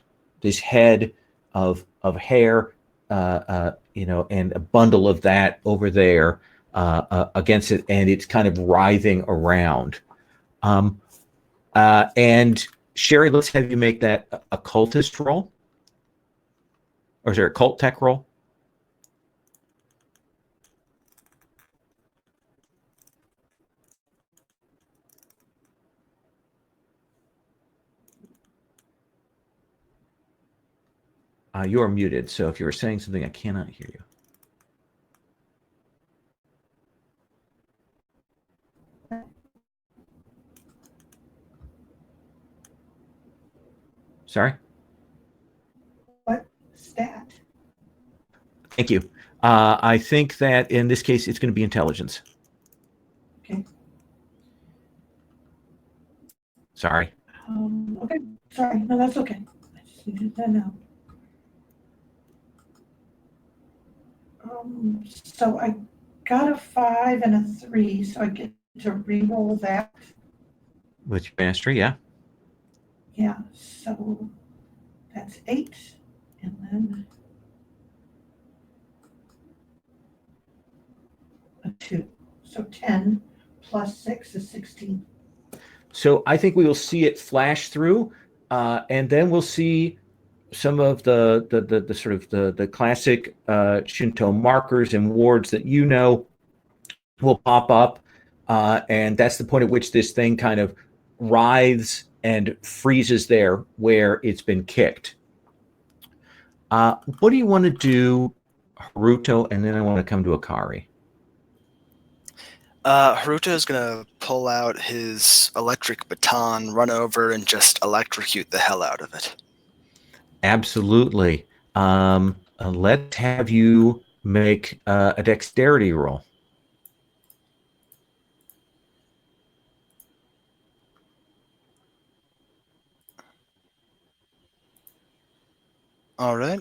head of hair, and a bundle of that over there against it, and it's kind of writhing around. And Sherry, let's have you make that occultist roll. Or is there a cult tech roll? You are muted, so if you were saying something, I cannot hear you. Sorry? What stat? Thank you. I think that in this case, it's going to be intelligence. Okay. Sorry. Okay. Sorry. No, that's okay. I just needed that now. So I got a 5 and a 3, so I get to re-roll that. With your mastery, yeah. Yeah, so that's 8, and then a 2. So 10 plus 6 is 16. So I think we will see it flash through, and then we'll see some of the sort of the classic Shinto markers and wards that will pop up, and that's the point at which this thing kind of writhes and freezes there where it's been kicked. What do you want to do, Haruto? And then I want to come to Akari. Haruto is going to pull out his electric baton, run over, and just electrocute the hell out of it. Absolutely. Let's have you make a dexterity roll. All right.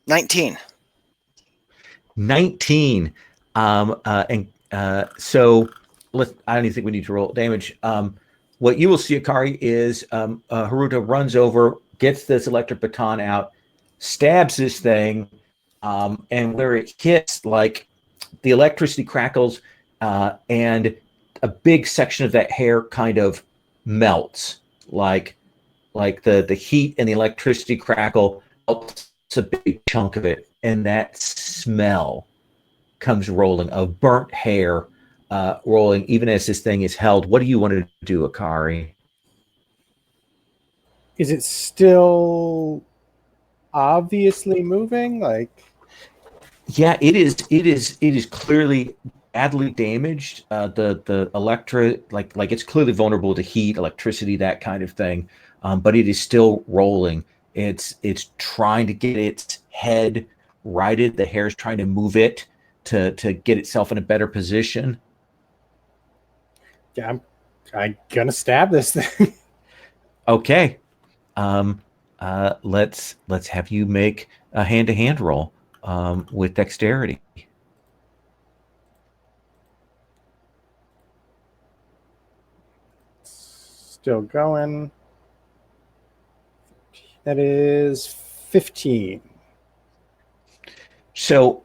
19. 19. So I don't even think we need to roll damage. What you will see, Akari, is Haruto runs over, gets this electric baton out, stabs this thing, and where it hits, like the electricity crackles, and a big section of that hair kind of melts, like the heat and the electricity crackle melts a big chunk of it, and that smell comes rolling of burnt hair, rolling even as this thing is held. What do you want to do, Akari? Is it still obviously moving? Like, yeah, it is. It is clearly badly damaged. The Electra, like it's clearly vulnerable to heat, electricity, that kind of thing. But it is still rolling. It's trying to get its head righted. The hair is trying to move it to get itself in a better position. yeah, I'm gonna stab this thing. Okay. Let's have you make a hand-to-hand roll with dexterity. Still going. That is 15. So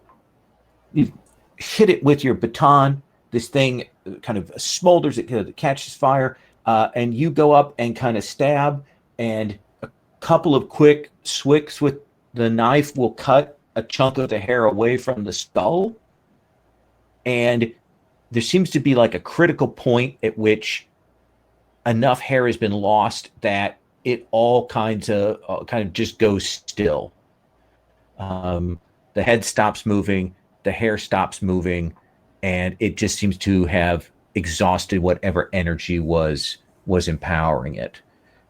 you hit it with your baton. This thing kind of smolders, it catches fire, and you go up and kind of stab, and a couple of quick swicks with the knife will cut a chunk of the hair away from the skull, and there seems to be like a critical point at which enough hair has been lost that it all kind of just goes still. The head stops moving, the hair stops moving, and it just seems to have exhausted whatever energy was empowering it.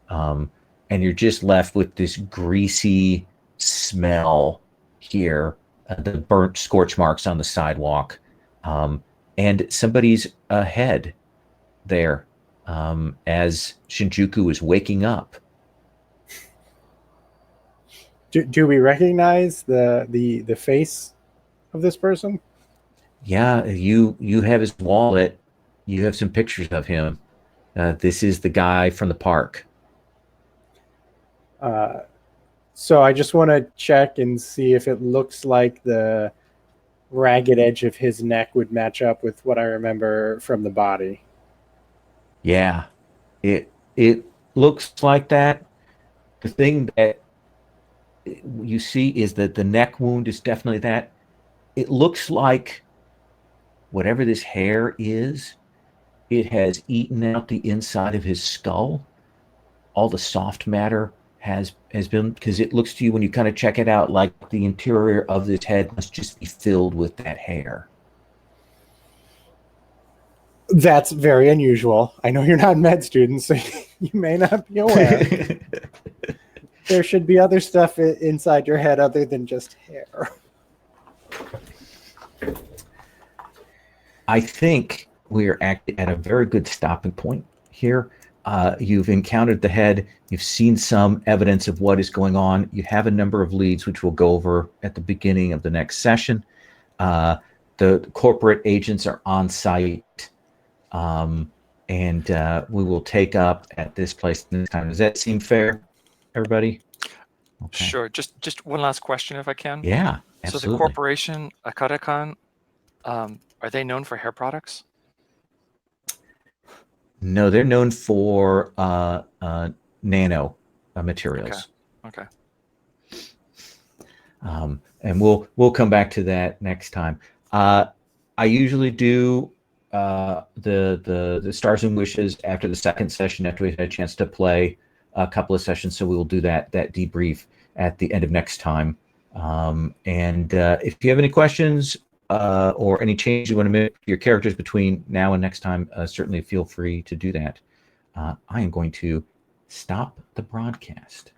And you're just left with this greasy smell here, the burnt scorch marks on the sidewalk, and somebody's head there as Shinjuku is waking up. Do we recognize the face of this person? Yeah, you have his wallet. You have some pictures of him. This is the guy from the park. So I just want to check and see if it looks like the ragged edge of his neck would match up with what I remember from the body. Yeah, it looks like that. The thing that you see is that the neck wound is definitely that. It looks like whatever this hair is, it has eaten out the inside of his skull. All the soft matter has been, because it looks to you when you kind of check it out like the interior of this head must just be filled with that hair. That's very unusual. I know you're not med students, so you may not be aware. There should be other stuff inside your head other than just hair. I think we're at a very good stopping point here. You've encountered the head. You've seen some evidence of what is going on. You have a number of leads, which we'll go over at the beginning of the next session. The corporate agents are on site, and we will take up at this place this time. Does that seem fair, everybody? Okay. Sure. Just one last question, if I can. Yeah, absolutely. So the corporation, Akarakan, are they known for hair products? No, they're known for nano materials. Okay. And we'll come back to that next time. I usually do the stars and wishes after the second session, after we've had a chance to play a couple of sessions. So we will do that debrief at the end of next time. And if you have any questions or any changes you want to make to your characters between now and next time, certainly feel free to do that. I am going to stop the broadcast.